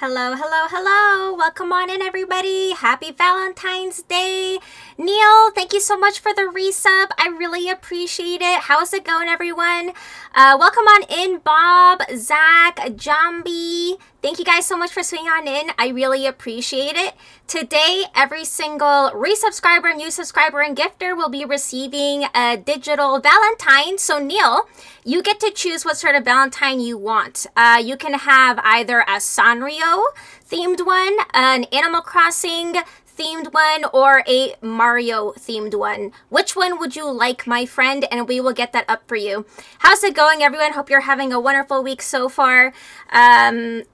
Hello, hello, hello. Welcome on in, everybody. Happy Valentine's Day. Neil, thank you so much for the resub. I really appreciate it. How's it going, everyone? Welcome on in, Bob, Zach, Jambi. Thank you guys so much for swinging on in. I really appreciate it. Today, every single resubscriber, new subscriber, and gifter will be receiving a digital Valentine. So, Neil, you get to choose what sort of Valentine you want. You can have either a Sanrio themed one, an Animal Crossing themed one, or a Mario themed one. Which one would you like, my friend? And we will get that up for you. How's it going, everyone? Hope you're having a wonderful week so far.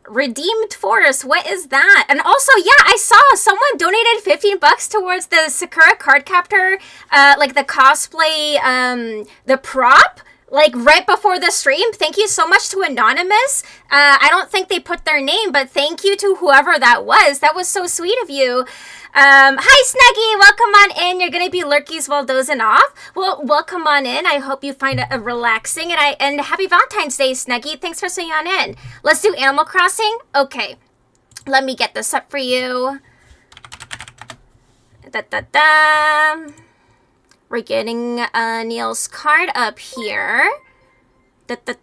Redeemed Force, what is that? And also, yeah, I saw someone donated 15 bucks towards the Sakura card captor, like the cosplay, the prop, like right before the stream. Thank you so much to Anonymous. I don't think they put their name, but thank you to whoever that was. That was so sweet of you. Hi, Snuggy. Welcome on in. You're going to be lurkies while dozing off. Well, welcome on in. I hope you find it relaxing. And happy Valentine's Day, Snuggy. Thanks for staying on in. Let's do Animal Crossing. Okay. Let me get this up for you. We're getting Neil's card up here. Oh my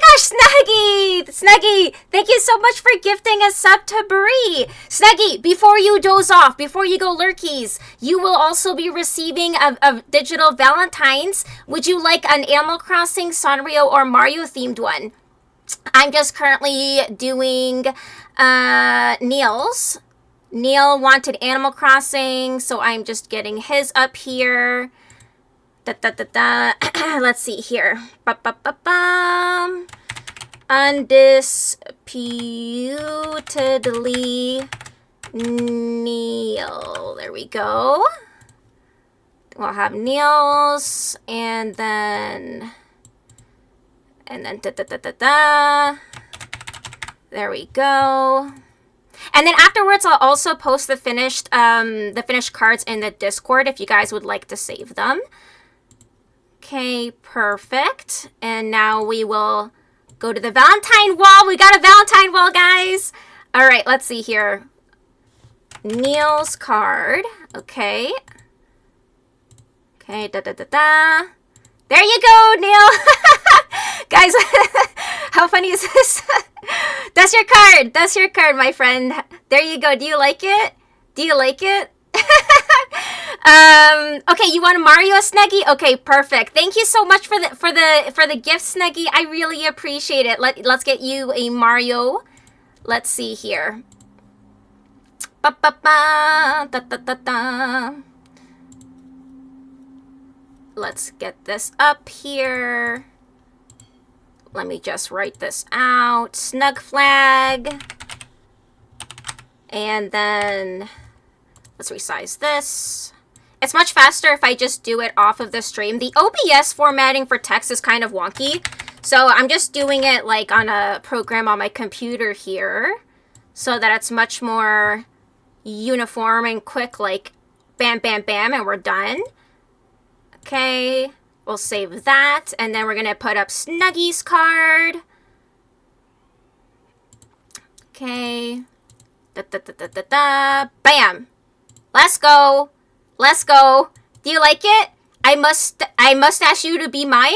gosh, Snuggy! Snuggy, thank you so much for gifting a sub to Brie. Snuggy, before you doze off, before you go lurkies, you will also be receiving a digital Valentine's. Would you like an Animal Crossing, Sanrio, or Mario themed one? I'm just currently doing Neil's. Neil wanted Animal Crossing, so I'm just getting his up here. Let's see here. Undisputedly Neil. There we go. We'll have Neil's, and then there we go. And then afterwards, I'll also post the finished cards in the Discord if you guys would like to save them. Okay, perfect. And now we will go to the Valentine wall. We got a Valentine wall, guys. All right, let's see here. Neil's card. Okay. Okay, There you go, Neil. Guys, how funny is this? That's your card. That's your card, my friend. There you go. Do you like it? Do you like it? Okay, you want a Mario, Snuggy? Okay, perfect. Thank you so much for the gift, Snuggy. I really appreciate it. Let's get you a Mario. Let's see here. Let's get this up here. Let me just write this out. Snug flag. And then let's resize this. It's much faster if I just do it off of the stream. The OBS formatting for text is kind of wonky. So I'm just doing it like on a program on my computer here, so that it's much more uniform and quick, like bam, bam, bam, and we're done. Okay, we'll save that, and then we're gonna put up Snuggy's card. Okay, bam. Let's go. Let's go. Do you like it? I must ask you to be mine.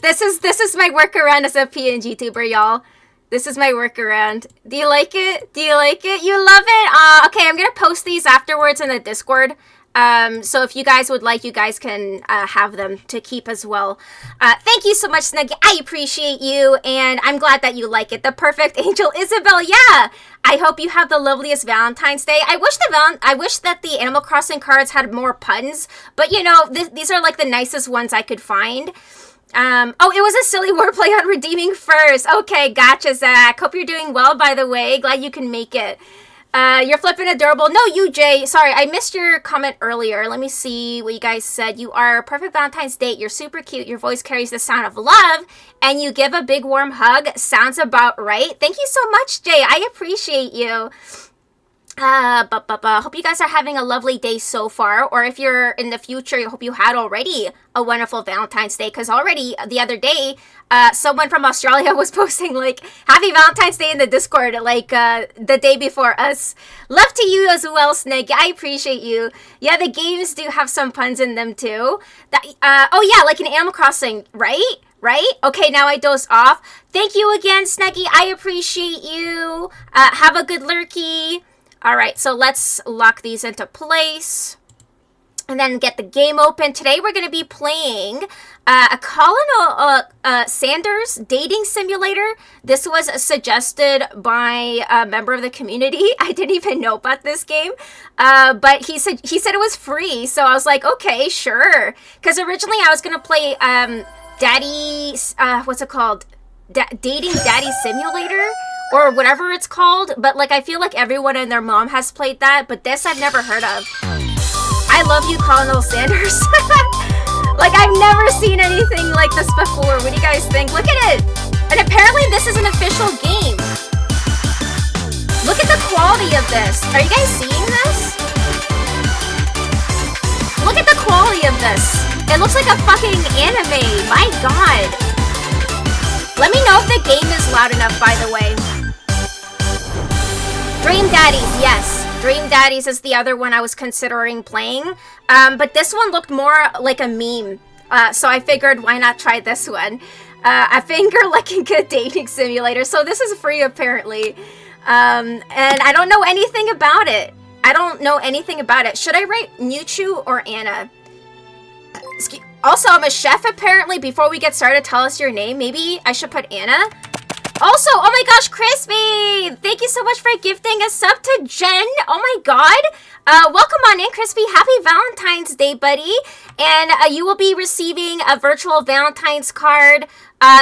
This is my workaround as a PNG tuber, y'all. This is my workaround. Do you like it? Do you like it? You love it? Okay, I'm gonna post these afterwards in the Discord. So if you guys would like, you guys can have them to keep as well. Thank you so much, Snuggy. I appreciate you, and I'm glad that you like it. The perfect angel, Isabel. Yeah. I hope you have the loveliest Valentine's Day. I wish that the Animal Crossing cards had more puns, but you know, these are like the nicest ones I could find. Oh, it was a silly wordplay on redeeming first. Okay, gotcha, Zach. Hope you're doing well, by the way. Glad you can make it. You're flipping adorable. No, you, Jay. Sorry, I missed your comment earlier. Let me see what you guys said. You are a perfect Valentine's date. You're super cute. Your voice carries the sound of love. And you give a big warm hug. Sounds about right. Thank you so much, Jay. I appreciate you. Hope you guys are having a lovely day so far. Or if you're in the future, I hope you had already a wonderful Valentine's Day. Because already the other day, someone from Australia was posting like Happy Valentine's Day in the Discord, like the day before us. Love to you as well, Snake. I appreciate you. Yeah, the games do have some puns in them too. Oh yeah, like in Animal Crossing, right? Right? Okay, now I dozed off. Thank you again, Snuggy. I appreciate you. Have a good lurky. All right, so let's lock these into place and then get the game open. Today we're going to be playing a Colin Sanders dating simulator. This was suggested by a member of the community. I didn't even know about this game, but he said it was free, so I was like, okay, sure. Because originally I was going to play what's it called? Dating Daddy Simulator? Or whatever it's called, but like I feel like everyone and their mom has played that, but this I've never heard of. I love you, Colonel Sanders. Like I've never seen anything like this before. What do you guys think? Look at it! And apparently this is an official game. Look at the quality of this. Are you guys seeing this? Look at the quality of this. It looks like a fucking anime. My god. Let me know if the game is loud enough, by the way. Dream Daddies, yes. Dream Daddies is the other one I was considering playing. But this one looked more like a meme. So I figured, why not try this one? A finger-licking good dating simulator. So this is free, apparently. And I don't know anything about it. Should I write Mewtwo or Anna? Also, I'm a chef, apparently. Before we get started, tell us your name. Maybe I should put Anna. Also, oh my gosh, Crispy! Thank you so much for gifting a sub to Jen. Oh my god. Welcome on in, Crispy. Happy Valentine's Day, buddy. And you will be receiving a virtual Valentine's card.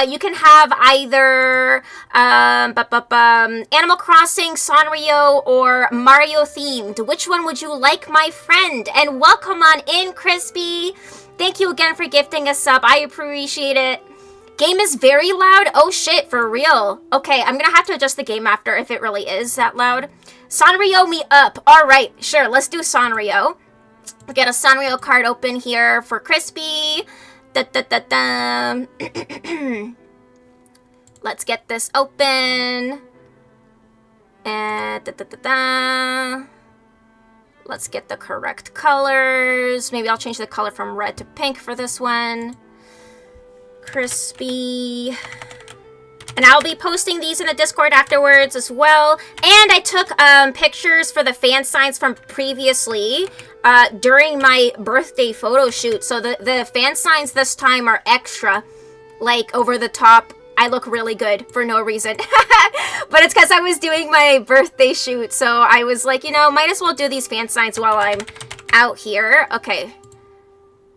You can have either Animal Crossing, Sanrio, or Mario themed. Which one would you like, my friend? And welcome on in, Crispy. Thank you again for gifting a sub. I appreciate it. Game is very loud. Oh shit, for real. Okay, I'm gonna have to adjust the game after if it really is that loud. Sanrio me up. Alright, sure, let's do Sanrio. We'll get a Sanrio card open here for Crispy. Let's get this open. And let's get the correct colors. Maybe I'll change the color from red to pink for this one. Crispy. And I'll be posting these in the Discord afterwards as well. And I took pictures for the fan signs from previously during my birthday photo shoot. So the fan signs this time are extra, like over the top. I look really good for no reason. But it's because I was doing my birthday shoot. So I was like, you know, might as well do these fan signs while I'm out here. Okay.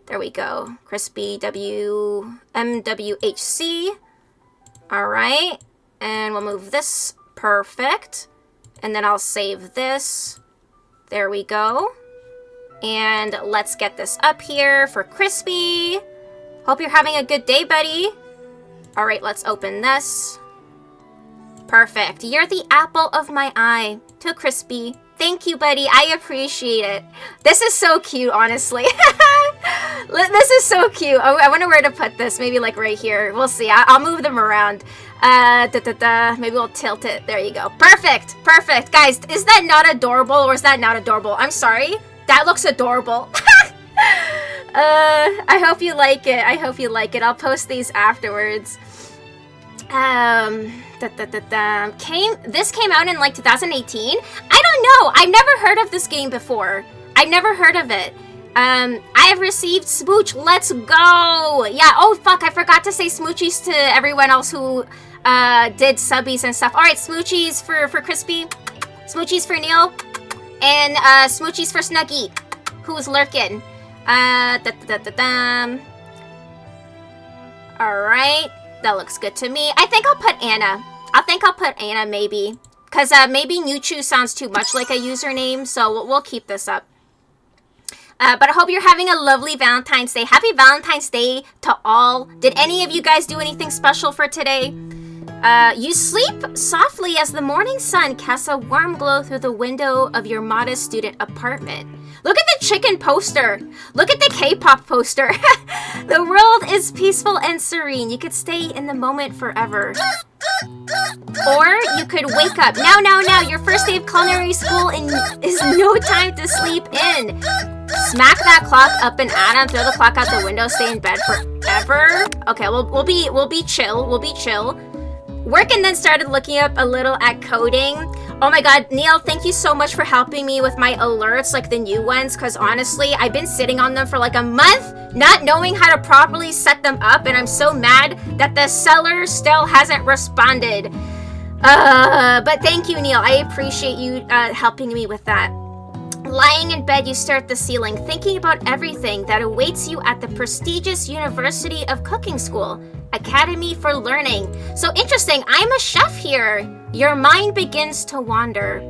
There we go. Crispy MWHC. Alright. And we'll move this. Perfect. And then I'll save this. There we go. And let's get this up here for Crispy. Hope you're having a good day, buddy. Alright, let's open this. Perfect. You're the apple of my eye. To Crispy. Thank you, buddy. I appreciate it. This is so cute, honestly. This is so cute. I wonder where to put this. Maybe like right here. We'll see. I'll move them around. Maybe we'll tilt it. There you go. Perfect. Perfect. Guys, is that not adorable or is that not adorable? I'm sorry. That looks adorable. I hope you like it. I hope you like it. I'll post these afterwards. This came out in like 2018. I don't know. I've never heard of this game before. I've never heard of it. I have received Smooch. Let's go. Yeah. Oh fuck. I forgot to say smoochies to everyone else who did subbies and stuff. All right, smoochies for Crispy, smoochies for Neil, and smoochies for Snuggy, who's lurking. All right. That looks good to me. I think I'll put Anna. Maybe. Because maybe Mewtwo sounds too much like a username, so we'll keep this up. But I hope you're having a lovely Valentine's Day. Happy Valentine's Day to all. Did any of you guys do anything special for today? You sleep softly as the morning sun casts a warm glow through the window of your modest student apartment. Look at the chicken poster. Look at the K-pop poster. The world is peaceful and serene. You could stay in the moment forever. Or you could wake up. Now. Your first day of culinary school is no time to sleep in. Smack that clock up and Adam. Throw the clock out the window. Stay in bed forever. Okay, we'll be chill. We'll be chill. Work and then started looking up a little at coding. Oh my god, Neil, thank you so much for helping me with my alerts, like the new ones, because honestly, I've been sitting on them for like a month, not knowing how to properly set them up, and I'm so mad that the seller still hasn't responded. But thank you, Neil. I appreciate you helping me with that. Lying in bed, you stare at the ceiling, thinking about everything that awaits you at the prestigious University of Cooking School, Academy for Learning. So interesting, I'm a chef here. Your mind begins to wander.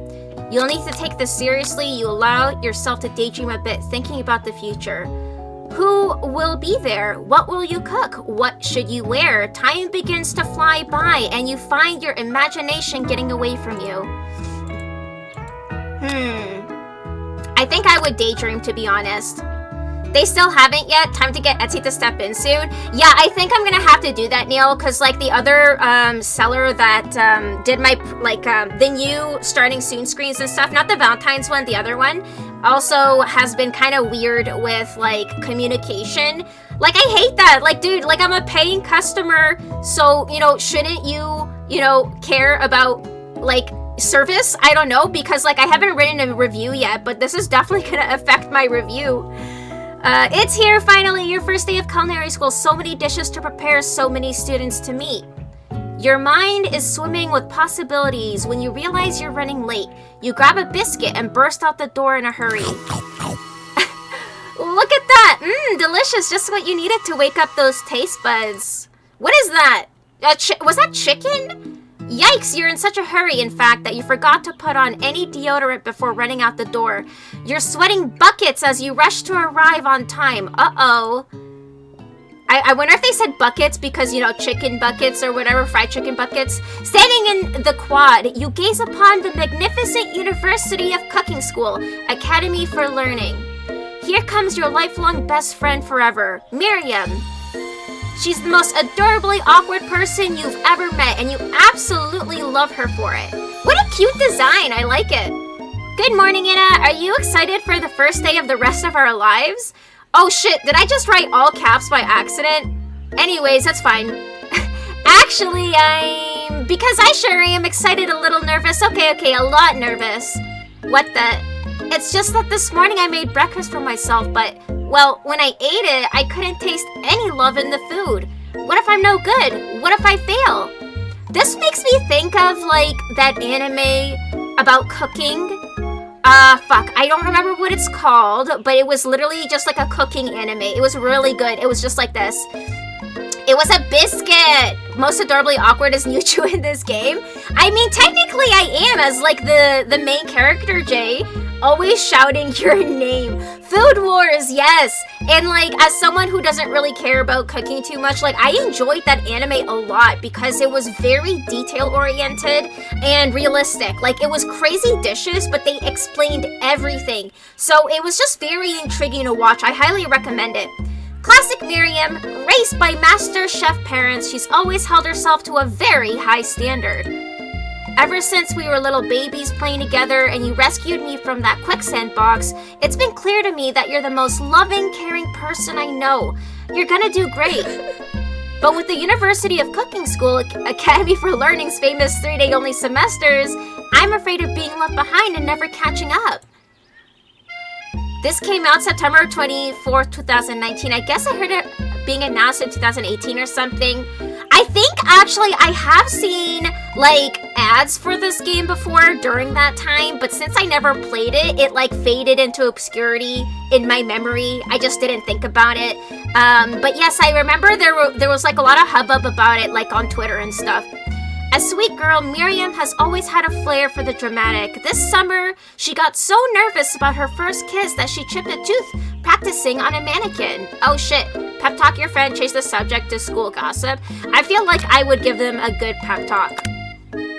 You'll need to take this seriously. You allow yourself to daydream a bit, thinking about the future. Who will be there? What will you cook? What should you wear? Time begins to fly by, and you find your imagination getting away from you. I think I would daydream, to be honest. They still haven't yet. Time to get Etsy to step in soon. Yeah, I think I'm gonna have to do that, Neil, because like the other seller that did my the new starting soon screens and stuff, not the Valentine's one, the other one, also has been kind of weird with like communication. Like I hate that. Like, dude, like I'm a paying customer, so shouldn't you care about like service? I don't know, because like I haven't written a review yet, but this is definitely gonna affect my review. It's here finally, your first day of culinary school. So many dishes to prepare, so many students to meet. Your mind is swimming with possibilities when you realize you're running late. You grab a biscuit and burst out the door in a hurry. Look at that! Delicious, just what you needed to wake up those taste buds. What is that? Was that chicken? Yikes, you're in such a hurry, in fact, that you forgot to put on any deodorant before running out the door. You're sweating buckets as you rush to arrive on time. Uh-oh. I wonder if they said buckets because, chicken buckets or whatever, fried chicken buckets. Standing in the quad, you gaze upon the magnificent University of Cooking School, Academy for Learning. Here comes your lifelong best friend forever, Miriam. She's the most adorably awkward person you've ever met, and you absolutely love her for it. What a cute design, I like it. Good morning, Anna. Are you excited for the first day of the rest of our lives? Oh shit, did I just write all caps by accident? Anyways, that's fine. Actually, because I sure am excited, a little nervous. Okay, a lot nervous. What the? It's just that this morning I made breakfast for myself, but, well, when I ate it, I couldn't taste any love in the food. What if I'm no good? What if I fail? This makes me think of, like, that anime about cooking. Fuck, I don't remember what it's called, but it was literally just like a cooking anime. It was really good. It was just like this. It was a biscuit! Most adorably awkward as Muchu in this game. I mean, technically I am, as like the main character, Jay. Always shouting your name. Food Wars, yes! And like, as someone who doesn't really care about cooking too much, like, I enjoyed that anime a lot because it was very detail-oriented and realistic. Like, it was crazy dishes, but they explained everything. So it was just very intriguing to watch. I highly recommend it. Classic Miriam, raised by master chef parents, she's always held herself to a very high standard. Ever since we were little babies playing together and you rescued me from that quicksand box, it's been clear to me that you're the most loving, caring person I know. You're gonna do great. But with the University of Cooking School, Academy for Learning's famous 3-day only semesters, I'm afraid of being left behind and never catching up. This came out September 24th, 2019. I guess I heard it being announced in 2018 or something. I think actually I have seen like ads for this game before during that time, but since I never played it, it like faded into obscurity in my memory. I just didn't think about it. But yes, I remember there was like a lot of hubbub about it, like on Twitter and stuff. A sweet girl, Miriam has always had a flair for the dramatic. This summer, she got so nervous about her first kiss that she chipped a tooth practicing on a mannequin. Oh shit. Pep talk your friend, change the subject to school gossip. I feel like I would give them a good pep talk.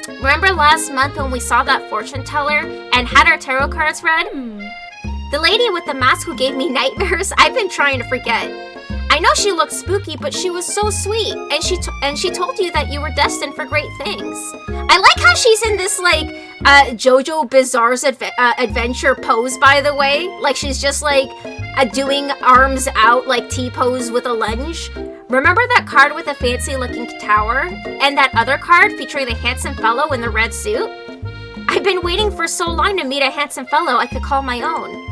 Remember last month when we saw that fortune teller and had our tarot cards read? The lady with the mask who gave me nightmares, I've been trying to forget. I know she looked spooky, but she was so sweet, and she told you that you were destined for great things. I like how she's in this like JoJo Bizarre's adventure pose, by the way. Like she's just like doing arms out like T-pose with a lunge. Remember that card with a fancy-looking tower? And that other card featuring the handsome fellow in the red suit? I've been waiting for so long to meet a handsome fellow I could call my own.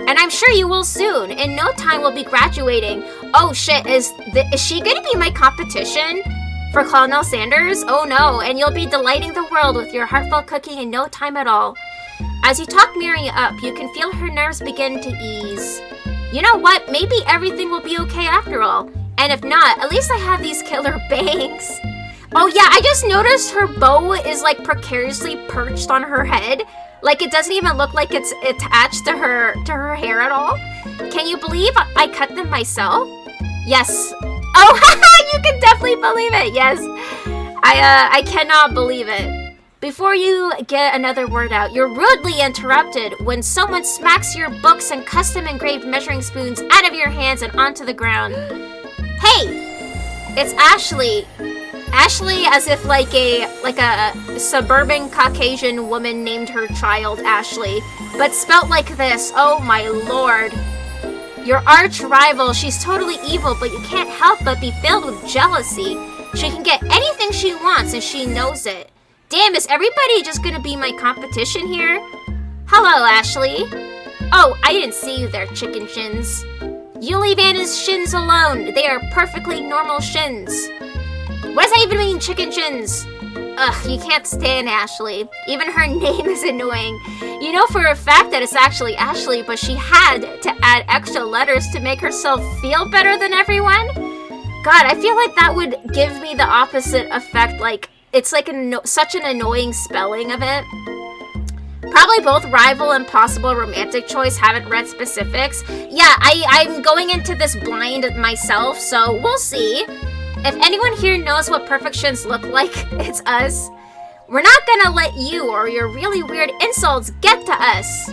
And I'm sure you will soon. In no time we'll be graduating. Oh shit, is she gonna be my competition for Colonel Sanders? Oh no, and you'll be delighting the world with your heartfelt cooking in no time at all. As you talk Miri up, you can feel her nerves begin to ease. You know what? Maybe everything will be okay after all. And if not, at least I have these killer bangs. Oh yeah, I just noticed her bow is like precariously perched on her head. Like it doesn't even look like it's attached to her hair at all. Can you believe I cut them myself? Yes. Oh, you can definitely believe it. Yes. I cannot believe it. Before you get another word out, you're rudely interrupted when someone smacks your books and custom engraved measuring spoons out of your hands and onto the ground. Hey, it's Ashley. Ashley, as if like a suburban Caucasian woman named her child Ashley, but spelt like this. Oh my lord. Your arch rival, she's totally evil, but you can't help but be filled with jealousy. She can get anything she wants and she knows it. Damn, is everybody just gonna be my competition here? Hello, Ashley. Oh, I didn't see you there, chicken shins. You leave Anna's shins alone. They are perfectly normal shins. What does that even mean, chicken shins? Ugh, you can't stand Ashley. Even her name is annoying. You know for a fact that it's actually Ashley, but she had to add extra letters to make herself feel better than everyone? God, I feel like that would give me the opposite effect. Like, it's like such an annoying spelling of it. Probably both rival and possible romantic choice. Haven't read specifics. Yeah, I'm going into this blind myself, so we'll see. If anyone here knows what perfect shins look like, it's us. We're not gonna let you or your really weird insults get to us.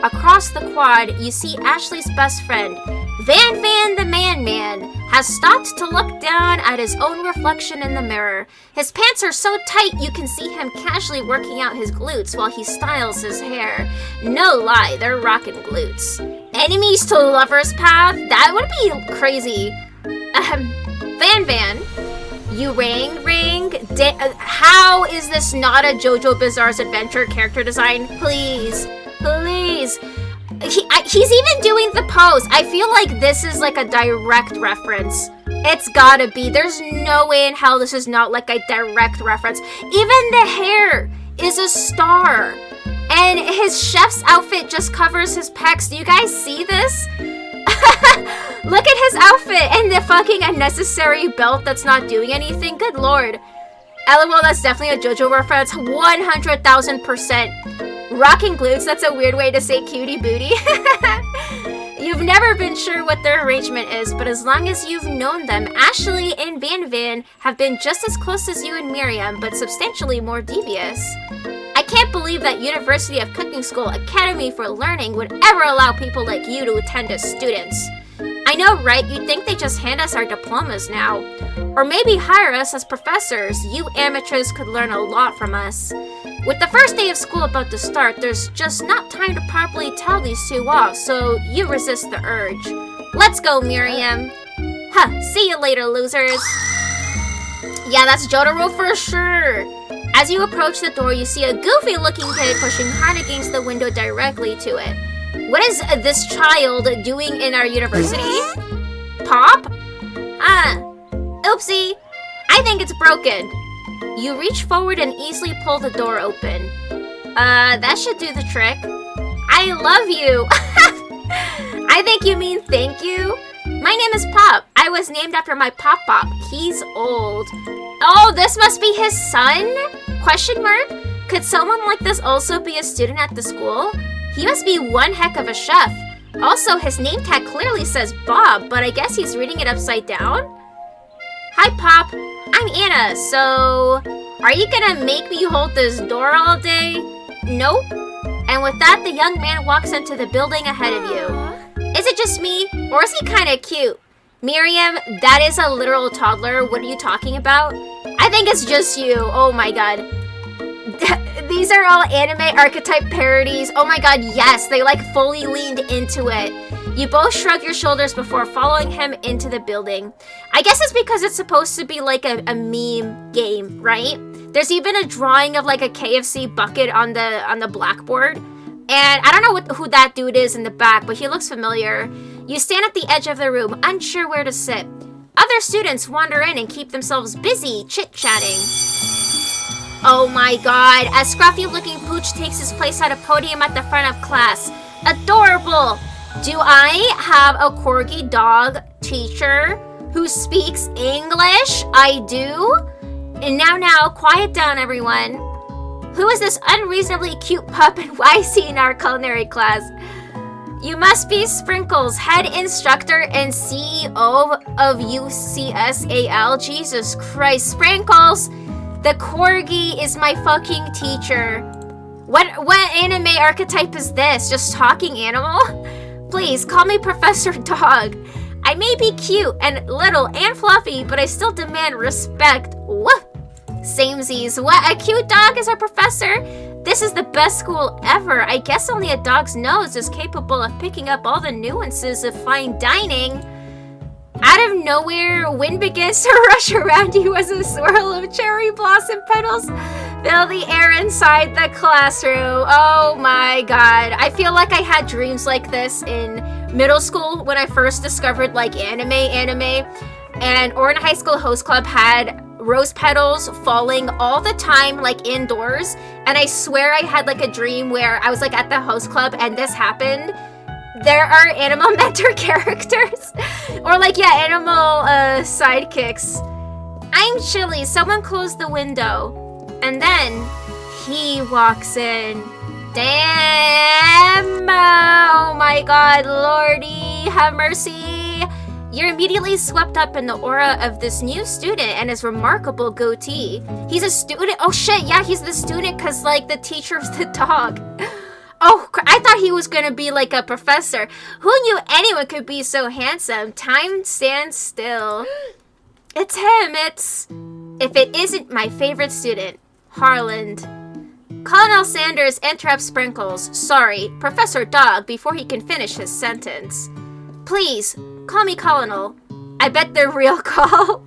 Across the quad, you see Ashley's best friend, Van the Man, has stopped to look down at his own reflection in the mirror. His pants are so tight you can see him casually working out his glutes while he styles his hair. No lie, they're rockin' glutes. Enemies to lover's path? That would be crazy. Van, you ring? How is this not a JoJo Bizarre's Adventure character design? Please. He's even doing the pose. I feel like this is like a direct reference. It's gotta be. There's no way in hell this is not like a direct reference. Even the hair is a star. And his chef's outfit just covers his pecs. Do you guys see this? Look at his outfit and the fucking unnecessary belt that's not doing anything. Good lord. LOL, that's definitely a JoJo reference. 100,000%. Rocking glutes, that's a weird way to say cutie booty. You've never been sure what their arrangement is, but as long as you've known them, Ashley and Van have been just as close as you and Miriam, but substantially more devious. I can't believe that University of Cooking School Academy for Learning would ever allow people like you to attend as students. I know, right? You'd think they just hand us our diplomas now. Or maybe hire us as professors. You amateurs could learn a lot from us. With the first day of school about to start, there's just not time to properly tell these two off, so you resist the urge. Let's go, Miriam. See you later, losers. Yeah, that's Jotaro for sure. As you approach the door, you see a goofy-looking kid pushing hard against the window directly to it. What is this child doing in our university? Pop? Oopsie. I think it's broken. You reach forward and easily pull the door open. That should do the trick. I love you. I think you mean thank you. My name is Pop. I was named after my Pop. He's old. Oh, this must be his son? Question mark? Could someone like this also be a student at the school? He must be one heck of a chef. Also, his name tag clearly says Bob, but I guess he's reading it upside down. Hi, Pop. I'm Anna, so are you gonna make me hold this door all day? Nope. And with that, the young man walks into the building ahead of you. Is it just me, or is he kinda cute? Miriam, that is a literal toddler. What are you talking about? I think it's just you. Oh my god. These are all anime archetype parodies. Oh my god, yes, they like fully leaned into it. You both shrug your shoulders before following him into the building. I guess it's because it's supposed to be like a meme game, right? There's even a drawing of like a KFC bucket on the blackboard. And I don't know who that dude is in the back, but he looks familiar. You stand at the edge of the room, unsure where to sit. Other students wander in and keep themselves busy chit-chatting. Oh my god, a scruffy-looking pooch takes his place at a podium at the front of class. Adorable! Do I have a corgi dog teacher who speaks English? I do? And now, quiet down, everyone. Who is this unreasonably cute pup and why is he in our culinary class? You must be Sprinkles, head instructor and CEO of UCSAL. Jesus Christ, Sprinkles! The corgi is my fucking teacher. What anime archetype is this? Just talking animal? Please, call me Professor Dog. I may be cute and little and fluffy, but I still demand respect. Woof! Samesies, what? A cute dog is our professor? This is the best school ever. I guess only a dog's nose is capable of picking up all the nuances of fine dining. Out of nowhere, wind begins to rush around you as a swirl of cherry blossom petals fill the air inside the classroom. Oh my god. I feel like I had dreams like this in middle school when I first discovered like anime. And Orin High School Host Club had rose petals falling all the time, like indoors. And I swear I had like a dream where I was like at the host club and this happened. There are animal mentor characters. Or like, yeah, animal sidekicks. I'm chilly. Someone closed the window. And then he walks in. Damn! Oh my god, Lordy, have mercy. You're immediately swept up in the aura of this new student and his remarkable goatee. He's a student? Oh shit, yeah, he's the student because, like, the teacher's the dog. Oh, I thought he was gonna be, like, a professor. Who knew anyone could be so handsome? Time stands still. It's him, it's... If it isn't my favorite student, Harland. Colonel Sanders interrupts Sprinkles. Sorry, Professor Dog, before he can finish his sentence. Please, call me Colonel. I bet they're real call.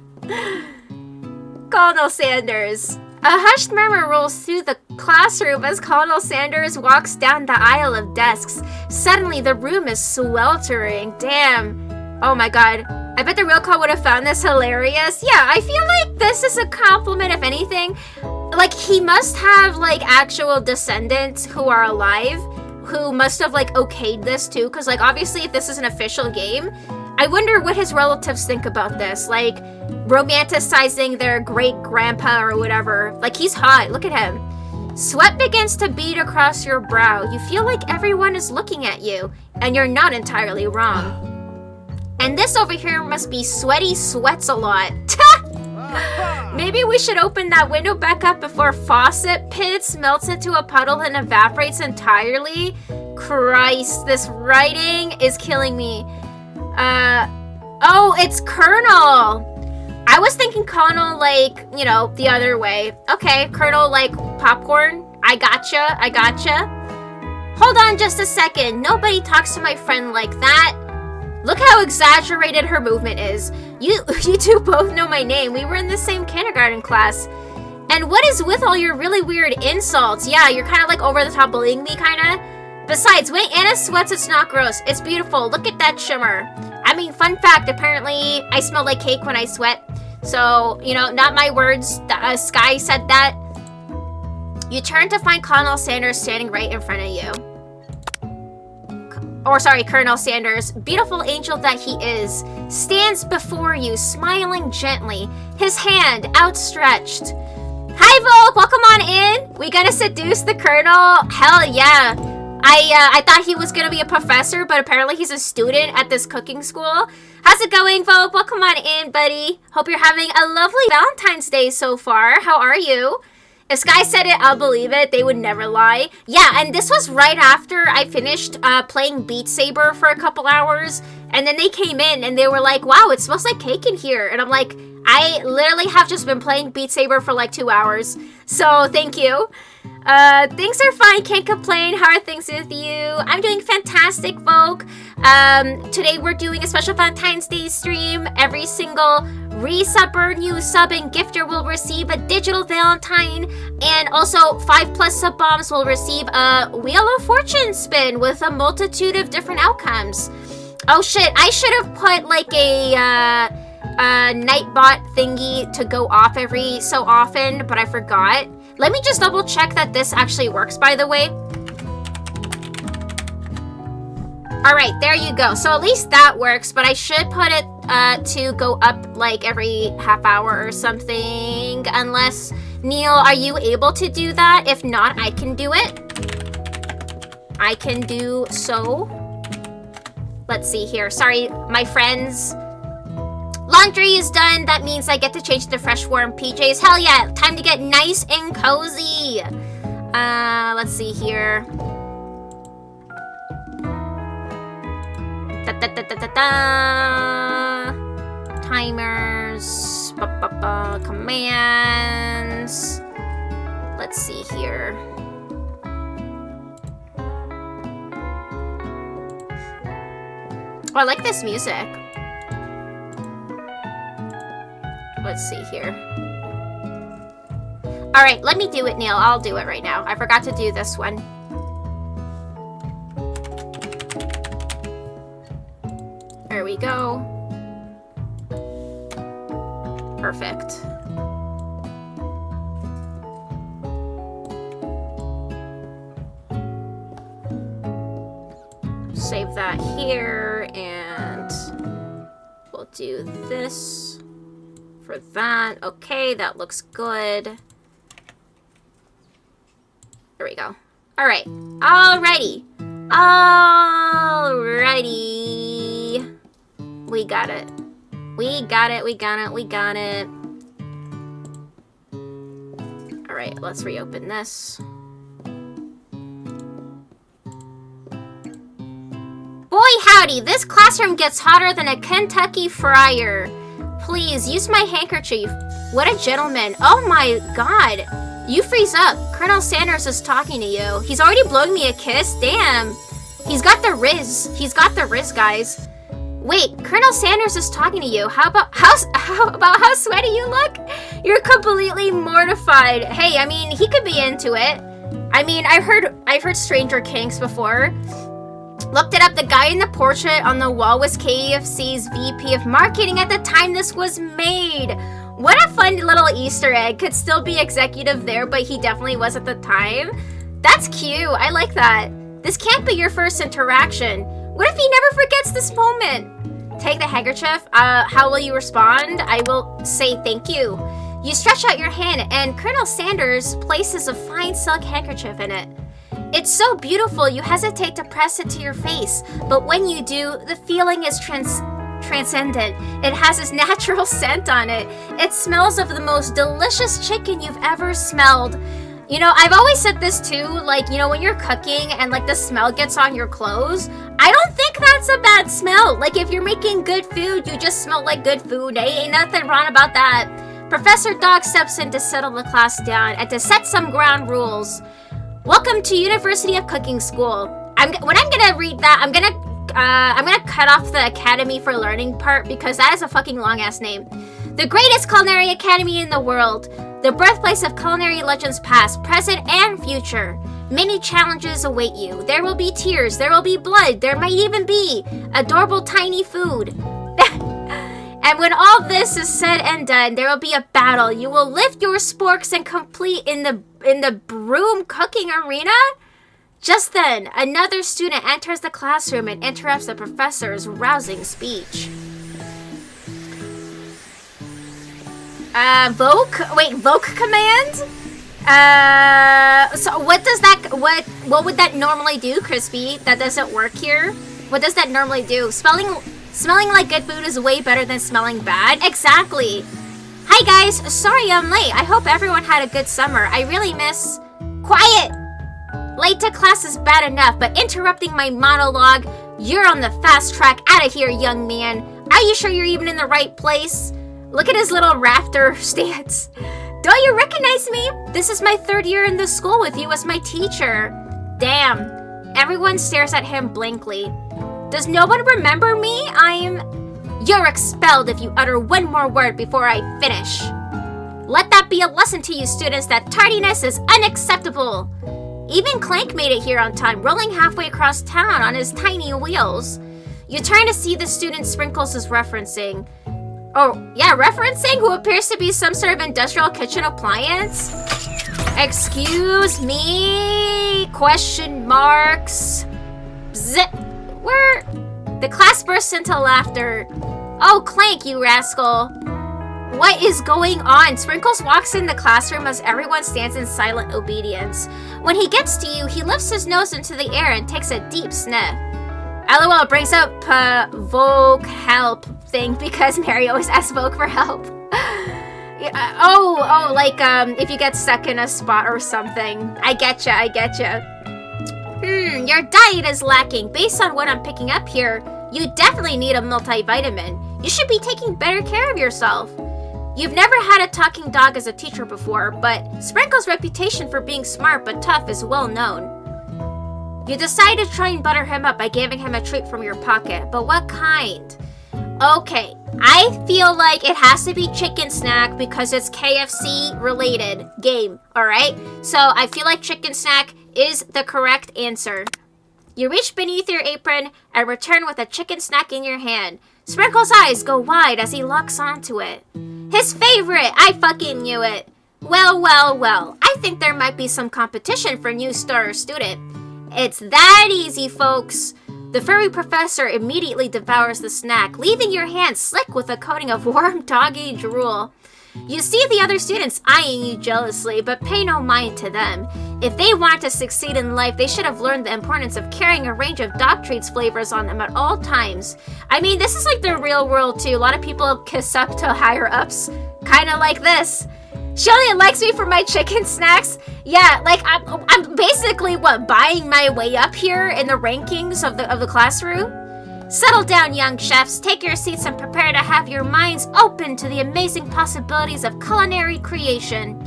Colonel Sanders. A hushed murmur rolls through the classroom as Colonel Sanders walks down the aisle of desks. Suddenly, the room is sweltering. Damn. Oh my god. I bet the real call would have found this hilarious. Yeah, I feel like this is a compliment, if anything. Like, he must have, like, actual descendants who are alive who must have, like, okayed this, too. Because, like, obviously, if this is an official game, I wonder what his relatives think about this. Like, romanticizing their great-grandpa or whatever. Like, he's hot. Look at him. Sweat begins to bead across your brow. You feel like everyone is looking at you, and you're not entirely wrong. And this over here must be Sweaty Sweats a lot. Maybe we should open that window back up before faucet pits melts into a puddle and evaporates entirely. Christ, this writing is killing me. Oh, it's Colonel. I was thinking Colonel, like, you know, the other way. Okay, Colonel, like, popcorn. I gotcha. Hold on just a second. Nobody talks to my friend like that. Look how exaggerated her movement is. You two both know my name. We were in the same kindergarten class. And what is with all your really weird insults? Yeah, you're kind of like over the top bullying me, kind of. Besides, when Anna sweats, it's not gross. It's beautiful. Look at that shimmer. I mean, fun fact, apparently I smell like cake when I sweat. So, you know, not my words. Sky said that. You turn to find Colonel Sanders standing right in front of you. Colonel Sanders, beautiful angel that he is, stands before you, smiling gently, his hand outstretched. Hi, Volk, welcome on in. We gonna seduce the Colonel? Hell yeah. I thought he was gonna be a professor, but apparently he's a student at this cooking school. How's it going, Vogue? Welcome on in, buddy. Hope you're having a lovely Valentine's Day so far. How are you? If Sky said it, I'll believe it. They would never lie. Yeah, and this was right after I finished playing Beat Saber for a couple hours. And then they came in and they were like, wow, it smells like cake in here. And I'm like, I literally have just been playing Beat Saber for like 2 hours. So thank you. Things are fine, can't complain. How are things with you? I'm doing fantastic, folk. Today we're doing a special Valentine's Day stream. Every single resubber, new sub, and gifter will receive a digital Valentine. And also 5+ sub bombs will receive a Wheel of Fortune spin with a multitude of different outcomes. Oh shit, I should have put like a Nightbot thingy to go off every so often, but I forgot. Let me just double check that this actually works, by the way. Alright, there you go. So at least that works, but I should put it to go up like every half hour or something. Unless, Neil, are you able to do that? If not, I can do it. I can do so. Let's see here. Sorry, my friends. Laundry is done. That means I get to change to fresh warm PJs. Hell yeah. Time to get nice and cozy. Let's see here. Timers. Commands. Let's see here. Oh, I like this music. Let's see here. Alright, let me do it, Neil. I'll do it right now. I forgot to do this one. There we go. Perfect. Save that here, and we'll do this for that. Okay, that looks good. There we go. Alright. Alrighty. Alrighty. We got it. We got it, we got it, we got it. Alright, let's reopen this. Boy howdy, this classroom gets hotter than a Kentucky fryer. Please, use my handkerchief. What a gentleman. Oh my god. You freeze up. Colonel Sanders is talking to you. He's already blowing me a kiss? Damn. He's got the riz. He's got the riz, guys. Wait, Colonel Sanders is talking to you. How about how sweaty you look? You're completely mortified. Hey, I mean, he could be into it. I mean, I've heard stranger kinks before. Looked it up, the guy in the portrait on the wall was KFC's VP of marketing at the time this was made. What a fun little Easter egg. Could still be executive there, but he definitely was at the time. That's cute. I like that. This can't be your first interaction. What if he never forgets this moment? Take the handkerchief. How will you respond? I will say thank you. You stretch out your hand, and Colonel Sanders places a fine silk handkerchief in it. It's so beautiful, you hesitate to press it to your face, but when you do, the feeling is transcendent. It has its natural scent on it. It smells of the most delicious chicken you've ever smelled. You know, I've always said this too, like, you know, when you're cooking and like the smell gets on your clothes, I don't think that's a bad smell. Like, if you're making good food, you just smell like good food. Ain't nothing wrong about that. Professor Dog steps in to settle the class down and to set some ground rules. Welcome to University of Cooking School. When I'm gonna read that, I'm gonna cut off the Academy for Learning part because that is a fucking long ass name. The greatest culinary academy in the world. The birthplace of culinary legends past, present, and future. Many challenges await you. There will be tears, there will be blood, there might even be adorable tiny food. And when all this is said and done, there will be a battle. You will lift your sporks and complete in the broom cooking arena? Just then, another student enters the classroom and interrupts the professor's rousing speech. Voc command? So what would that normally do, Crispy? That doesn't work here? What does that normally do? Smelling like good food is way better than smelling bad. Exactly. Hi guys, sorry I'm late. I hope everyone had a good summer. I really miss... Quiet! Late to class is bad enough, but interrupting my monologue, you're on the fast track. Out of here, young man. Are you sure you're even in the right place? Look at his little rafter stance. Don't you recognize me? This is my 3rd year in the school with you as my teacher. Damn. Everyone stares at him blankly. Does no one remember me? You're expelled if you utter one more word before I finish. Let that be a lesson to you students that tardiness is unacceptable. Even Clank made it here on time, rolling halfway across town on his tiny wheels. You turn to see the student Sprinkles is referencing. Oh, yeah, referencing? Who appears to be some sort of industrial kitchen appliance? Excuse me? Question marks. Zip. Where? The class bursts into laughter. Oh, Clank, you rascal. What is going on? Sprinkles walks in the classroom as everyone stands in silent obedience. When he gets to you, he lifts his nose into the air and takes a deep sniff. LOL brings up Vogue help thing because Mary always asks Vogue for help. Like if you get stuck in a spot or something. I getcha. Your diet is lacking. Based on what I'm picking up here, you definitely need a multivitamin. You should be taking better care of yourself. You've never had a talking dog as a teacher before, but Sprinkle's reputation for being smart but tough is well known. You decide to try and butter him up by giving him a treat from your pocket, but what kind? Okay, I feel like it has to be chicken snack because it's KFC related game, alright? So I feel like chicken snack is the correct answer. You reach beneath your apron and return with a chicken snack in your hand. Sprinkle's eyes go wide as he locks onto it. His favorite! I fucking knew it! Well. I think there might be some competition for new star student. It's that easy, folks. The furry professor immediately devours the snack, leaving your hand slick with a coating of warm doggy drool. You see the other students eyeing you jealously, but pay no mind to them. If they want to succeed in life, they should have learned the importance of carrying a range of dog treats flavors on them at all times. I mean, this is like the real world too. A lot of people kiss up to higher ups, kind of like this. She only likes me for my chicken snacks. Yeah, like I'm basically buying my way up here in the rankings of the classroom. Settle down, young chefs. Take your seats and prepare to have your minds open to the amazing possibilities of culinary creation.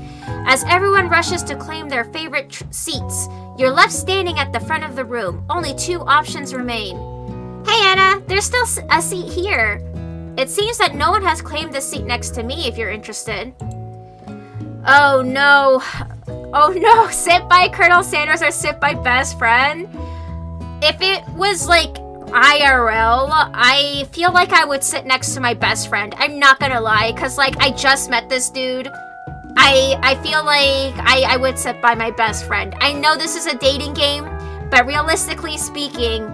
As everyone rushes to claim their favorite seats, you're left standing at the front of the room. Only 2 options remain. Hey, Anna, there's still a seat here. It seems that no one has claimed the seat next to me if you're interested. Oh no, sit by Colonel Sanders or sit by best friend? If it was like IRL, I feel like I would sit next to my best friend. I'm not gonna lie, cause like I just met this dude. I feel like I would sit by my best friend. I know this is a dating game, but realistically speaking,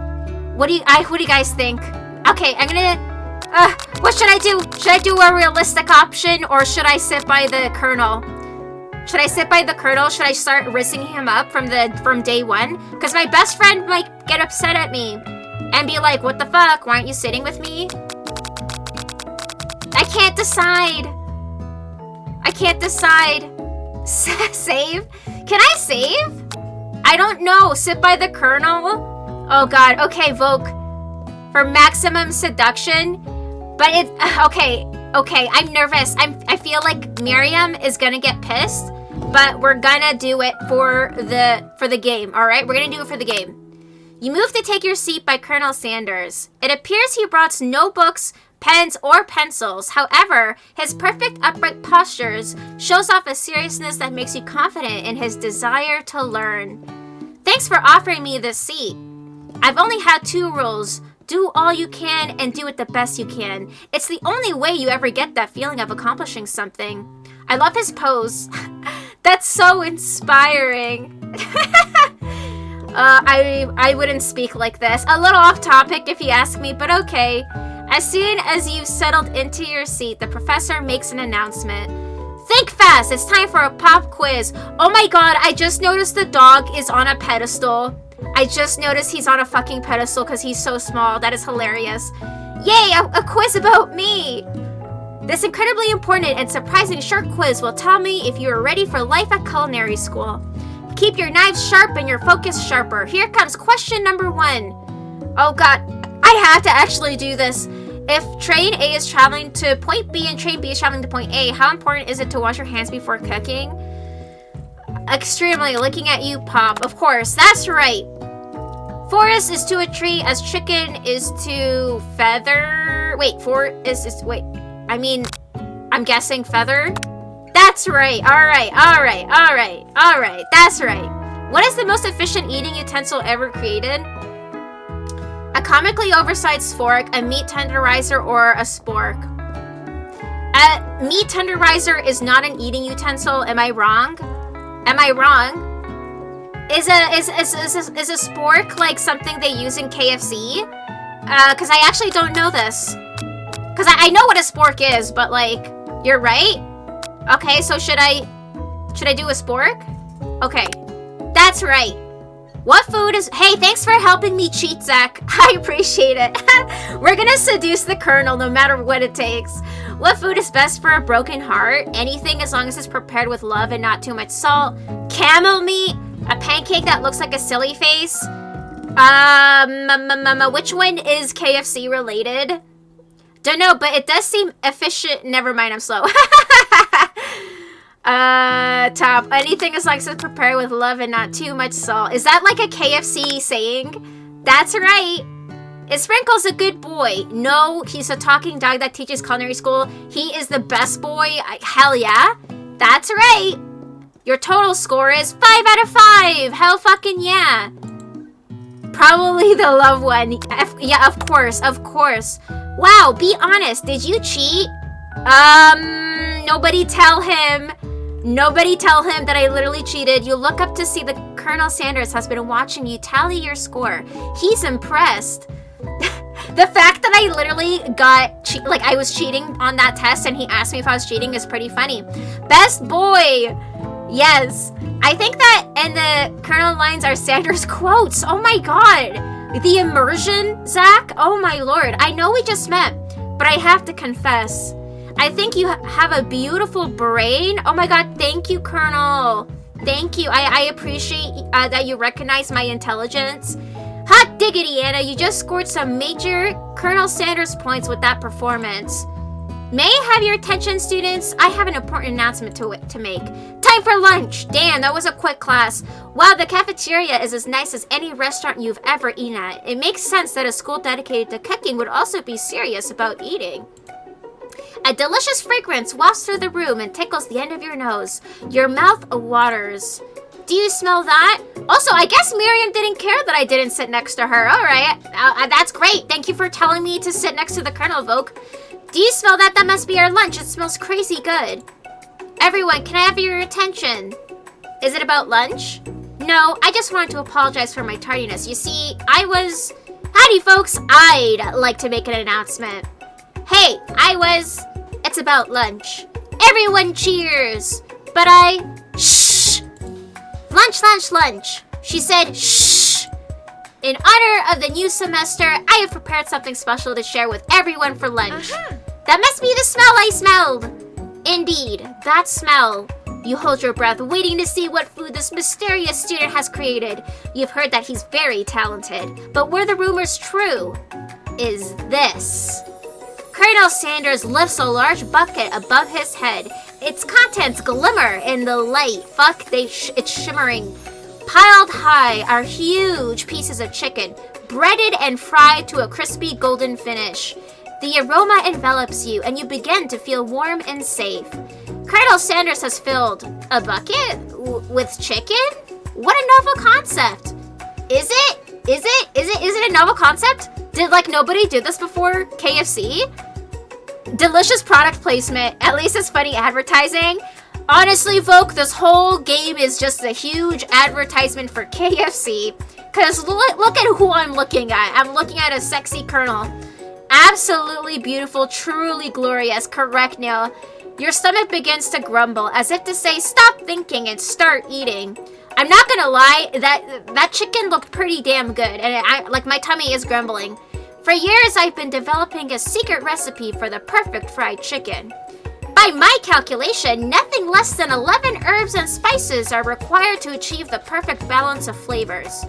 what do you guys think? Okay, I'm gonna, what should I do? Should I do a realistic option or should I sit by the Colonel? Should I sit by the Colonel? Should I start rizzing him up from day one? Because my best friend might get upset at me and be like, what the fuck? Why aren't you sitting with me? I can't decide. Save? Can I save? I don't know. Sit by the Colonel? Oh god. Okay, Vogue. For maximum seduction. But it... Okay, I'm nervous. I feel like Miriam is gonna get pissed. But we're gonna do it for the game, alright? We're gonna do it for the game. You move to take your seat by Colonel Sanders. It appears he brought no books, pens, or pencils. However, his perfect upright postures shows off a seriousness that makes you confident in his desire to learn. Thanks for offering me this seat. I've only had 2 rules. Do all you can and do it the best you can. It's the only way you ever get that feeling of accomplishing something. I love his pose. That's so inspiring. I wouldn't speak like this. A little off topic if you ask me, but okay. As soon as you've settled into your seat, the professor makes an announcement. Think fast. It's time for a pop quiz. Oh my god, I just noticed the dog is on a pedestal. I just noticed he's on a fucking pedestal because he's so small. That is hilarious. Yay, a quiz about me. This incredibly important and surprising short quiz will tell me if you are ready for life at culinary school. Keep your knives sharp and your focus sharper. Here comes question number 1. Oh god, I have to actually do this. If train A is traveling to point B and train B is traveling to point A, how important is it to wash your hands before cooking? Extremely. Looking at you, Pop. Of course, that's right. Forest is to a tree as chicken is to feather. Wait, I'm guessing feather. That's right. All right. That's right. What is the most efficient eating utensil ever created? A comically oversized fork, a meat tenderizer, or a spork. A meat tenderizer is not an eating utensil. Am I wrong? Is a spork like something they use in KFC? Cause I actually don't know this. Cause I know what a spork is, but like, you're right? Okay, so should I do a spork? Okay, that's right. What food is... Hey, thanks for helping me cheat, Zach. I appreciate it. We're gonna seduce the Colonel no matter what it takes. What food is best for a broken heart? Anything as long as it's prepared with love and not too much salt. Camel meat? A pancake that looks like a silly face? Which one is KFC related? Don't know, but it does seem efficient. Never mind, I'm slow. Top. Anything as long as it's prepared with love and not too much salt. Is that like a KFC saying? That's right. Is Sprinkles a good boy? No, he's a talking dog that teaches culinary school. He is the best boy. Hell yeah. That's right. Your total score is 5 out of 5. Hell fucking yeah. Probably the love one. Yeah, of course. Wow, be honest. Did you cheat? Nobody tell him. Nobody tell him that I literally cheated. You look up to see that Colonel Sanders has been watching you tally your score. He's impressed. The fact that I literally I was cheating on that test and he asked me if I was cheating is pretty funny. Best boy. Yes. I think that in the Colonel lines are Sanders quotes. Oh my god. The immersion, Zach. Oh my lord. I know we just met, but I have to confess. I think you have a beautiful brain. Oh my god, thank you, Colonel. Thank you. I appreciate that you recognize my intelligence. Hot diggity, Anna. You just scored some major Colonel Sanders points with that performance. May I have your attention, students? I have an important announcement to make. Time for lunch. Damn, that was a quick class. Wow, the cafeteria is as nice as any restaurant you've ever eaten at. It makes sense that a school dedicated to cooking would also be serious about eating. A delicious fragrance wafts through the room and tickles the end of your nose. Your mouth waters. Do you smell that? Also, I guess Miriam didn't care that I didn't sit next to her. All right, that's great. Thank you for telling me to sit next to the Colonel, Vogue. Do you smell that? That must be our lunch. It smells crazy good. Everyone, can I have your attention? Is it about lunch? No, I just wanted to apologize for my tardiness. You see, Howdy, folks. I'd like to make an announcement. Hey, it's about lunch. Everyone cheers. But shh. Lunch. She said, shh. In honor of the new semester, I have prepared something special to share with everyone for lunch. That must be the smell I smelled. Indeed, that smell. You hold your breath, waiting to see what food this mysterious student has created. You've heard that he's very talented, but were the rumors true? Is this. Colonel Sanders lifts a large bucket above his head. Its contents glimmer in the light. It's shimmering. Piled high are huge pieces of chicken, breaded and fried to a crispy golden finish. The aroma envelops you, and you begin to feel warm and safe. Colonel Sanders has filled a bucket with chicken? What a novel concept! Is it a novel concept? Did nobody do this before KFC? Delicious product placement. At least it's funny advertising. Honestly, Vogue, this whole game is just a huge advertisement for KFC. Because look at who I'm looking at. I'm looking at a sexy Colonel. Absolutely beautiful, truly glorious. Correct, Neil. Your stomach begins to grumble, as if to say, stop thinking and start eating. I'm not gonna lie, that chicken looked pretty damn good, and my tummy is grumbling. For years, I've been developing a secret recipe for the perfect fried chicken. By my calculation, nothing less than 11 herbs and spices are required to achieve the perfect balance of flavors.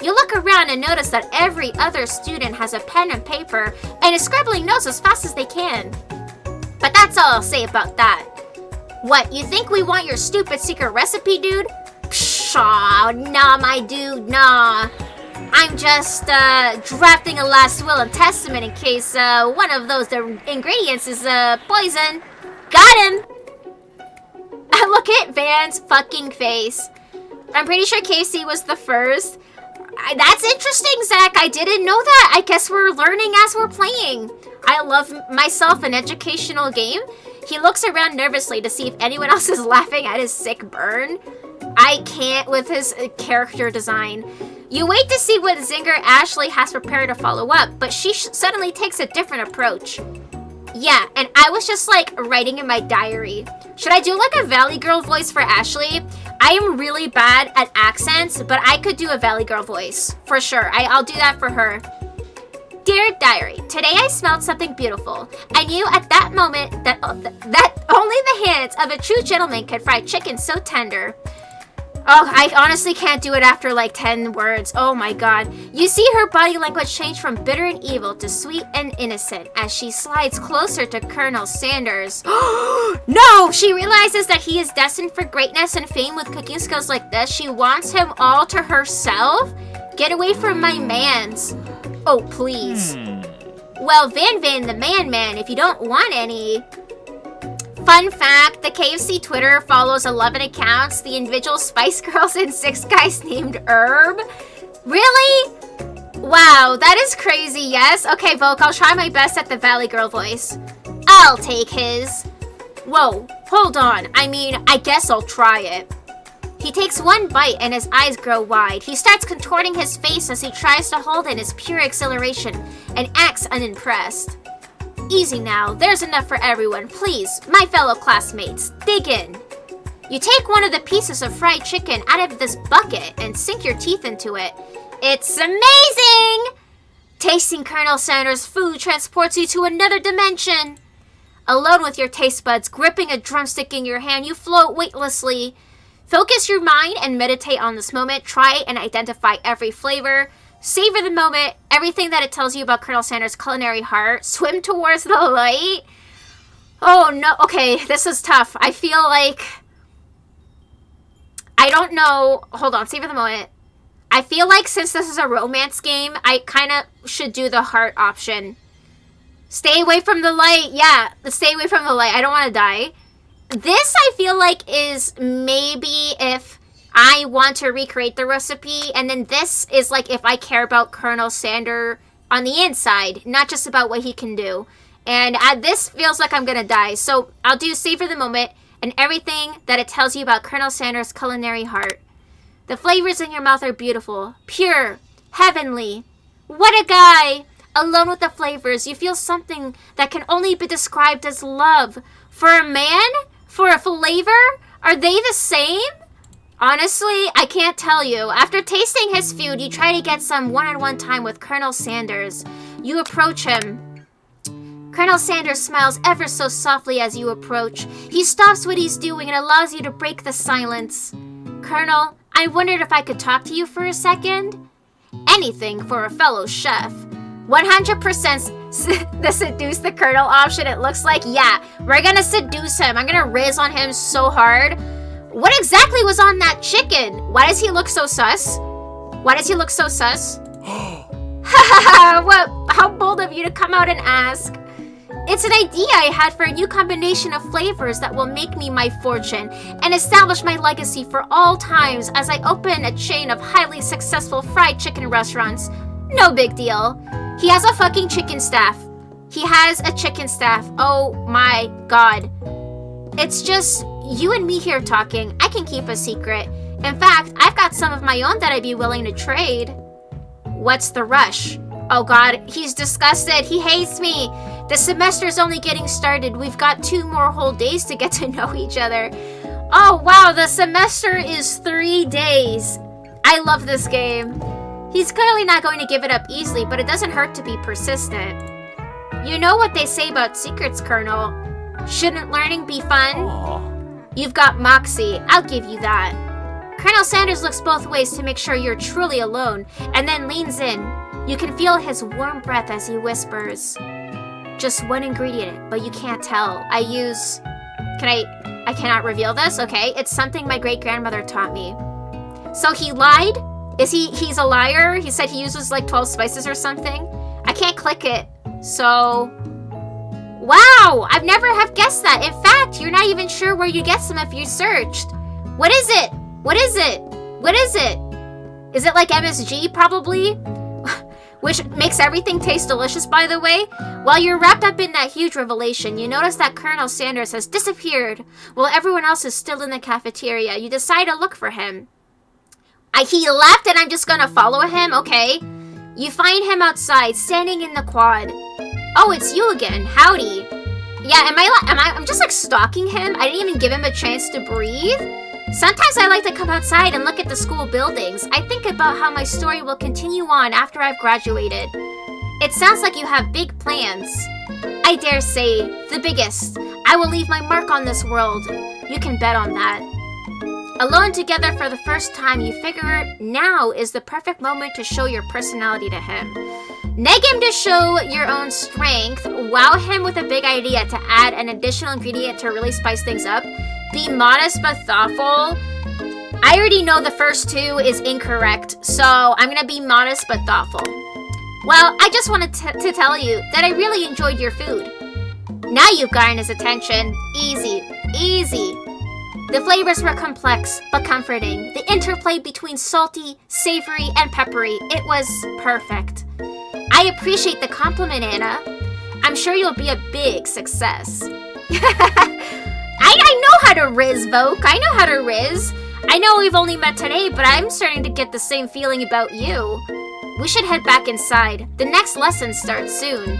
You look around and notice that every other student has a pen and paper and is scribbling notes as fast as they can. But that's all I'll say about that. What, you think we want your stupid secret recipe, dude? Pshaw, nah, my dude, nah. I'm just drafting a last will and testament in case one of those ingredients is poison. Got him! Look at Van's fucking face. I'm pretty sure Casey was the first. That's interesting, Zach. I didn't know that. I guess we're learning as we're playing. I love myself an educational game. He looks around nervously to see if anyone else is laughing at his sick burn. I can't with his character design. You wait to see what Zinger Ashley has prepared to follow up, but she suddenly takes a different approach. Yeah, and I was just like writing in my diary. Should I do like a Valley Girl voice for Ashley? I am really bad at accents, but I could do a Valley Girl voice. For sure, I'll do that for her. Dear Diary, today I smelled something beautiful. I knew at that moment that only the hands of a true gentleman could fry chicken so tender. Oh, I honestly can't do it after like 10 words. Oh my god. You see her body language change from bitter and evil to sweet and innocent as she slides closer to Colonel Sanders. No! She realizes that he is destined for greatness and fame with cooking skills like this. She wants him all to herself? Get away from my mans. Oh, please. Well, Van the man, if you don't want any. Fun fact, the KFC Twitter follows 11 accounts, the individual Spice Girls and 6 guys named Herb. Really? Wow, that is crazy, yes. Okay, Vogue, I'll try my best at the Valley Girl voice. I'll take his. Whoa, hold on. I mean, I guess I'll try it. He takes one bite and his eyes grow wide. He starts contorting his face as he tries to hold in his pure exhilaration and acts unimpressed. Easy now, there's enough for everyone. Please, my fellow classmates, dig in. You take one of the pieces of fried chicken out of this bucket and sink your teeth into it. It's amazing! Tasting Colonel Sanders' food transports you to another dimension. Alone with your taste buds, gripping a drumstick in your hand, you float weightlessly. Focus your mind and meditate on this moment. Try and identify every flavor. Savor the moment, everything that it tells you about Colonel Sanders' culinary heart. Swim towards the light. Oh no, okay, this is tough. I feel like, I don't know. Hold on, savor the moment. I feel like since this is a romance game, I kind of should do the heart option. Stay away from the light. Yeah, stay away from the light. I don't want to die. This, I feel like, is maybe if I want to recreate the recipe, and then this is like if I care about Colonel Sanders on the inside, not just about what he can do. And this feels like I'm gonna die, so I'll do savor the moment and everything that it tells you about Colonel Sanders' culinary heart. The flavors in your mouth are beautiful, pure, heavenly. What a guy! Alone with the flavors, you feel something that can only be described as love. For a man? For a flavor? Are they the same? Honestly, I can't tell you. After tasting his food, you try to get some one-on-one time with Colonel Sanders. You approach him. Colonel Sanders smiles ever so softly as you approach. He stops what he's doing and allows you to break the silence. Colonel, I wondered if I could talk to you for a second? Anything for a fellow chef. 100% the seduce the Colonel option, it looks like. Yeah, we're gonna seduce him. I'm gonna riz on him so hard. What exactly was on that chicken? Why does he look so sus? Why does he look so sus? What? How bold of you to come out and ask. It's an idea I had for a new combination of flavors that will make me my fortune and establish my legacy for all times as I open a chain of highly successful fried chicken restaurants. No big deal. He has a fucking chicken staff. He has a chicken staff. Oh my god. It's just you and me here talking. I can keep a secret. In fact, I've got some of my own that I'd be willing to trade. What's the rush? Oh god, he's disgusted. He hates me. The semester's only getting started. We've got 2 more whole days to get to know each other. Oh, wow, the semester is 3 days. I love this game. He's clearly not going to give it up easily, but it doesn't hurt to be persistent. You know what they say about secrets, Colonel. Shouldn't learning be fun? Aww. You've got moxie. I'll give you that. Colonel Sanders looks both ways to make sure you're truly alone, and then leans in. You can feel his warm breath as he whispers. Just one ingredient, but you can't tell. I cannot reveal this? Okay, it's something my great-grandmother taught me. So he lied? He's a liar? He said he uses like 12 spices or something? I can't click it. So, wow, I've never have guessed that. In fact, you're not even sure where you get some if you searched. What is it? What is it? What is it? Is it like MSG, probably? Which makes everything taste delicious, by the way. While you're wrapped up in that huge revelation, you notice that Colonel Sanders has disappeared while everyone else is still in the cafeteria. You decide to look for him. He left and I'm just gonna follow him? Okay. You find him outside, standing in the quad. Oh, it's you again. Howdy. Yeah, I'm just like stalking him? I didn't even give him a chance to breathe? Sometimes I like to come outside and look at the school buildings. I think about how my story will continue on after I've graduated. It sounds like you have big plans. I dare say, the biggest. I will leave my mark on this world. You can bet on that. Alone together for the first time, you figure now is the perfect moment to show your personality to him. Neg him to show your own strength. Wow him with a big idea to add an additional ingredient to really spice things up. Be modest but thoughtful. I already know the first 2 is incorrect, so I'm gonna be modest but thoughtful. Well, I just wanted to tell you that I really enjoyed your food. Now you've gotten his attention. Easy, easy. The flavors were complex but comforting. The interplay between salty, savory, and peppery, it was perfect. I appreciate the compliment, Anna. I'm sure you'll be a big success. I know how to riz, Voke. I know how to riz. I know we've only met today, but I'm starting to get the same feeling about you. We should head back inside. The next lesson starts soon.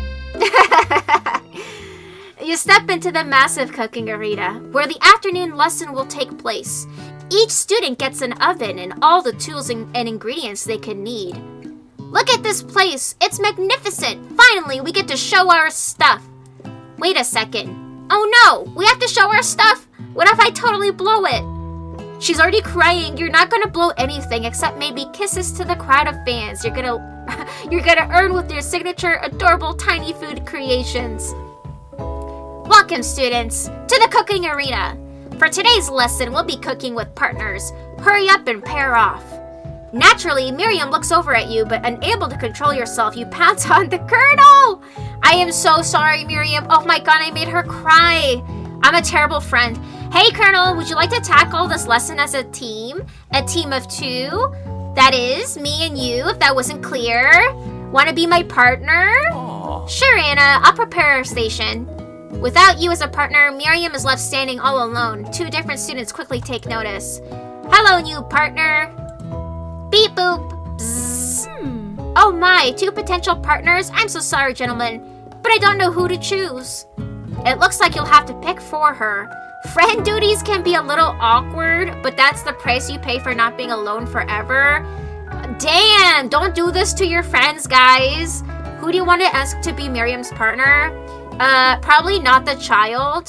You step into the massive cooking arena, where the afternoon lesson will take place. Each student gets an oven and all the tools and ingredients they can need. Look at this place. It's magnificent. Finally, we get to show our stuff. Wait a second. Oh no, we have to show our stuff? What if I totally blow it? She's already crying. You're not gonna blow anything except maybe kisses to the crowd of fans you're gonna earn with your signature adorable tiny food creations. Welcome, students, to the cooking arena. For today's lesson, we'll be cooking with partners. Hurry up and pair off. Naturally, Miriam looks over at you, but unable to control yourself, you pounce on the Colonel. I am so sorry, Miriam. Oh my god, I made her cry. I'm a terrible friend. Hey, Colonel, would you like to tackle this lesson as a team? A team of 2? That is, me and you, if that wasn't clear. Want to be my partner? Aww. Sure, Anna. I'll prepare our station. Without you as a partner, Miriam is left standing all alone. 2 different students quickly take notice. Hello, new partner. Beep boop. Bzzz. Oh my, 2 potential partners? I'm so sorry, gentlemen, but I don't know who to choose. It looks like you'll have to pick for her. Friend duties can be a little awkward, but that's the price you pay for not being alone forever. Damn, don't do this to your friends, guys. Who do you want to ask to be Miriam's partner? Probably not the child.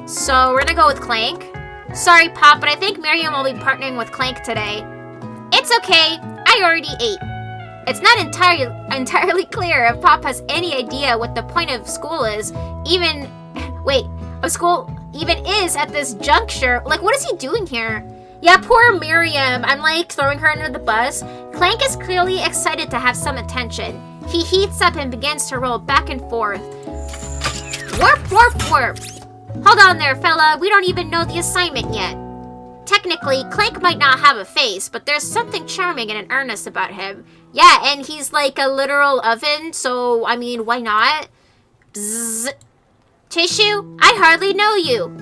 So we're gonna go with Clank. Sorry, Pop, but I think Miriam will be partnering with Clank today. It's okay, I already ate. It's not entirely clear if Pop has any idea what the point of school is, even is at this juncture. Like, what is he doing here? Yeah, poor Miriam. I'm like throwing her under the bus. Clank is clearly excited to have some attention. He heats up and begins to roll back and forth. Warp, warp, warp. Hold on there, fella. We don't even know the assignment yet. Technically, Clank might not have a face, but there's something charming and earnest about him. Yeah, and he's like a literal oven, so, I mean, why not? Bzzz. Tissue? I hardly know you.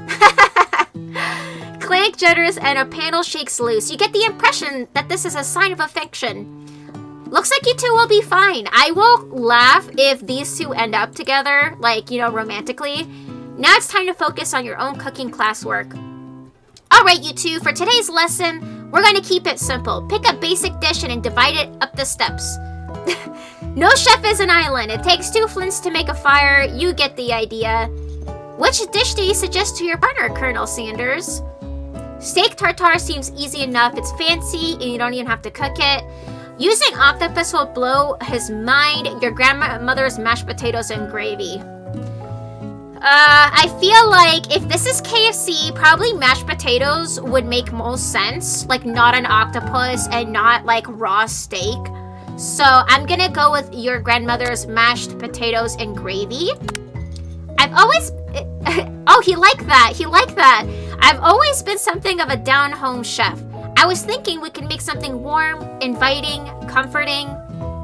Clank jitters and a panel shakes loose. You get the impression that this is a sign of affection. Looks like you two will be fine. I will laugh if these two end up together, like, romantically. Now it's time to focus on your own cooking classwork. Alright, you two, for today's lesson, we're going to keep it simple. Pick a basic dish and divide it up the steps. No chef is an island. It takes 2 flints to make a fire. You get the idea. Which dish do you suggest to your partner, Colonel Sanders? Steak tartare seems easy enough. It's fancy and you don't even have to cook it. Using octopus will blow his mind. Your grandmother's mashed potatoes and gravy. I feel like if this is KFC, probably mashed potatoes would make most sense. Like, not an octopus and not, like, raw steak. So, I'm gonna go with your grandmother's mashed potatoes and gravy. I've always... oh, he liked that. He liked that. I've always been something of a down-home chef. I was thinking we could make something warm, inviting, comforting.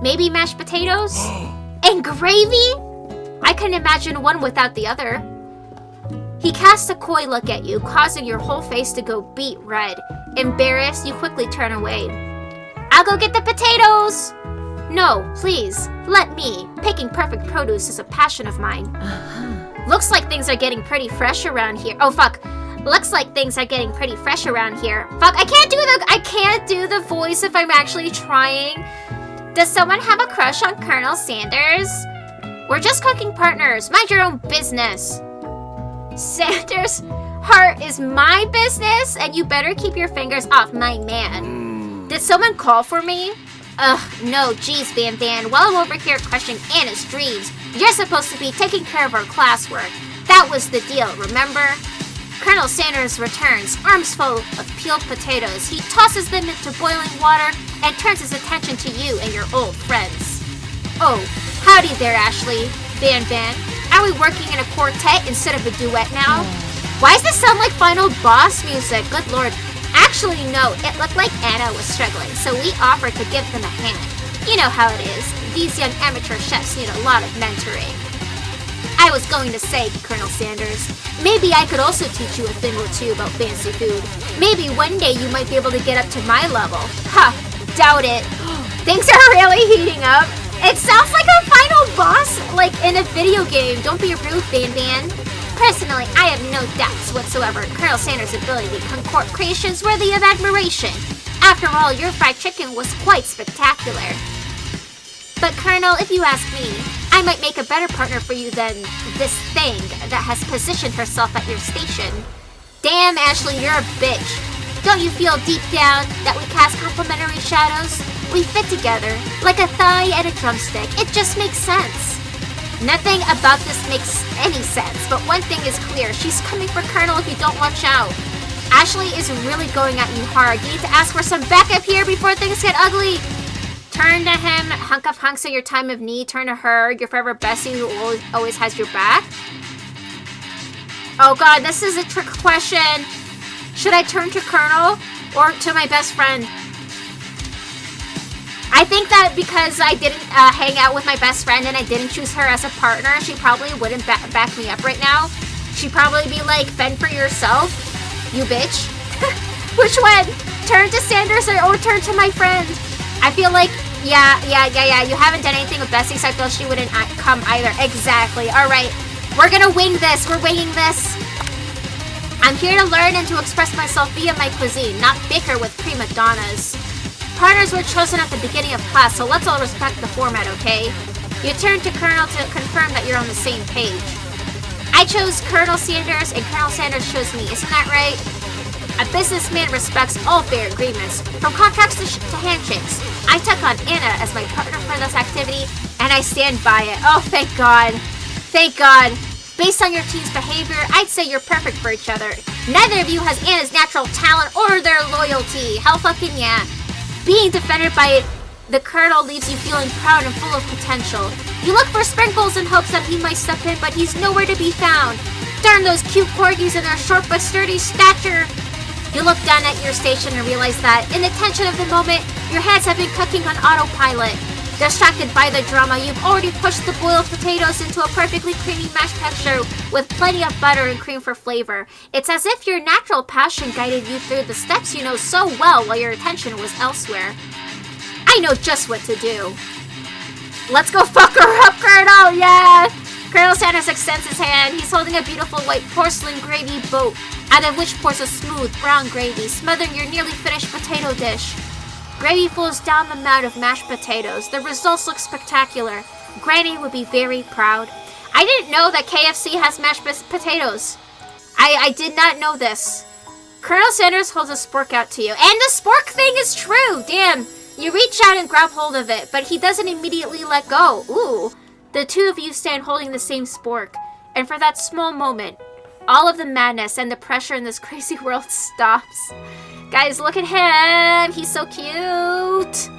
Maybe mashed potatoes? And gravy? I couldn't imagine one without the other. He casts a coy look at you, causing your whole face to go beet red. Embarrassed, you quickly turn away. I'll go get the potatoes! No, please, let me. Picking perfect produce is a passion of mine. Looks like things are getting pretty fresh around here. Oh, fuck. Looks like things are getting pretty fresh around here. Fuck, I can't do the voice if I'm actually trying. Does someone have a crush on Colonel Sanders? We're just cooking partners. Mind your own business. Sanders' heart is my business, and you better keep your fingers off my man. Did someone call for me? Ugh, no, geez, Van Van. While I'm over here crushing Anna's dreams, you're supposed to be taking care of our classwork. That was the deal, remember? Colonel Sanders returns, arms full of peeled potatoes. He tosses them into boiling water and turns his attention to you and your old friends. Oh, howdy there, Ashley. Van Van. Are we working in a quartet instead of a duet now? Why does this sound like Final Boss music? Good lord. Actually, no, it looked like Anna was struggling, so we offered to give them a hand. You know how it is. These young amateur chefs need a lot of mentoring. I was going to say, Colonel Sanders, maybe I could also teach you a thing or two about fancy food. Maybe one day you might be able to get up to my level. Ha, doubt it. Things are really heating up. It sounds like a final boss, like in a video game. Don't be rude, Van Van. Personally, I have no doubts whatsoever Colonel Sanders' ability to concoct creations worthy of admiration. After all, your fried chicken was quite spectacular. But Colonel, if you ask me, I might make a better partner for you than this thing that has positioned herself at your station. Damn, Ashley, you're a bitch. Don't you feel deep down that we cast complementary shadows? We fit together, like a thigh and a drumstick. It just makes sense. Nothing about this makes any sense, but one thing is clear. She's coming for Colonel if you don't watch out. Ashley is really going at you hard. You need to ask for some backup here before things get ugly. Turn to him, hunk of hunks at your time of need. Turn to her, your forever bestie who always has your back. Oh god, this is a trick question. Should I turn to Colonel or to my best friend? I think that because I didn't hang out with my best friend and I didn't choose her as a partner, she probably wouldn't back me up right now. She'd probably be like, fend for yourself, you bitch. Which one? Turn to Sanders or turn to my friend? I feel like, yeah, you haven't done anything with Bessie, so I feel she wouldn't come either. Exactly. Alright, we're gonna wing this. We're winging this. I'm here to learn and to express myself via my cuisine, not bicker with prima donnas. Partners were chosen at the beginning of class, so let's all respect the format, okay? You turn to Colonel to confirm that you're on the same page. I chose Colonel Sanders, and Colonel Sanders chose me, isn't that right? A businessman respects all fair agreements, from contracts to handshakes. I took on Anna as my partner for this activity, and I stand by it. Oh, thank God. Thank God. Based on your team's behavior, I'd say you're perfect for each other. Neither of you has Anna's natural talent or their loyalty. Hell fucking yeah. Being defended by the Colonel leaves you feeling proud and full of potential. You look for Sprinkles in hopes that he might step in, but he's nowhere to be found. Darn those cute corgis and their short but sturdy stature. You look down at your station and realize that, in the tension of the moment, your hands have been cooking on autopilot. Distracted by the drama, you've already pushed the boiled potatoes into a perfectly creamy mashed texture with plenty of butter and cream for flavor. It's as if your natural passion guided you through the steps you know so well while your attention was elsewhere. I I know just what to do. Let's go fuck her up, Colonel! Yeah! Colonel Sanders extends his hand. He's holding a beautiful white porcelain gravy boat, out of which pours a smooth brown gravy, smothering your nearly finished potato dish. Gravy flows down the mound of mashed potatoes. The results look spectacular. Granny would be very proud. I didn't know that KFC has mashed potatoes. I did not know this. Colonel Sanders holds a spork out to you. And the spork thing is true! Damn. You reach out and grab hold of it, but he doesn't immediately let go. Ooh. The two of you stand holding the same spork. And for that small moment, all of the madness and the pressure in this crazy world stops. Guys, look at him. He's so cute.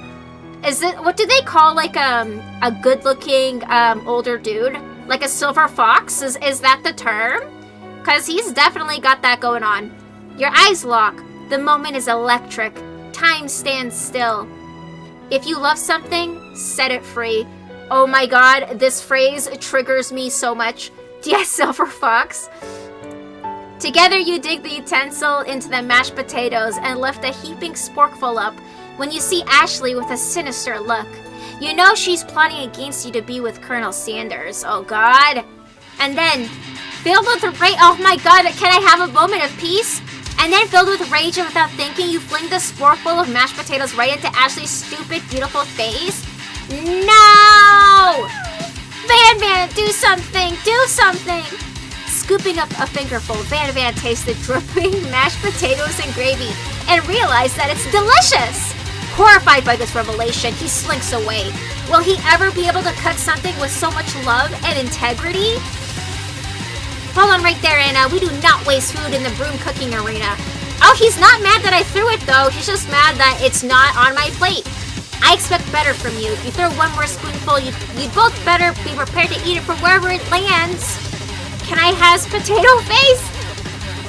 Is it, what do they call like a good-looking older dude? Like a silver fox? Is that the term? Because he's definitely got that going on. Your eyes lock. The moment is electric. Time stands still. If you love something, set it free. Oh my god, this phrase triggers me so much. Yes, silver fox. Together you dig the utensil into the mashed potatoes and lift a heaping sporkful up when you see Ashley with a sinister look. You know she's plotting against you to be with Colonel Sanders. Oh god. And then, filled with rage, oh my god, can I have a moment of peace? And then filled with rage and without thinking, you fling the sporkful of mashed potatoes right into Ashley's stupid, beautiful face. No! Van, do something! Do something! Scooping up a fingerful, Van tastes the dripping mashed potatoes and gravy and realizes that it's delicious! Horrified by this revelation, he slinks away. Will he ever be able to cook something with so much love and integrity? Hold on right there, Anna. We do not waste food in the broom cooking arena. Oh, he's not mad that I threw it, though. He's just mad that it's not on my plate. I expect better from you. If you throw one more spoonful, you'd both better be prepared to eat it from wherever it lands. Can I have potato face?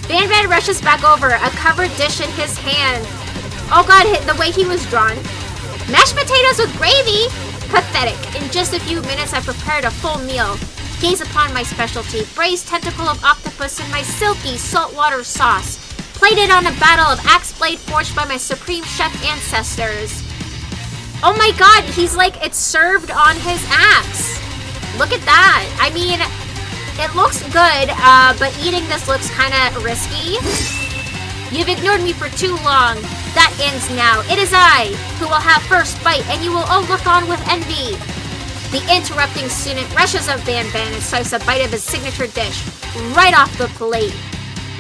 Van rushes back over, a covered dish in his hand. Oh god, the way he was drawn. Mashed potatoes with gravy? Pathetic. In just a few minutes, I've prepared a full meal. Gaze upon my specialty, braised tentacle of octopus in my silky saltwater sauce, plated on a battle of axe blade forged by my supreme chef ancestors. Oh my god, he's like, it's served on his axe. Look at that. I mean, it looks good, but eating this looks kind of risky. You've ignored me for too long. That ends now. It is I who will have first bite, and you will all look on with envy. The interrupting student rushes up Van and swipes a bite of his signature dish right off the plate.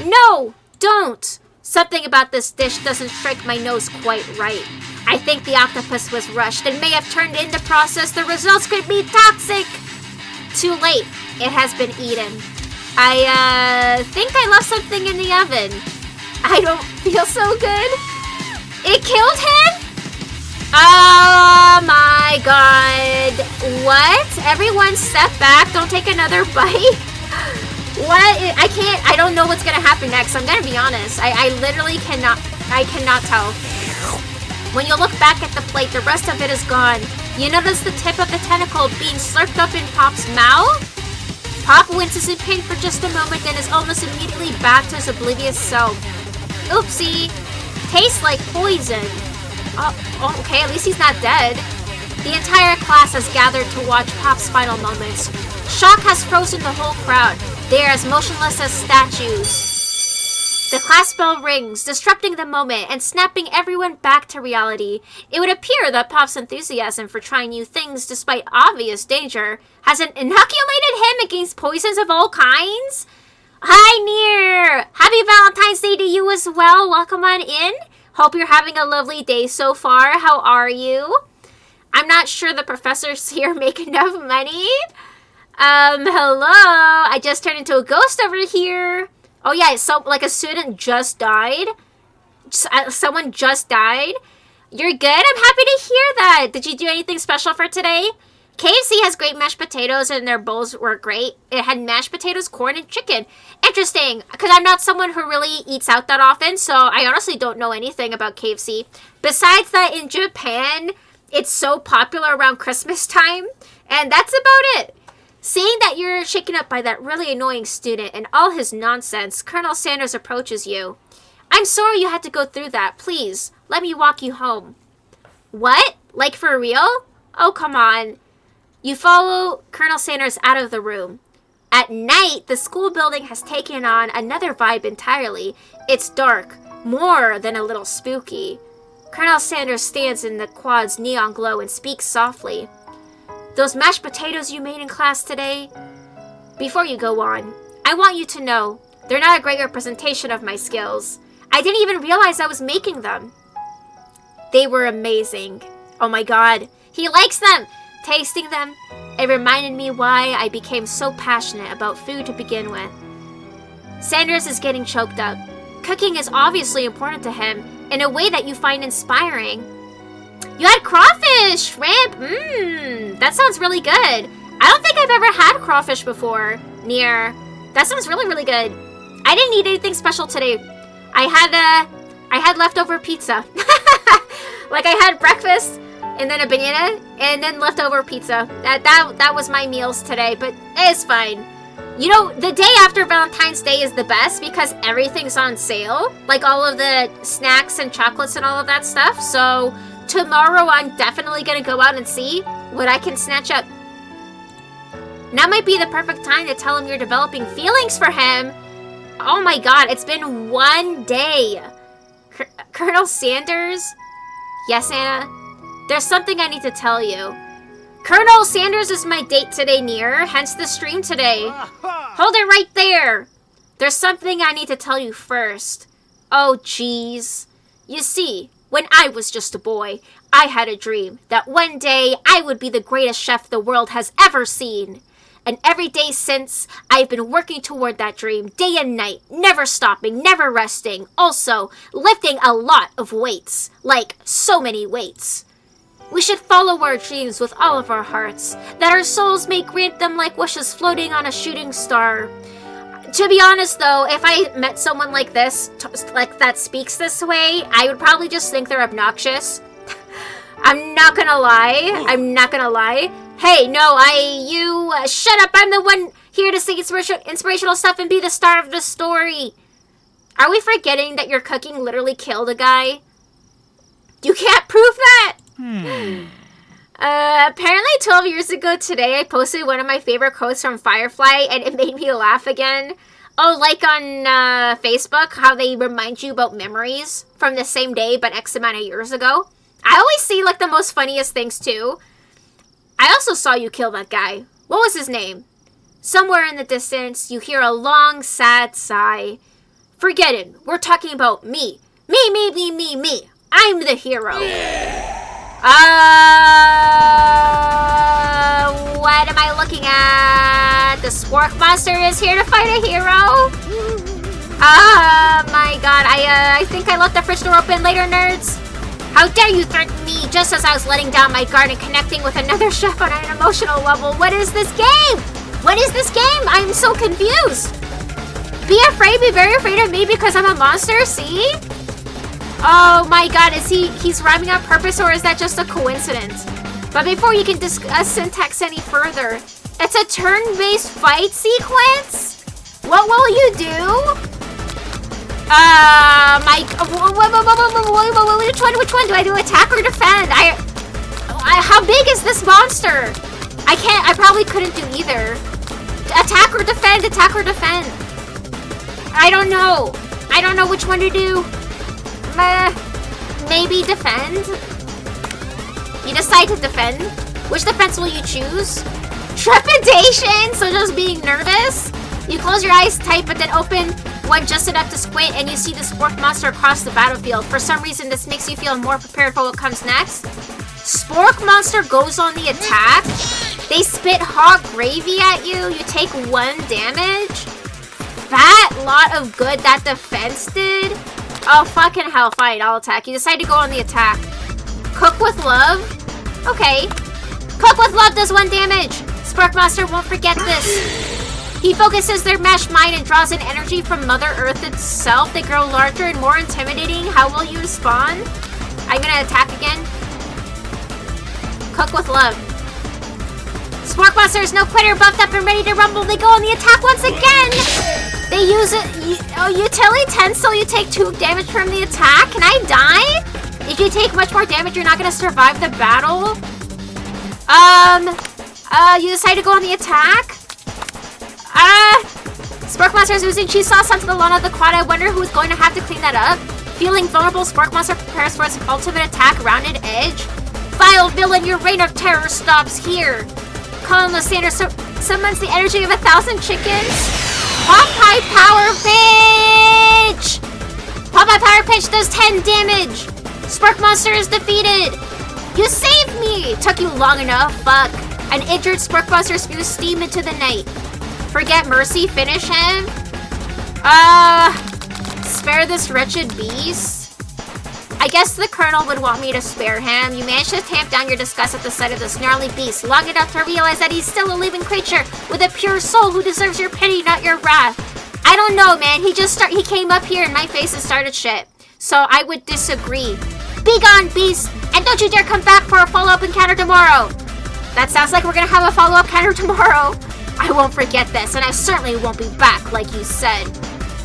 No, don't. Something about this dish doesn't strike my nose quite right. I think the octopus was rushed and may have turned in the process. The results could be toxic. Too late. It has been eaten. I think I left something in the oven. I don't feel so good. It killed him? Oh my god. What? Everyone step back. Don't take another bite. What? I don't know what's gonna happen next. I'm gonna be honest. I literally cannot tell. When you look back at the plate, the rest of it is gone. You notice the tip of the tentacle being slurped up in Pop's mouth? Pop winces in pain for just a moment, then is almost immediately back to his oblivious self. Oopsie. Tastes like poison. Oh, okay, at least he's not dead. The entire class has gathered to watch Pop's final moments. Shock has frozen the whole crowd. They are as motionless as statues. The class bell rings, disrupting the moment and snapping everyone back to reality. It would appear that Pop's enthusiasm for trying new things despite obvious danger hasn't inoculated him against poisons of all kinds. Hi, Near! Happy Valentine's Day to you as well. Welcome on in. Hope you're having a lovely day so far. How are you? I'm not sure the professors here make enough money. Hello. I just turned into a ghost over here. Oh yeah, so like a student just died. Someone just died. You're good? I'm happy to hear that. Did you do anything special for today? KFC has great mashed potatoes and their bowls were great. It had mashed potatoes, corn, and chicken. Interesting, because I'm not someone who really eats out that often, so I honestly don't know anything about KFC. Besides that, in Japan, it's so popular around Christmas time, and that's about it. Seeing that you're shaken up by that really annoying student and all his nonsense, Colonel Sanders approaches you. I'm sorry you had to go through that. Please, let me walk you home. What? Like for real? Oh, come on. You follow Colonel Sanders out of the room. At night, the school building has taken on another vibe entirely. It's dark, more than a little spooky. Colonel Sanders stands in the quad's neon glow and speaks softly. Those mashed potatoes you made in class today? Before you go on, I want you to know they're not a great representation of my skills. I didn't even realize I was making them. They were amazing. Oh my god, he likes them! Tasting them, it reminded me why I became so passionate about food to begin with. Sanders is getting choked up. Cooking is obviously important to him in a way that you find inspiring. You had crawfish, shrimp, that sounds really good. I don't think I've ever had crawfish before, Near. That sounds really, really good. I didn't eat anything special today. I had leftover pizza. Like I had breakfast, and then a banana, and then leftover pizza. That was my meals today, but it's fine. You know, the day after Valentine's Day is the best because everything's on sale. Like all of the snacks and chocolates and all of that stuff. So tomorrow I'm definitely gonna go out and see what I can snatch up. Now might be the perfect time to tell him you're developing feelings for him. Oh my god, it's been one day. Colonel Sanders? Yes, Anna? There's something I need to tell you. Colonel Sanders is my date today, Near, hence the stream today. Hold it right there. There's something I need to tell you first. Oh, jeez. You see, when I was just a boy, I had a dream that one day I would be the greatest chef the world has ever seen. And every day since, I've been working toward that dream, day and night, never stopping, never resting. Also, lifting a lot of weights. Like, so many weights. We should follow our dreams with all of our hearts, that our souls may grant them like wishes floating on a shooting star. To be honest though, if I met someone like this, like that speaks this way, I would probably just think they're obnoxious. I'm not gonna lie. Hey, no, shut up, I'm the one here to say inspirational stuff and be the star of the story. Are we forgetting that your cooking literally killed a guy? You can't prove that! Apparently 12 years ago today, I posted one of my favorite quotes from Firefly, and it made me laugh again. Oh, like on Facebook, how they remind you about memories from the same day, but X amount of years ago. I always see, like, the most funniest things, too. I also saw you kill that guy. What was his name? Somewhere in the distance, you hear a long, sad sigh. What I'm the hero. What am I looking at? The Spork Monster is here to fight a hero? My god, I think I left the fridge door open later, nerds. How dare you threaten me just as I was letting down my guard and connecting with another chef on an emotional level. What is this game? I'm so confused. Be very afraid of me because I'm a monster, see? Oh my god, he's rhyming on purpose or is that just a coincidence? But before you can discuss syntax any further, it's a turn-based fight sequence? What will you do? Which one? Do I do attack or defend? How big is this monster? I probably couldn't do either. Attack or defend? I don't know which one to do. Maybe defend? You decide to defend? Which defense will you choose? Trepidation, so just being nervous? You close your eyes tight but then open one just enough to squint and you see the Spork Monster across the battlefield. For some reason this makes you feel more prepared for what comes next. Spork Monster goes on the attack. They spit hot gravy at you. You take 1 damage. That lot of good that defense did. Oh, fucking hell. Fine, I'll attack. You decide to go on the attack. Cook with love? Okay. Cook with love does 1 damage. Spork Monster won't forget this. He focuses their meshed mind and draws in energy from Mother Earth itself. They grow larger and more intimidating. How will you respond? I'm gonna attack again. Cook with love. Spork Monster is no quitter, buffed up and ready to rumble. They go on the attack once again. They use it. Utility 10, so you take 2 damage from the attack. Can I die? If you take much more damage, you're not gonna survive the battle. You decide to go on the attack? Spork Monster is oozing cheese sauce onto the lawn of the quad. I wonder who's going to have to clean that up. Feeling vulnerable, Spork Monster prepares for its ultimate attack, Rounded Edge. Vile villain, your reign of terror stops here. Colonel Sanders summons the energy of 1,000 chickens. Popeye Power Pinch! Popeye Power Pinch does 10 damage. Spork Monster is defeated. You saved me! Took you long enough, fuck. An injured Spork Monster spews steam into the night. Forget mercy, finish him? Spare this wretched beast? I guess the Colonel would want me to spare him. You managed to tamp down your disgust at the sight of this gnarly beast long enough to realize that he's still a living creature with a pure soul who deserves your pity, not your wrath. I don't know, man. He came up here in my face and started shit. So I would disagree. Be gone, beast! And don't you dare come back for a follow-up encounter tomorrow! That sounds like we're gonna have a follow-up encounter tomorrow. I won't forget this, and I certainly won't be back, like you said.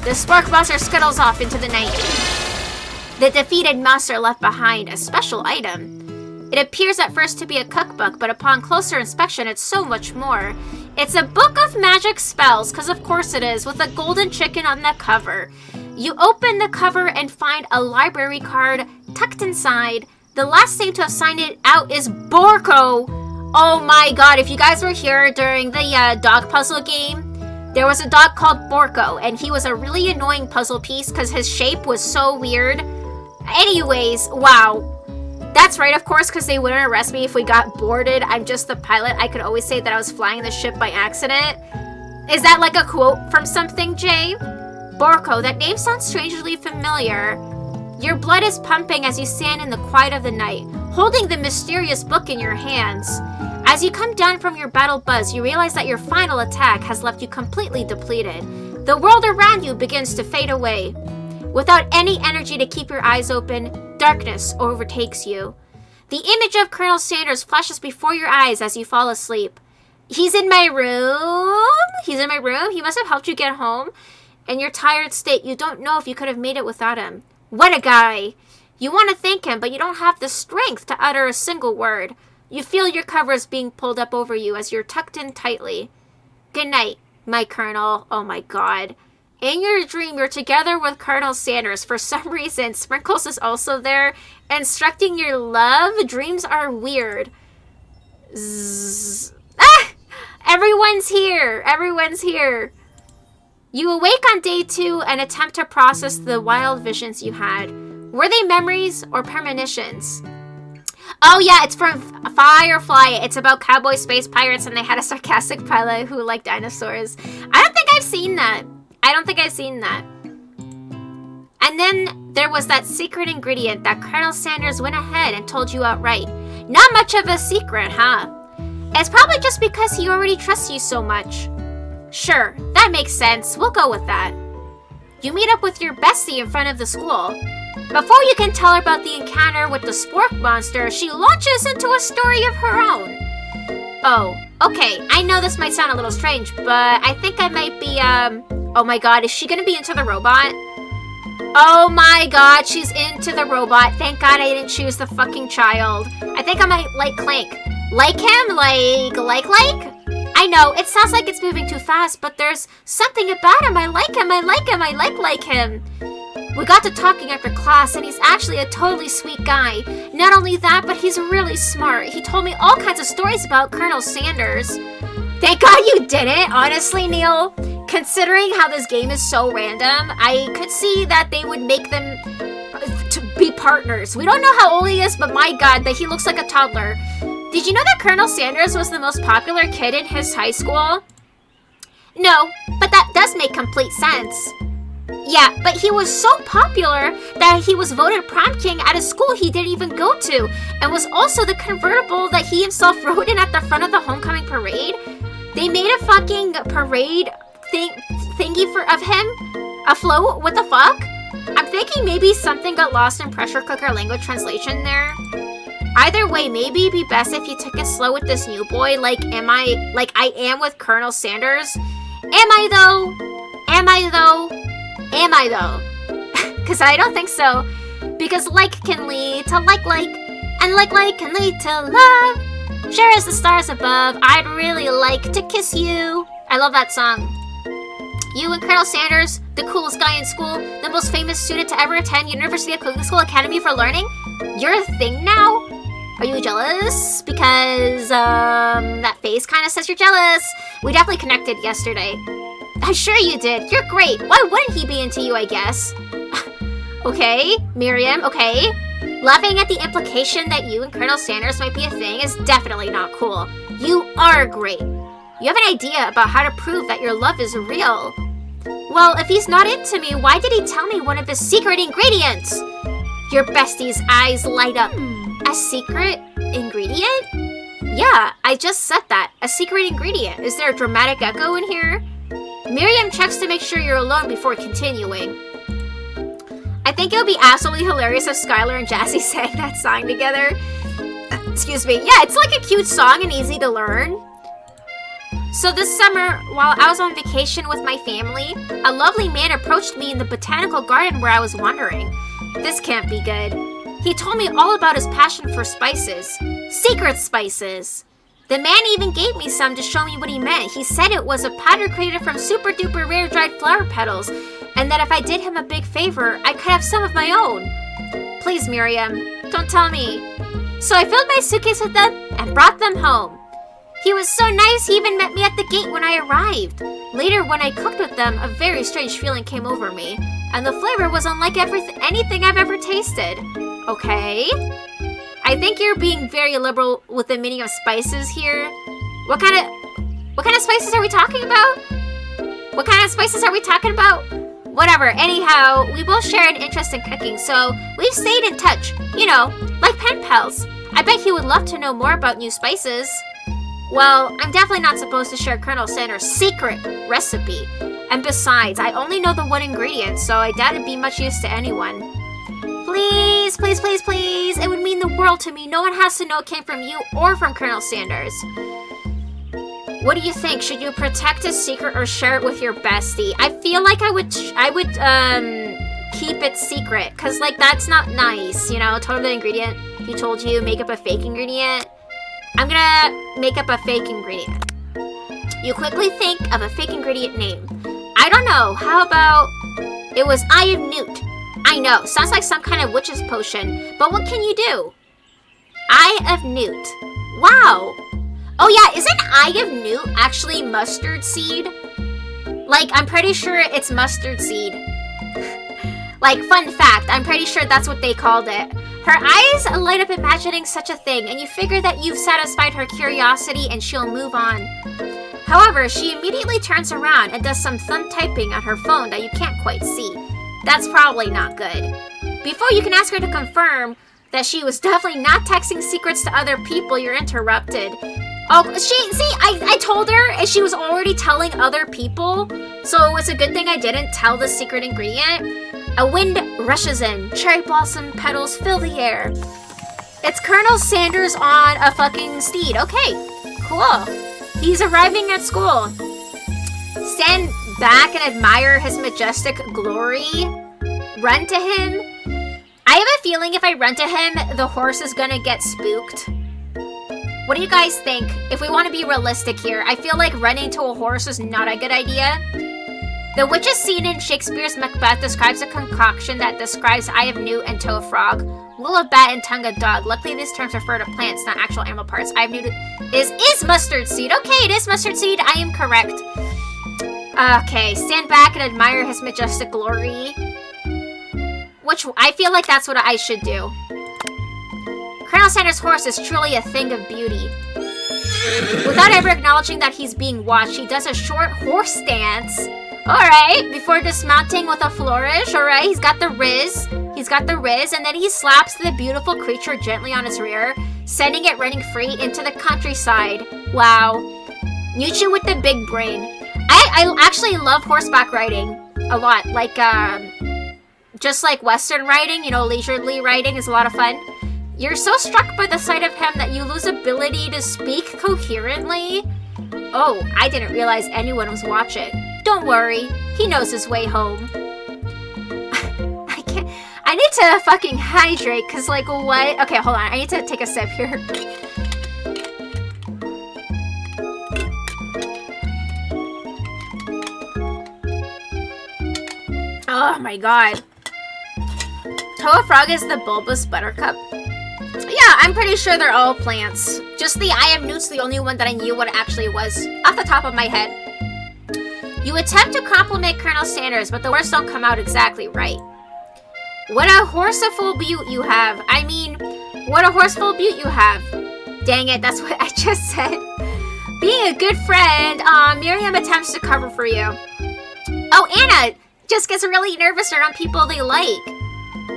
The Spork Monster scuttles off into the night. The defeated monster left behind a special item. It appears at first to be a cookbook, but upon closer inspection, it's so much more. It's a book of magic spells, because of course it is, with a golden chicken on the cover. You open the cover and find a library card tucked inside. The last name to have signed it out is Borko. Oh my god, if you guys were here during the dog puzzle game, there was a dog called Borko, and he was a really annoying puzzle piece because his shape was so weird. Anyways, wow. That's right, of course, because they wouldn't arrest me if we got boarded. I'm just the pilot. I could always say that I was flying the ship by accident. Is that like a quote from something, Jay? Borko, that name sounds strangely familiar. Your blood is pumping as you stand in the quiet of the night, holding the mysterious book in your hands. As you come down from your battle buzz, you realize that your final attack has left you completely depleted. The world around you begins to fade away. Without any energy to keep your eyes open, darkness overtakes you. The image of Colonel Sanders flashes before your eyes as you fall asleep. He's in my room? He's in my room? He must have helped you get home. In your tired state, you don't know if you could have made it without him. What a guy! You want to thank him, but you don't have the strength to utter a single word. You feel your covers being pulled up over you as you're tucked in tightly. Good night, my Colonel. Oh my god. In your dream, you're together with Colonel Sanders. For some reason, Sprinkles is also there, instructing your love. Dreams are weird. Zzz. Ah! Everyone's here. Everyone's here. You awake on day 2 and attempt to process the wild visions you had. Were they memories or premonitions? Oh yeah, it's from Firefly. It's about cowboy space pirates and they had a sarcastic pilot who liked dinosaurs. I don't think I've seen that. And then there was that secret ingredient that Colonel Sanders went ahead and told you outright. Not much of a secret, huh? It's probably just because he already trusts you so much. Sure, that makes sense. We'll go with that. You meet up with your bestie in front of the school. Before you can tell her about the encounter with the Spork Monster, she launches into a story of her own. Oh, okay, I know this might sound a little strange, but I think I might be, oh my god, is she gonna be into the robot? Oh my god, she's into the robot. Thank god I didn't choose the fucking child. I think I might like Clank. Like him? Like? I know, it sounds like it's moving too fast, but there's something about him. I like him. We got to talking after class, and he's actually a totally sweet guy. Not only that, but he's really smart. He told me all kinds of stories about Colonel Sanders. Thank God you didn't, honestly, Neil. Considering how this game is so random, I could see that they would make them to be partners. We don't know how old he is, but my god, that he looks like a toddler. Did you know that Colonel Sanders was the most popular kid in his high school? No, but that does make complete sense. Yeah, but he was so popular that he was voted prom king at a school he didn't even go to, and was also the convertible that he himself rode in at the front of the homecoming parade. They made a fucking parade thingy of him afloat. What the fuck? I'm thinking maybe something got lost in pressure cooker language translation there. Either way, maybe it'd be best if you took it slow with this new boy, like I am with Colonel Sanders. Am I though? Because I don't think so. Because like can lead to like, and like can lead to love. Sure as the stars above, I'd really like to kiss you. I love that song. You and Colonel Sanders, the coolest guy in school, the most famous student to ever attend University of Cooking School Academy for Learning, you're a thing now? Are you jealous? Because, that face kind of says you're jealous. We definitely connected yesterday. I'm sure you did. You're great. Why wouldn't he be into you, I guess? Okay, Miriam, okay. Laughing at the implication that you and Colonel Sanders might be a thing is definitely not cool. You are great. You have an idea about how to prove that your love is real. Well, if he's not into me, why did he tell me one of his secret ingredients? Your bestie's eyes light up. A secret ingredient? Yeah, I just said that. A secret ingredient. Is there a dramatic echo in here? Miriam checks to make sure you're alone before continuing. I think it would be absolutely hilarious if Skylar and Jassy sang that song together. Excuse me. Yeah, it's like a cute song and easy to learn. So this summer, while I was on vacation with my family, a lovely man approached me in the botanical garden where I was wandering. This can't be good. He told me all about his passion for spices. Secret spices! The man even gave me some to show me what he meant. He said it was a powder created from super duper rare dried flower petals, and that if I did him a big favor, I could have some of my own. Please, Miriam, don't tell me. So I filled my suitcase with them and brought them home. He was so nice, he even met me at the gate when I arrived. Later, when I cooked with them, a very strange feeling came over me, and the flavor was unlike anything I've ever tasted. Okay? I think you're being very liberal with the meaning of spices here. What kind of spices are we talking about? What kind of spices are we talking about? Whatever, anyhow, we both share an interest in cooking, so we've stayed in touch. You know, like pen pals. I bet he would love to know more about new spices. Well, I'm definitely not supposed to share Colonel Sanders' secret recipe. And besides, I only know the one ingredient, so I doubt it'd be much use to anyone. Please, please, please, please. It would mean the world to me. No one has to know it came from you or from Colonel Sanders. What do you think? Should you protect his secret or share it with your bestie? I feel like I would keep it secret, because, like, that's not nice, you know? Tell him the ingredient he told you, make up a fake ingredient. I'm gonna make up a fake ingredient. You quickly think of a fake ingredient name. I don't know, how about it was Eye of Newt? I know, sounds like some kind of witch's potion, but what can you do? Eye of Newt. Wow. Oh yeah, isn't Eye of Newt actually mustard seed? Like, I'm pretty sure it's mustard seed. Like, fun fact, I'm pretty sure that's what they called it. Her eyes light up imagining such a thing, and you figure that you've satisfied her curiosity and she'll move on. However, she immediately turns around and does some thumb typing on her phone that you can't quite see. That's probably not good. Before you can ask her to confirm that she was definitely not texting secrets to other people, you're interrupted. Oh, I told her, and she was already telling other people, so it's a good thing I didn't tell the secret ingredient. A wind rushes in. Cherry blossom petals fill the air. It's Colonel Sanders on a fucking steed. Okay, cool. He's arriving at school. Stand back and admire his majestic glory. Run to him. I have a feeling if I run to him, the horse is gonna get spooked. What do you guys think? If we want to be realistic here, I feel like running to a horse is not a good idea. The witch's scene in Shakespeare's Macbeth describes a concoction that describes Eye of Newt and toe of frog, wool of bat, and tongue of dog. Luckily, these terms refer to plants, not actual animal parts. Eye of Newt is mustard seed. Okay, it is mustard seed. I am correct. Okay, stand back and admire his majestic glory. Which, I feel like that's what I should do. Colonel Sanders' horse is truly a thing of beauty. Without ever acknowledging that he's being watched, he does a short horse dance. Alright, before dismounting with a flourish, alright, he's got the riz, and then he slaps the beautiful creature gently on his rear, sending it running free into the countryside. Wow. Nuchu with the big brain. I actually love horseback riding a lot, like, just like Western riding, you know, leisurely riding is a lot of fun. You're so struck by the sight of him that you lose ability to speak coherently. Oh, I didn't realize anyone was watching. Don't worry, he knows his way home. I I need to fucking hydrate, because, like, what? Okay, hold on. I need to take a sip here. Oh my god. Toa Frog is the bulbous buttercup. Yeah, I'm pretty sure they're all plants. Just the I am Newt's the only one that I knew what it actually was, off the top of my head. You attempt to compliment Colonel Sanders, but the words don't come out exactly right. What a horseful beaut you have. I mean, what a horseful beaut you have. Dang it, that's what I just said. Being a good friend, Miriam attempts to cover for you. Oh, Anna just gets really nervous around people they like.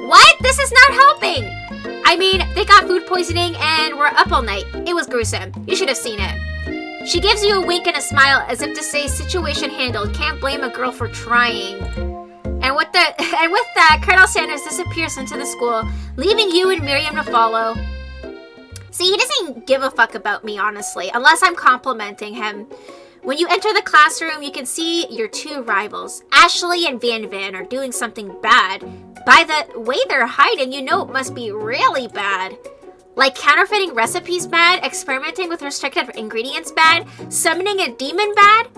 What? This is not helping. I mean, they got food poisoning and were up all night. It was gruesome. You should have seen it. She gives you a wink and a smile as if to say, situation handled. Can't blame a girl for trying. And with that, Colonel Sanders disappears into the school, leaving you and Miriam to follow. See, he doesn't give a fuck about me, honestly, unless I'm complimenting him. When you enter the classroom, you can see your two rivals. Ashley and Van Van are doing something bad. By the way they're hiding, you know it must be really bad. Like counterfeiting recipes bad, experimenting with restricted ingredients bad, summoning a demon bad.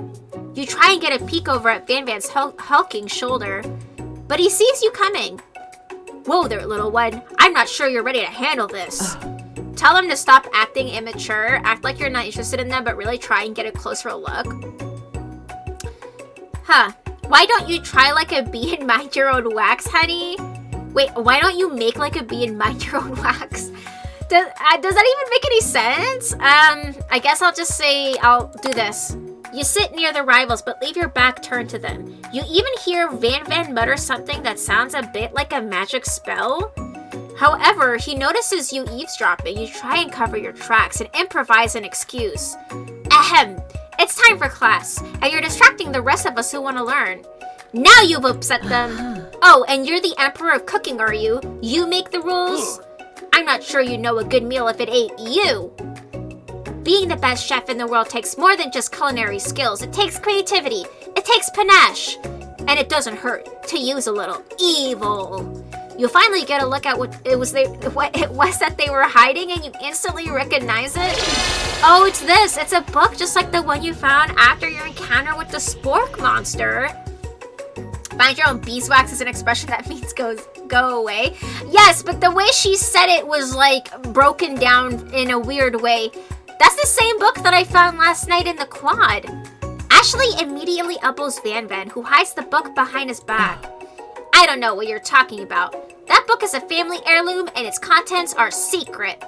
You try and get a peek over at Van Van's hulking shoulder, but he sees you coming. Whoa there, little one. I'm not sure you're ready to handle this. Tell them to stop acting immature, act like you're not interested in them, but really try and get a closer look. Huh. Why don't you try like a bee and mind your own wax, honey? Wait, why don't you make like a bee and mind your own wax? Does that even make any sense? I guess I'll just say I'll do this. You sit near the rivals, but leave your back turned to them. You even hear Van Van mutter something that sounds a bit like a magic spell. However, he notices you eavesdropping. You try and cover your tracks and improvise an excuse. Ahem. It's time for class, and you're distracting the rest of us who want to learn. Now you've upset them. Oh, and you're the emperor of cooking, are you? You make the rules? I'm not sure you know a good meal if it ain't you. Being the best chef in the world takes more than just culinary skills. It takes creativity. It takes panache. And it doesn't hurt to use a little evil. You finally get a look at what it was that they were hiding, and you instantly recognize it. Oh, it's this. It's a book just like the one you found after your encounter with the spork monster. Find your own beeswax is an expression that means go away. Yes, but the way she said it was like broken down in a weird way. That's the same book that I found last night in the quad. Ashley immediately elbows Van Van, who hides the book behind his back. I don't know what you're talking about. That book is a family heirloom and its contents are secret.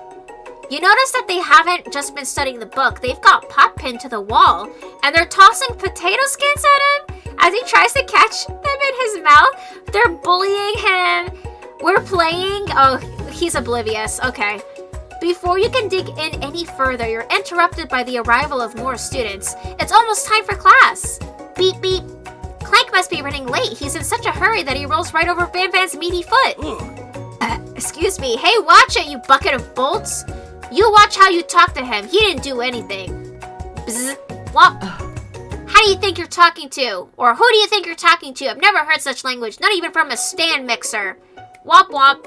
You notice that they haven't just been studying the book, they've got Pop pinned to the wall, and they're tossing potato skins at him as he tries to catch them in his mouth. They're bullying him. We're playing. Oh, he's oblivious. Okay. Before you can dig in any further, you're interrupted by the arrival of more students. It's almost time for class. Beep, beep. Clank must be running late. He's in such a hurry that he rolls right over Van Van's meaty foot. Excuse me. Hey, watch it, you bucket of bolts. You watch how you talk to him. He didn't do anything. Bzz. Womp. How do you think you're talking to? Or who do you think you're talking to? I've never heard such language, not even from a stand mixer. Womp womp.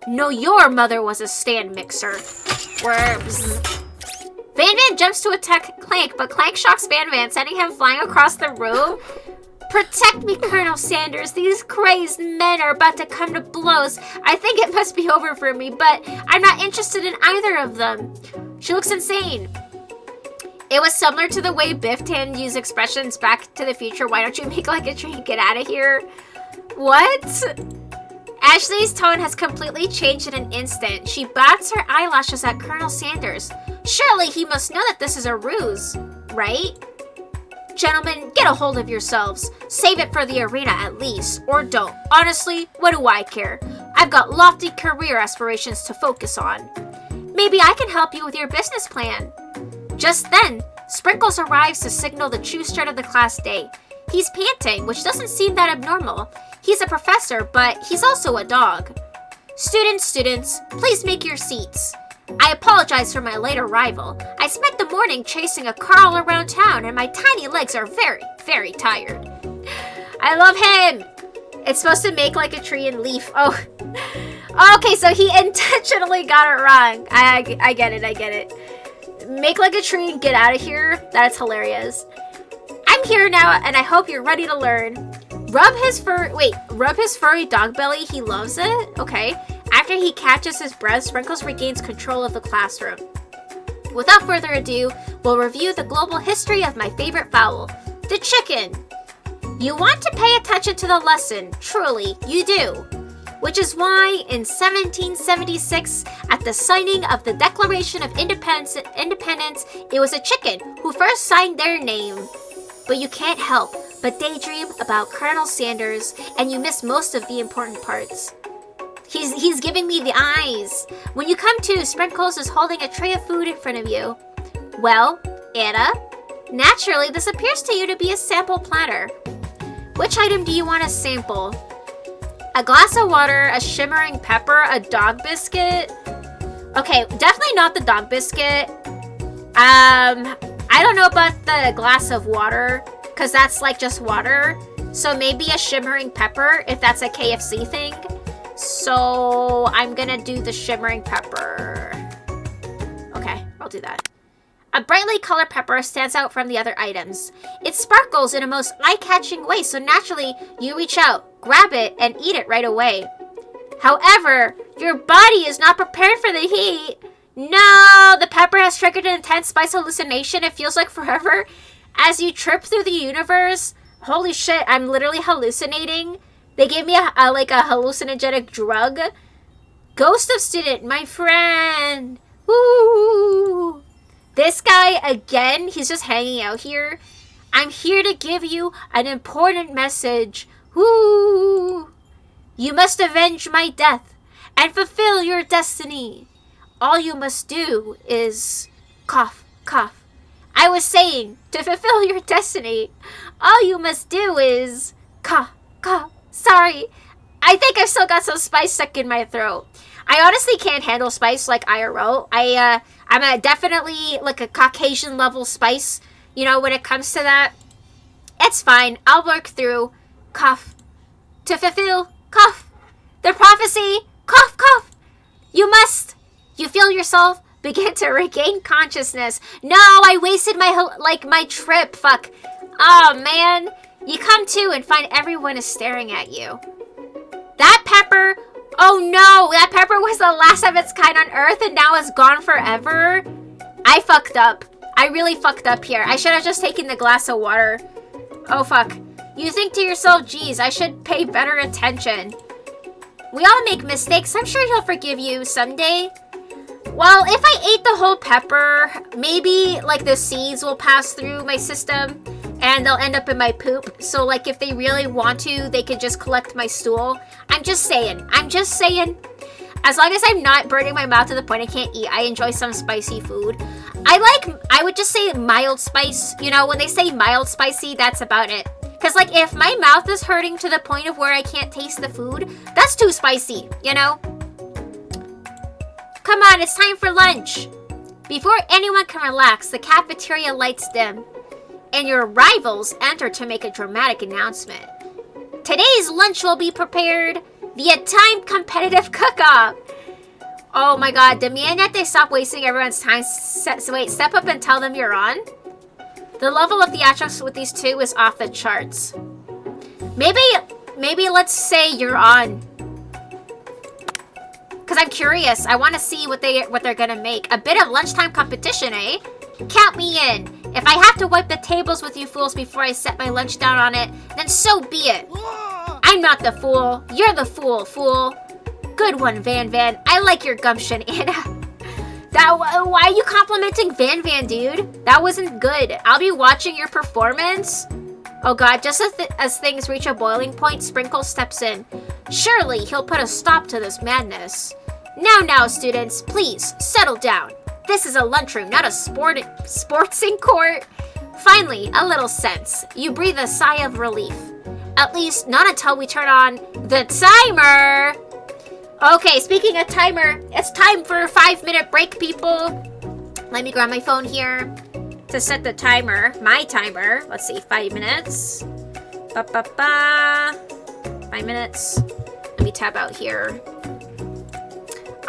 No, your mother was a stand mixer. Worms. Van Van jumps to attack Clank, but Clank shocks Van Van, sending him flying across the room. Protect me, Colonel Sanders. These crazed men are about to come to blows. I think it must be over for me, but I'm not interested in either of them. She looks insane. It was similar to the way Biff Tannen used expressions Back to the Future. Why don't you make like a train? Get out of here. What? Ashley's tone has completely changed in an instant. She bats her eyelashes at Colonel Sanders. Surely he must know that this is a ruse, right? Gentlemen, get a hold of yourselves. Save it for the arena at least, or don't. Honestly, what do I care? I've got lofty career aspirations to focus on. Maybe I can help you with your business plan. Just then, Sprinkles arrives to signal the true start of the class day. He's panting, which doesn't seem that abnormal. He's a professor, but he's also a dog. Students, please make your seats. I apologize for my late arrival. I spent the morning chasing a car all around town, and my tiny legs are very, very tired. I love him. It's supposed to make like a tree and leaf. Oh. Okay, so he intentionally got it wrong. I get it, I get it. Make like a tree and get out of here. That's hilarious. I'm here now, and I hope you're ready to learn. Rub his furry dog belly. He loves it. Okay. After he catches his breath, Sprinkles regains control of the classroom. Without further ado, we'll review the global history of my favorite fowl, the chicken. You want to pay attention to the lesson. Truly, you do. Which is why, in 1776, at the signing of the Declaration of Independence, it was a chicken who first signed their name. But you can't help but daydream about Colonel Sanders, and you miss most of the important parts. He's giving me the eyes. When you come to, Sprinkles is holding a tray of food in front of you. Well, Anna, naturally this appears to you to be a sample platter. Which item do you want to sample? A glass of water, a shimmering pepper, a dog biscuit. Okay, definitely not the dog biscuit. I don't know about the glass of water, because that's like just water. So maybe a shimmering pepper, if that's a KFC thing. So I'm gonna do the shimmering pepper. Okay, I'll do that. A brightly colored pepper stands out from the other items. It sparkles in a most eye-catching way, so naturally you reach out, grab it, and eat it right away. However, your body is not prepared for the heat. No, the pepper has triggered an intense spice hallucination. It feels like forever. As you trip through the universe, holy shit, I'm literally hallucinating. They gave me a hallucinogenic drug. Ghost of Student, my friend. Woo! This guy, again, he's just hanging out here. I'm here to give you an important message. Woo! You must avenge my death and fulfill your destiny. All you must do is cough, cough. I was saying, to fulfill your destiny, all you must do is cough, cough. Sorry, I think I've still got some spice stuck in my throat. I honestly can't handle spice like IRL. I'm definitely like a Caucasian level spice, you know, when it comes to that. It's fine. I'll work through. Cough. To fulfill. Cough. The prophecy. Cough, cough. You must. You feel yourself begin to regain consciousness. No, I wasted my trip. Fuck. Oh, man. You come to and find everyone is staring at you. That pepper. Oh no, that pepper was the last of its kind on Earth and now it's gone forever. I fucked up. I really fucked up here. I should have just taken the glass of water. Oh fuck. You think to yourself, geez, I should pay better attention. We all make mistakes. I'm sure he'll forgive you someday. Well, if I ate the whole pepper, maybe like the seeds will pass through my system and they'll end up in my poop. So like if they really want to, they could just collect my stool. I'm just saying. As long as I'm not burning my mouth to the point I can't eat, I enjoy some spicy food. I would just say mild spice. You know, when they say mild spicy, that's about it. Because like if my mouth is hurting to the point of where I can't taste the food, that's too spicy, you know? Come on, it's time for lunch. Before anyone can relax, the cafeteria lights dim, and your rivals enter to make a dramatic announcement. Today's lunch will be prepared via timed competitive cook-off. Oh my god, demand that they stop wasting everyone's time. Wait, step up and tell them you're on? The level of theatrics with these two is off the charts. Maybe let's say you're on. Because I'm curious. I want to see what they're gonna make. A bit of lunchtime competition, eh? Count me in. If I have to wipe the tables with you fools before I set my lunch down on it, then so be it. I'm not the fool. You're the fool. Good one, Van Van. I like your gumption, Anna. Why are you complimenting Van Van, dude? That wasn't good. I'll be watching your performance. Oh god, just as things reach a boiling point, Sprinkle steps in. Surely he'll put a stop to this madness. Now, students, please, settle down. This is a lunchroom, not a sportsing court. Finally, a little sense. You breathe a sigh of relief. At least, not until we turn on the timer. Okay, speaking of timer, it's time for a 5-minute break, people. Let me grab my phone here to set the timer. My timer. Let's see, 5 minutes. 5 minutes. Let me tab out here.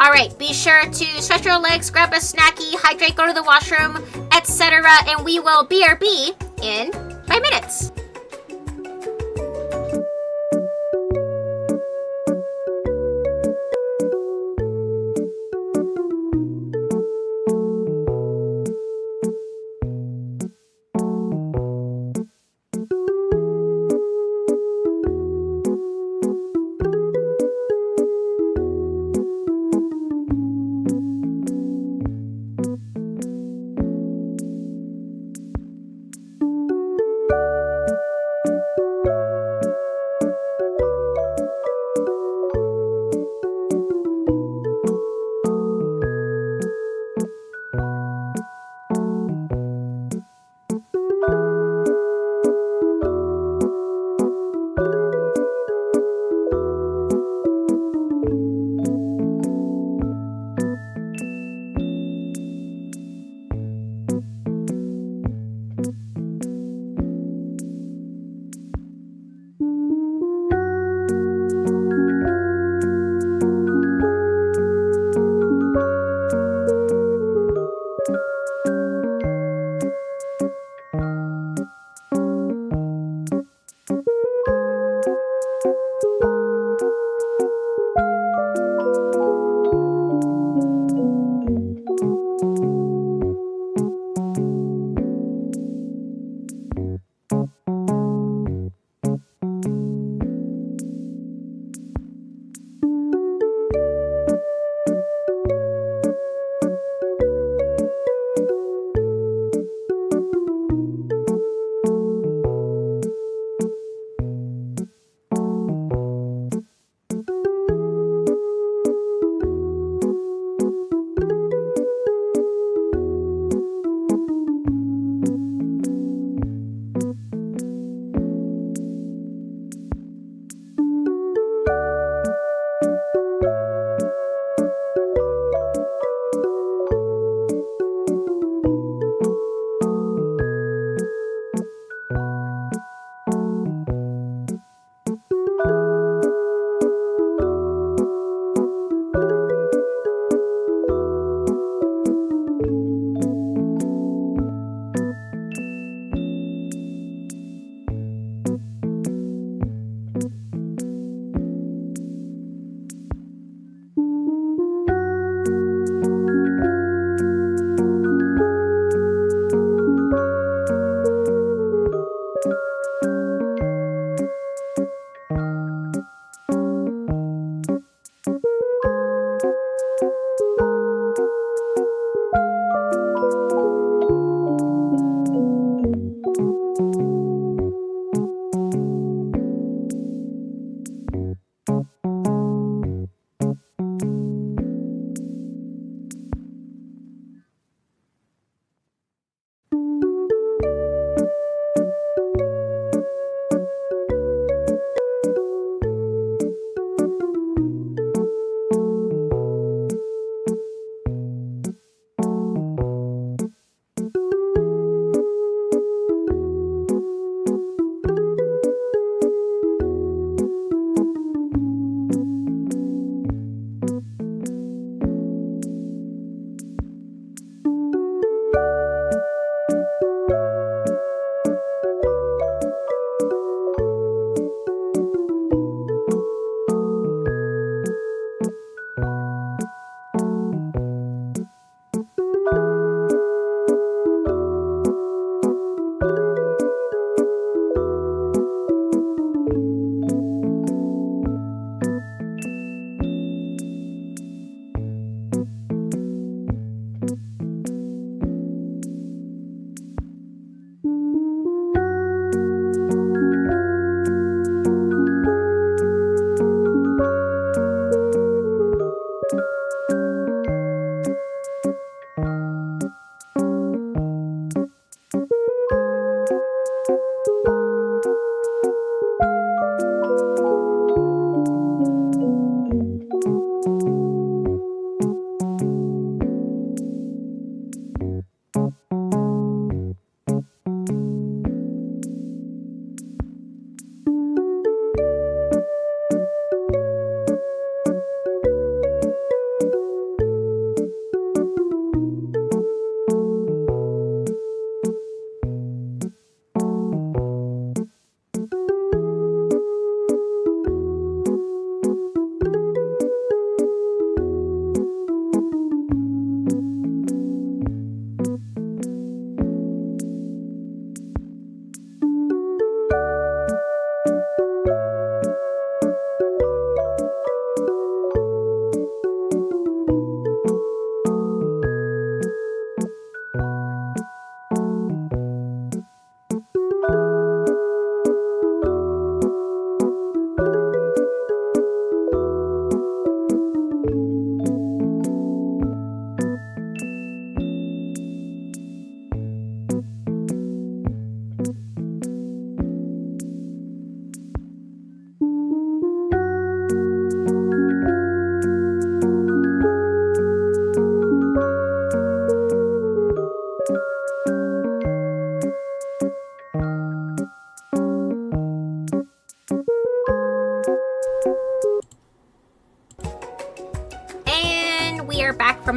All right, be sure to stretch your legs, grab a snacky, hydrate, go to the washroom, etc. And we will BRB in 5 minutes.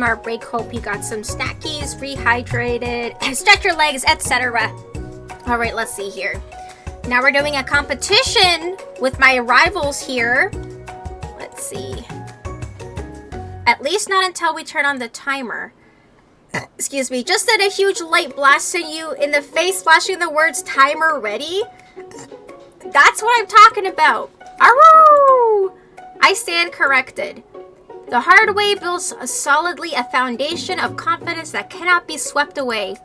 from our break. Hope you got some snackies, rehydrated, stretch your legs, etc. All right, let's see here. Now we're doing a competition with my rivals here. Let's see. At least not until we turn on the timer. Excuse me. Just then a huge light blasting you in the face, flashing the words timer ready. That's what I'm talking about. Aroo! I stand corrected. The hard way builds solidly a foundation of confidence that cannot be swept away.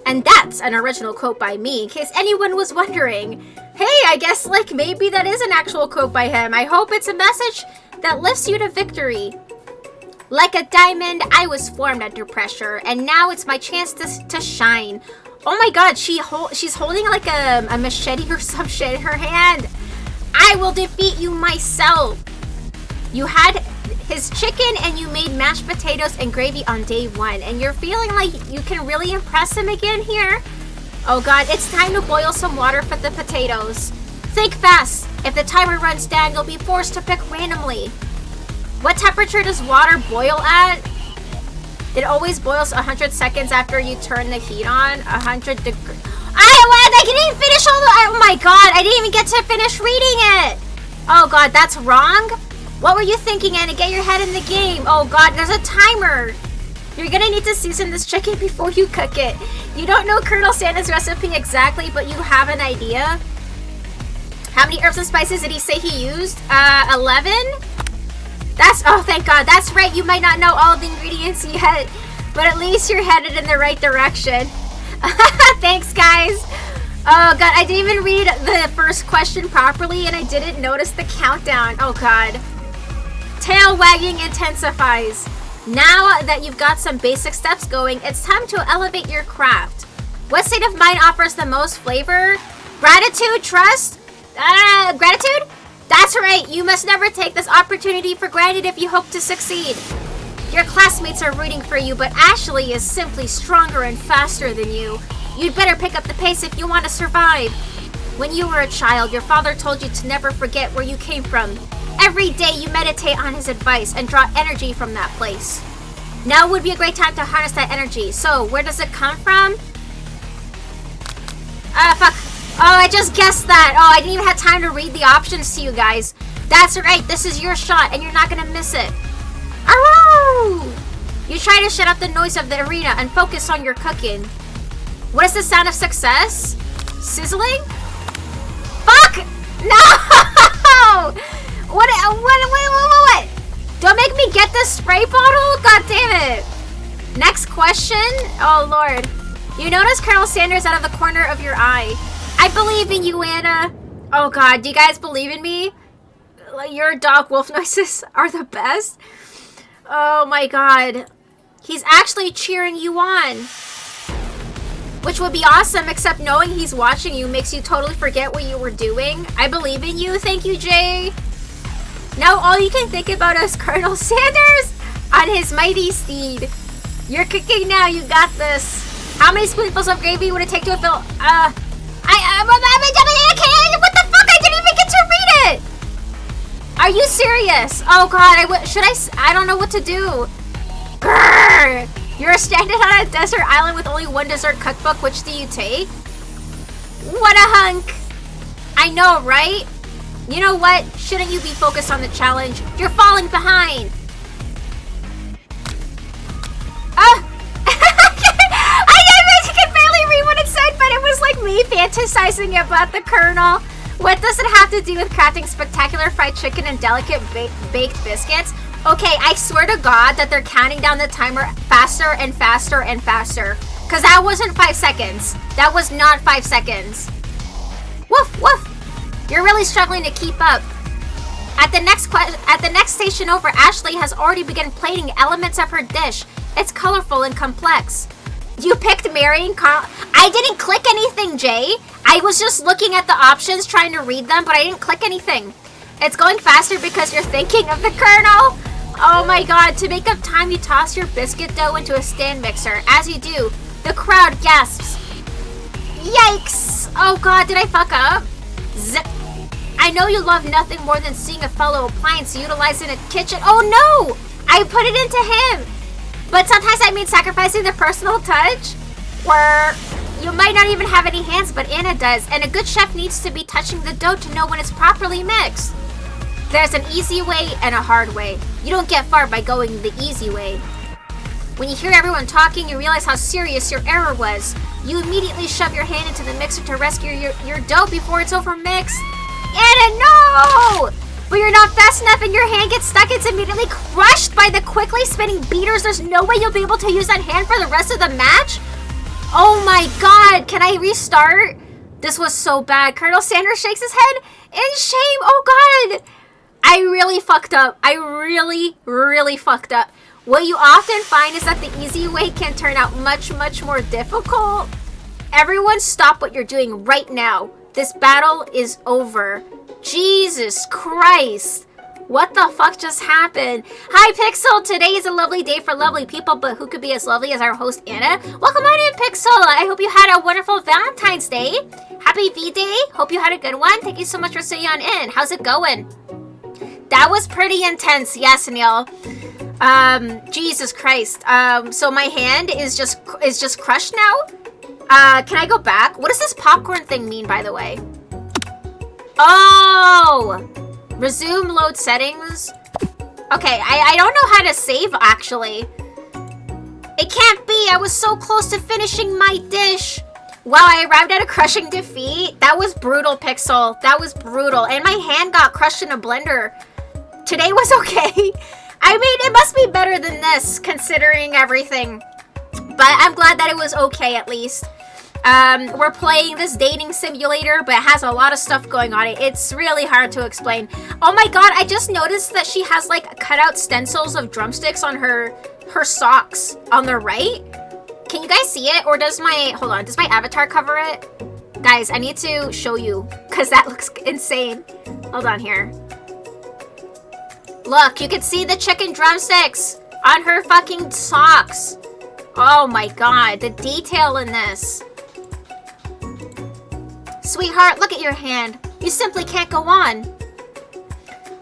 And that's an original quote by me, in case anyone was wondering. Hey, I guess like maybe that is an actual quote by him. I hope it's a message that lifts you to victory. Like a diamond, I was formed under pressure, and now it's my chance to shine. Oh my god, she's holding like a machete or some shit in her hand. I will defeat you myself. You had his chicken and you made mashed potatoes and gravy on day 1, and you're feeling like you can really impress him again here? Oh god, it's time to boil some water for the potatoes. Think fast. If the timer runs down, you'll be forced to pick randomly. What temperature does water boil at? It always boils 100 seconds after you turn the heat on. 100 degrees. I didn't finish all the... Oh my god, I didn't even get to finish reading it. Oh god, that's wrong? What were you thinking, Anna? Get your head in the game. Oh god, there's a timer. You're gonna need to season this chicken before you cook it. You don't know Colonel Santa's recipe exactly, but you have an idea. How many herbs and spices did he say he used? 11? Oh, thank God. That's right. You might not know all the ingredients yet, but at least you're headed in the right direction. Thanks, guys. Oh, God. I didn't even read the first question properly, and I didn't notice the countdown. Oh, God. Tail wagging intensifies. Now that you've got some basic steps going, it's time to elevate your craft. What state of mind offers the most flavor? Gratitude, trust? Gratitude? That's right, you must never take this opportunity for granted if you hope to succeed. Your classmates are rooting for you, but Ashley is simply stronger and faster than you. You'd better pick up the pace if you want to survive. When you were a child, your father told you to never forget where you came from. Every day you meditate on his advice and draw energy from that place. Now would be a great time to harness that energy. So, where does it come from? Fuck. Oh, I just guessed that. Oh, I didn't even have time to read the options to you guys. That's right, this is your shot and you're not gonna miss it. Aroo! You try to shut out the noise of the arena and focus on your cooking. What is the sound of success? Sizzling? Fuck! No! What? Don't make me get this spray bottle? God damn it. Next question. Oh, Lord. You notice Colonel Sanders out of the corner of your eye. I believe in you, Anna. Oh, God. Do you guys believe in me? Your dog wolf noises are the best. Oh, my God. He's actually cheering you on. Which would be awesome, except knowing he's watching you makes you totally forget what you were doing. I believe in you. Thank you, Jay. Now all you can think about is Colonel Sanders on his mighty steed. You're cooking now. You got this. How many spoonfuls of gravy would it take to fill? What the fuck? I didn't even get to read it. Are you serious? Oh God, I don't know what to do. Grrr. You're stranded on a desert island with only one dessert cookbook. Which do you take? What a hunk. I know, right? You know what? Shouldn't you be focused on the challenge? You're falling behind. I can barely read what it said, but it was like me fantasizing about the Colonel. What does it have to do with crafting spectacular fried chicken and delicate baked biscuits? Okay, I swear to God that they're counting down the timer faster and faster and faster. Because that wasn't 5 seconds. That was not 5 seconds. Woof, woof. You're really struggling to keep up. At the next station over, Ashley has already begun plating elements of her dish. It's colorful and complex. You picked marrying Carl. I didn't click anything, Jay. I was just looking at the options, trying to read them, but I didn't click anything. It's going faster because you're thinking of the Colonel. Oh my God, to make up time, you toss your biscuit dough into a stand mixer. As you do, the crowd gasps. Yikes! Oh God, did I fuck up? Zip. I know you love nothing more than seeing a fellow appliance utilized in a kitchen. Oh no! I put it into him! But sometimes I mean sacrificing the personal touch, where you might not even have any hands, but Anna does. And a good chef needs to be touching the dough to know when it's properly mixed. There's an easy way and a hard way. You don't get far by going the easy way. When you hear everyone talking, you realize how serious your error was. You immediately shove your hand into the mixer to rescue your dough before it's over mixed. Anna, no! But you're not fast enough and your hand gets stuck. It's immediately crushed by the quickly spinning beaters. There's no way you'll be able to use that hand for the rest of the match? Oh my god, can I restart? This was so bad. Colonel Sanders shakes his head in shame. Oh god! I really fucked up. I really fucked up. What you often find is that the easy way can turn out much more difficult. Everyone stop what you're doing right now. This battle is over. Jesus Christ. What the fuck just happened? Hi Pixel, today is a lovely day for lovely people, but who could be as lovely as our host Anna? Welcome on in Pixel. I hope you had a wonderful Valentine's Day. Happy V-Day. Hope you had a good one. Thank you so much for staying on in. How's it going? That was pretty intense. Yes, Neil. Jesus Christ. So my hand is just crushed now? Can I go back? What does this popcorn thing mean, by the way? Oh! Resume load settings. Okay, I don't know how to save, actually. It can't be! I was so close to finishing my dish! Wow, I arrived at a crushing defeat. That was brutal, Pixel. That was brutal. And my hand got crushed in a blender. Today was okay. I mean, it must be better than this, considering everything. But I'm glad that it was okay, at least. We're playing this dating simulator, but it has a lot of stuff going on. It's really hard to explain. Oh my god, I just noticed that she has, like, cutout stencils of drumsticks on her socks on the right. Can you guys see it? Or does my... Hold on, does my avatar cover it? Guys, I need to show you, because that looks insane. Hold on here. Look, you can see the chicken drumsticks on her fucking socks. Oh my god, the detail in this. Sweetheart, look at your hand. You simply can't go on.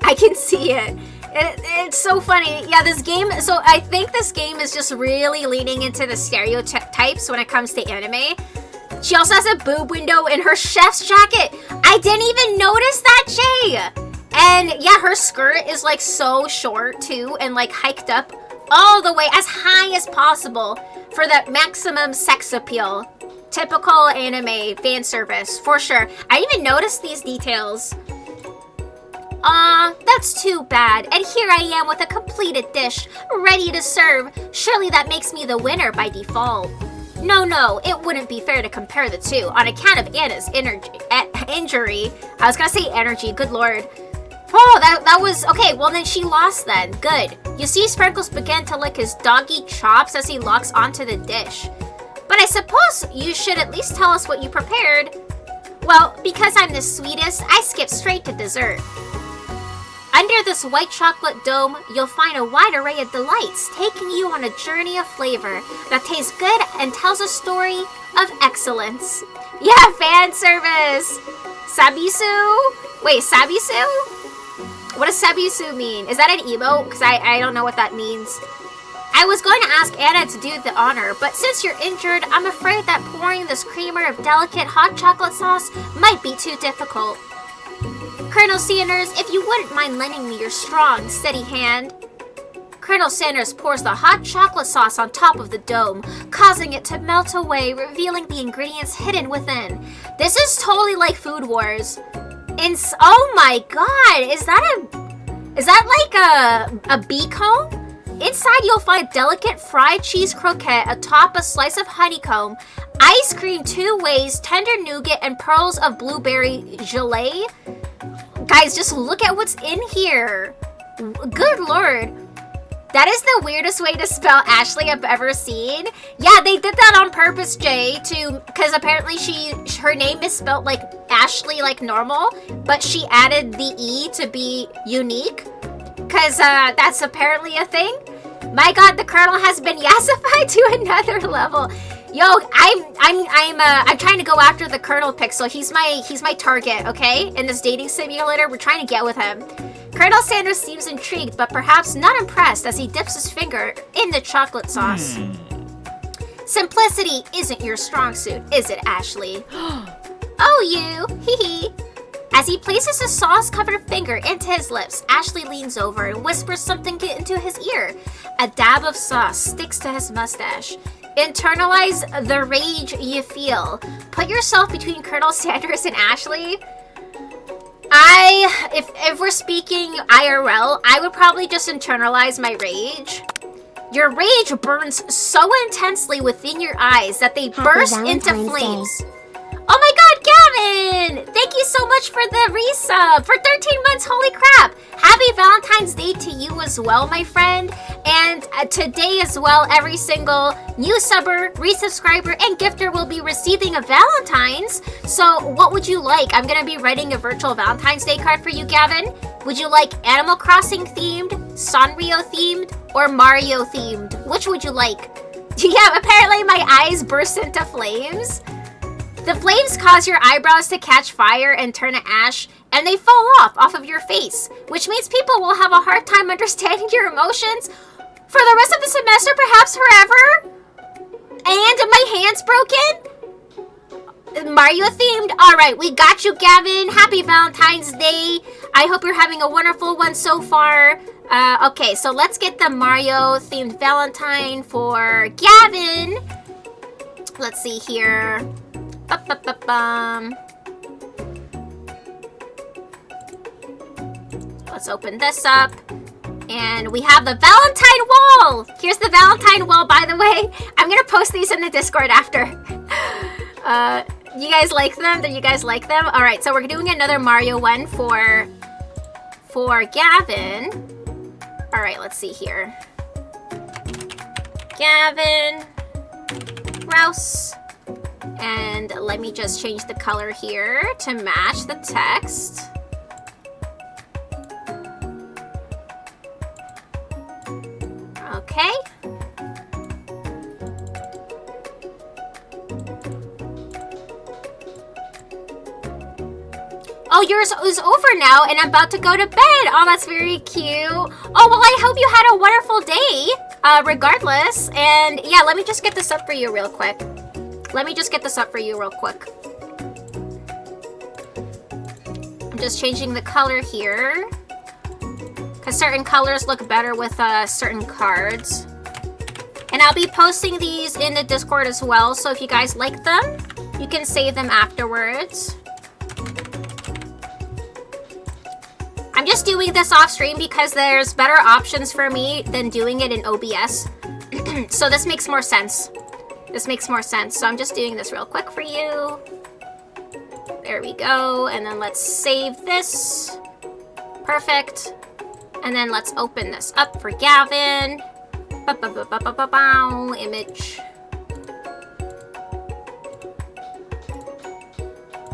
I can see it. It's so funny. Yeah, this game, so I think this game is just really leaning into the stereotypes when it comes to anime. She also has a boob window in her chef's jacket. I didn't even notice that, Jay. And yeah, her skirt is like so short too and like hiked up all the way as high as possible for that maximum sex appeal. Typical anime fan service, for sure. I didn't even noticed these details. Aw, that's too bad. And here I am with a completed dish, ready to serve. Surely that makes me the winner by default. No, it wouldn't be fair to compare the two on account of Anna's injury. I was gonna say energy, good lord. Oh, that was... Okay, well then she lost then. Good. You see Sprinkles began to lick his doggy chops as he locks onto the dish. But I suppose you should at least tell us what you prepared. Well, because I'm the sweetest, I skip straight to dessert. Under this white chocolate dome, you'll find a wide array of delights, taking you on a journey of flavor that tastes good and tells a story of excellence. Yeah, fan service! Sabisu? Wait, Sabisu? What does Sabisu mean? Is that an emote? Because I don't know what that means. I was going to ask Anna to do the honor, but since you're injured, I'm afraid that pouring this creamer of delicate hot chocolate sauce might be too difficult. Colonel Sanders, if you wouldn't mind lending me your strong, steady hand. Colonel Sanders pours the hot chocolate sauce on top of the dome, causing it to melt away, revealing the ingredients hidden within. This is totally like Food Wars. Oh my god, is that like a bee comb? Inside you'll find delicate fried cheese croquette atop a slice of honeycomb, ice cream 2 ways, tender nougat, and pearls of blueberry gelée. Guys, just look at what's in here. Good lord. That is the weirdest way to spell Ashley I've ever seen. Yeah, they did that on purpose, Jay, because apparently her name is spelled like Ashley, like normal, but she added the E to be unique, because that's apparently a thing. My god, the Colonel has been yassified to another level. Yo, I'm trying to go after the Colonel Pixel. He's my target, okay? In this dating simulator, we're trying to get with him. Colonel Sanders seems intrigued, but perhaps not impressed as he dips his finger in the chocolate sauce. Simplicity isn't your strong suit, is it, Ashley? Oh, you! Hee hee. As he places his sauce-covered finger into his lips, Ashley leans over and whispers something into his ear. A dab of sauce sticks to his mustache. Internalize the rage you feel. Put yourself between Colonel Sanders and Ashley. If we're speaking IRL, I would probably just internalize my rage. Your rage burns so intensely within your eyes that they burst into flames. Oh my god, Gavin! Thank you so much for the resub for 13 months, holy crap! Happy Valentine's Day to you as well, my friend. And today as well, every single new subber, resubscriber, and gifter will be receiving a Valentine's. So what would you like? I'm gonna be writing a virtual Valentine's Day card for you, Gavin. Would you like Animal Crossing themed, Sanrio themed, or Mario themed? Which would you like? Yeah, apparently my eyes burst into flames. The flames cause your eyebrows to catch fire and turn to ash, and they fall off of your face, which means people will have a hard time understanding your emotions for the rest of the semester, perhaps forever. And my hand's broken? Mario themed? Alright, we got you, Gavin. Happy Valentine's Day. I hope you're having a wonderful one so far. Okay, so let's get the Mario themed Valentine for Gavin. Let's see here. Let's open this up. And we have the Valentine wall! Here's the Valentine wall, by the way. I'm gonna post these in the Discord after. You guys like them? Do you guys like them? Alright, so we're doing another Mario one for Gavin. Alright, let's see here. Gavin. Rouse. And let me just change the color here to match the text. Okay. Oh, yours is over now and I'm about to go to bed. Oh, that's very cute. Oh, well, I hope you had a wonderful day, regardless. And yeah, let me just get this up for you real quick. I'm just changing the color here, because certain colors look better with certain cards. And I'll be posting these in the Discord as well, so if you guys like them, you can save them afterwards. I'm just doing this off stream because there's better options for me than doing it in OBS. So this makes more sense. So I'm just doing this real quick for you. There we go. And then let's save this. Perfect. And then let's open this up for Gavin. Image.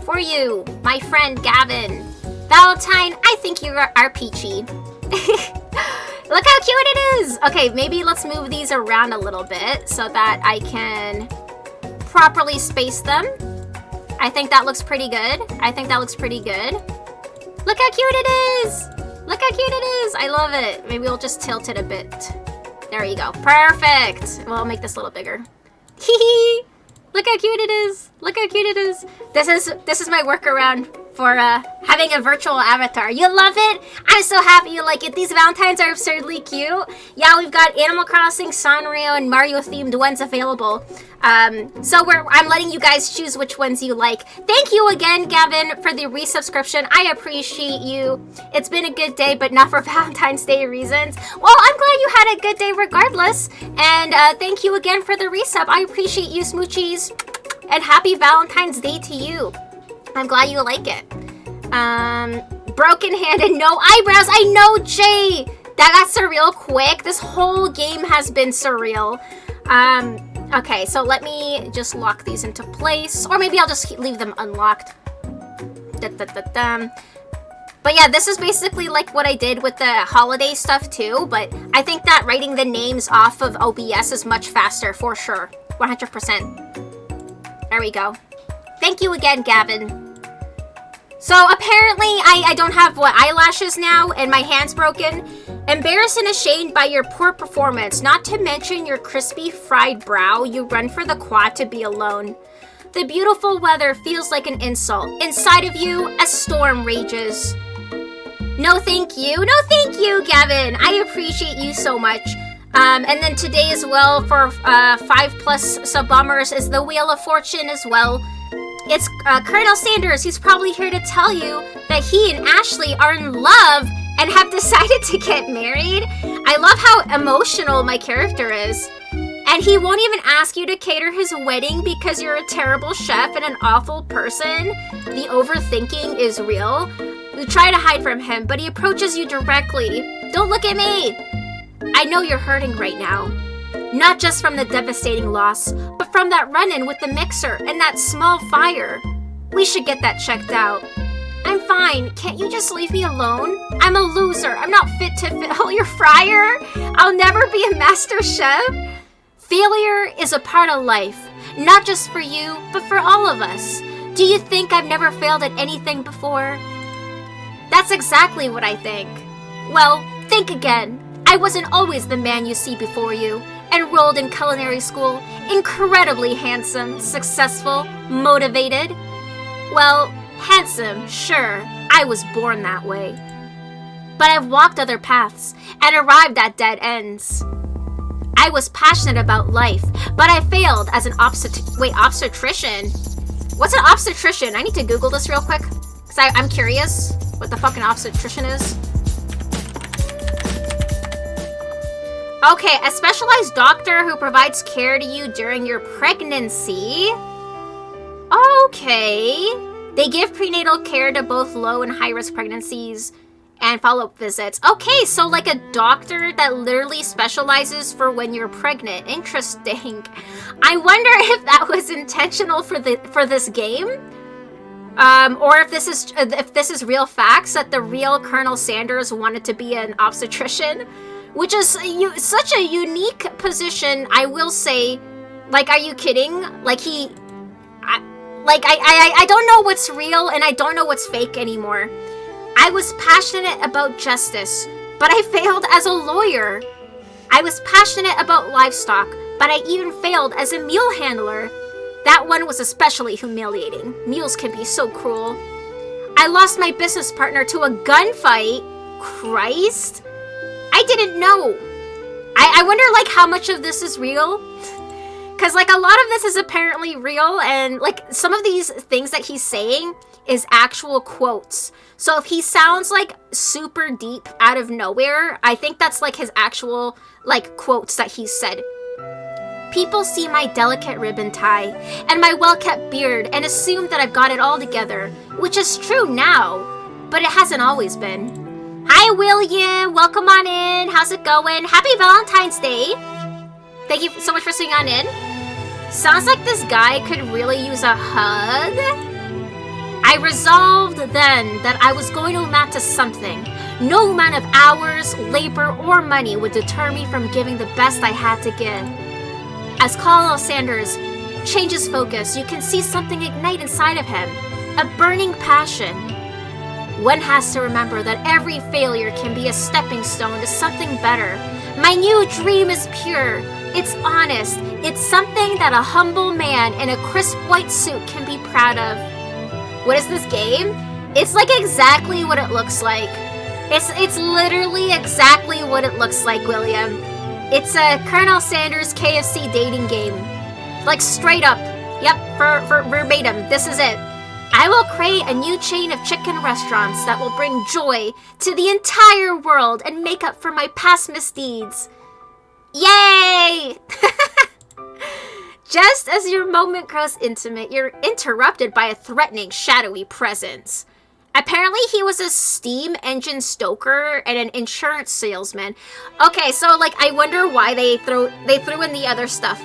For you, my friend Gavin. Valentine, I think you are peachy. Look how cute it is! Okay, maybe let's move these around a little bit so that I can properly space them. I think that looks pretty good. Look how cute it is! I love it. Maybe we'll just tilt it a bit. There you go. Perfect! We'll make this a little bigger. Hee. Look how cute it is. This is my workaround for having a virtual avatar. You love it? I'm so happy you like it. These Valentines are absurdly cute. Yeah, we've got Animal Crossing, Sanrio, and Mario themed ones available. So I'm letting you guys choose which ones you like. Thank you again, Gavin, for the resubscription. I appreciate you. It's been a good day, but not for Valentine's Day reasons. Well, I'm glad you had a good day regardless. And thank you again for the resub. I appreciate you, Smoochies. And happy Valentine's Day to you. I'm glad you like it. Broken hand and no eyebrows. I know, Jay. That got surreal quick. This whole game has been surreal. Okay, so let me just lock these into place. Or maybe I'll just leave them unlocked. But yeah, this is basically like what I did with the holiday stuff too. But I think that writing the names off of OBS is much faster, for sure. 100%. There we go. Thank you again, Gavin. So apparently I don't have, eyelashes now, and my hand's broken. Embarrassed and ashamed by your poor performance, not to mention your crispy fried brow, you run for the quad to be alone. The beautiful weather feels like an insult. Inside of you, a storm rages. No thank you, Gavin. I appreciate you so much. And then today as well, for 5+ sub-bombers, is the Wheel of Fortune as well. It's Colonel Sanders. He's probably here to tell you that he and Ashley are in love and have decided to get married. I love how emotional my character is. And he won't even ask you to cater his wedding because you're a terrible chef and an awful person. The overthinking is real. You try to hide from him, but he approaches you directly. Don't look at me. I know you're hurting right now. Not just from the devastating loss, but from that run-in with the mixer and that small fire. We should get that checked out. I'm fine. Can't you just leave me alone? I'm a loser. I'm not fit to fill your fryer. I'll never be a master chef. Failure is a part of life, not just for you, but for all of us. Do you think I've never failed at anything before? That's exactly what I think. Well, think again. I wasn't always the man you see before you. Enrolled in culinary school, incredibly handsome, successful, motivated. Well, handsome, sure, I was born that way. But I've walked other paths and arrived at dead ends. I was passionate about life, but I failed as an obstetrician. What's an obstetrician? I need to Google this real quick, because I'm curious what the fucking obstetrician is. Okay, a specialized doctor who provides care to you during your pregnancy. Okay. They give prenatal care to both low and high-risk pregnancies and follow-up visits. Okay, so like a doctor that literally specializes for when you're pregnant. Interesting. I wonder if that was intentional for this game, or if this is real facts that the real Colonel Sanders wanted to be an obstetrician, which is such a unique position. I will say, like, are you kidding? Like I don't know what's real and I don't know what's fake anymore. I was passionate about justice, but I failed as a lawyer. I was passionate about livestock, but I even failed as a mule handler. That one was especially humiliating. Mules can be so cruel. I lost my business partner to a gunfight. Christ. I didn't know. I wonder, like, how much of this is real? Because, like, a lot of this is apparently real, and, like, some of these things that he's saying is actual quotes. So if he sounds, like, super deep out of nowhere, I think that's, like, his actual, like, quotes that he said. People see my delicate ribbon tie and my well-kept beard and assume that I've got it all together, which is true now, but it hasn't always been. Hi, William. Welcome on in. How's it going? Happy Valentine's Day. Thank you so much for sitting on in. Sounds like this guy could really use a hug. I resolved then that I was going to amount to something. No amount of hours, labor, or money would deter me from giving the best I had to give. As Colonel Sanders changes focus, you can see something ignite inside of him. A burning passion. One has to remember that every failure can be a stepping stone to something better. My new dream is pure. It's honest. It's something that a humble man in a crisp white suit can be proud of. What is this game? It's like exactly what it looks like. It's literally exactly what it looks like, William. It's a Colonel Sanders KFC dating game. Like straight up. Yep, for verbatim, this is it. I will create a new chain of chicken restaurants that will bring joy to the entire world and make up for my past misdeeds. Yay! Just as your moment grows intimate, you're interrupted by a threatening, shadowy presence. Apparently he was a steam engine stoker and an insurance salesman. Okay, so like I wonder why they threw in the other stuff.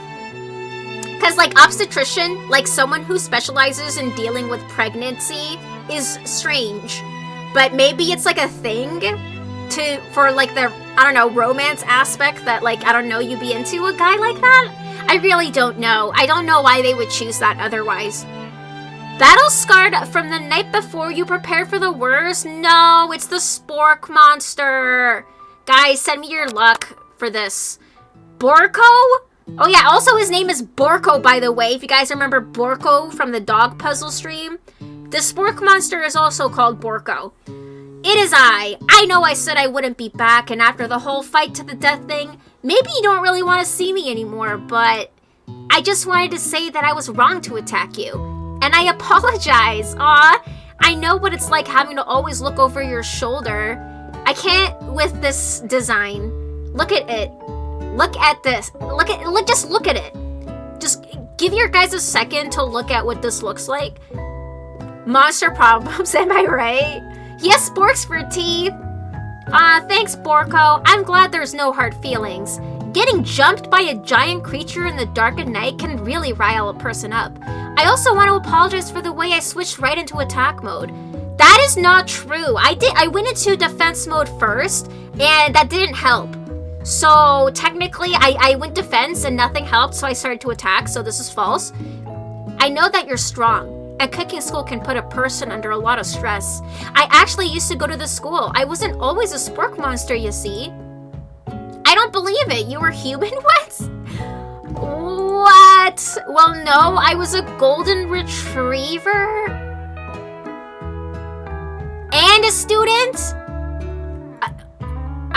Because like obstetrician, like someone who specializes in dealing with pregnancy, is strange. But maybe it's like a thing for like the, I don't know, romance aspect that like, I don't know, you'd be into a guy like that? I really don't know. I don't know why they would choose that otherwise. Battle scarred from the night before. You prepared for the worst? No, it's the spork monster. Guys, send me your luck for this. Borko? Oh yeah, also his name is Borko, by the way. If you guys remember Borko from the dog puzzle stream. The spork monster is also called Borko. It is I. I know I said I wouldn't be back, and after the whole fight to the death thing, maybe you don't really want to see me anymore, but I just wanted to say that I was wrong to attack you. And I apologize. Aw, I know what it's like having to always look over your shoulder. I can't with this design. Look at it. Look at this. Just look at it. Just give your guys a second to look at what this looks like. Monster problems, am I right? He has sporks for teeth. Thanks, Borko. I'm glad there's no hard feelings. Getting jumped by a giant creature in the dark at night can really rile a person up. I also want to apologize for the way I switched right into attack mode. That is not true. I went into defense mode first, and that didn't help. So technically, I went defense and nothing helped, so I started to attack, so this is false. I know that you're strong. And cooking school can put a person under a lot of stress. I actually used to go to the school. I wasn't always a spork monster, you see. I don't believe it. You were human? What? What? Well, no, I was a golden retriever. And a student?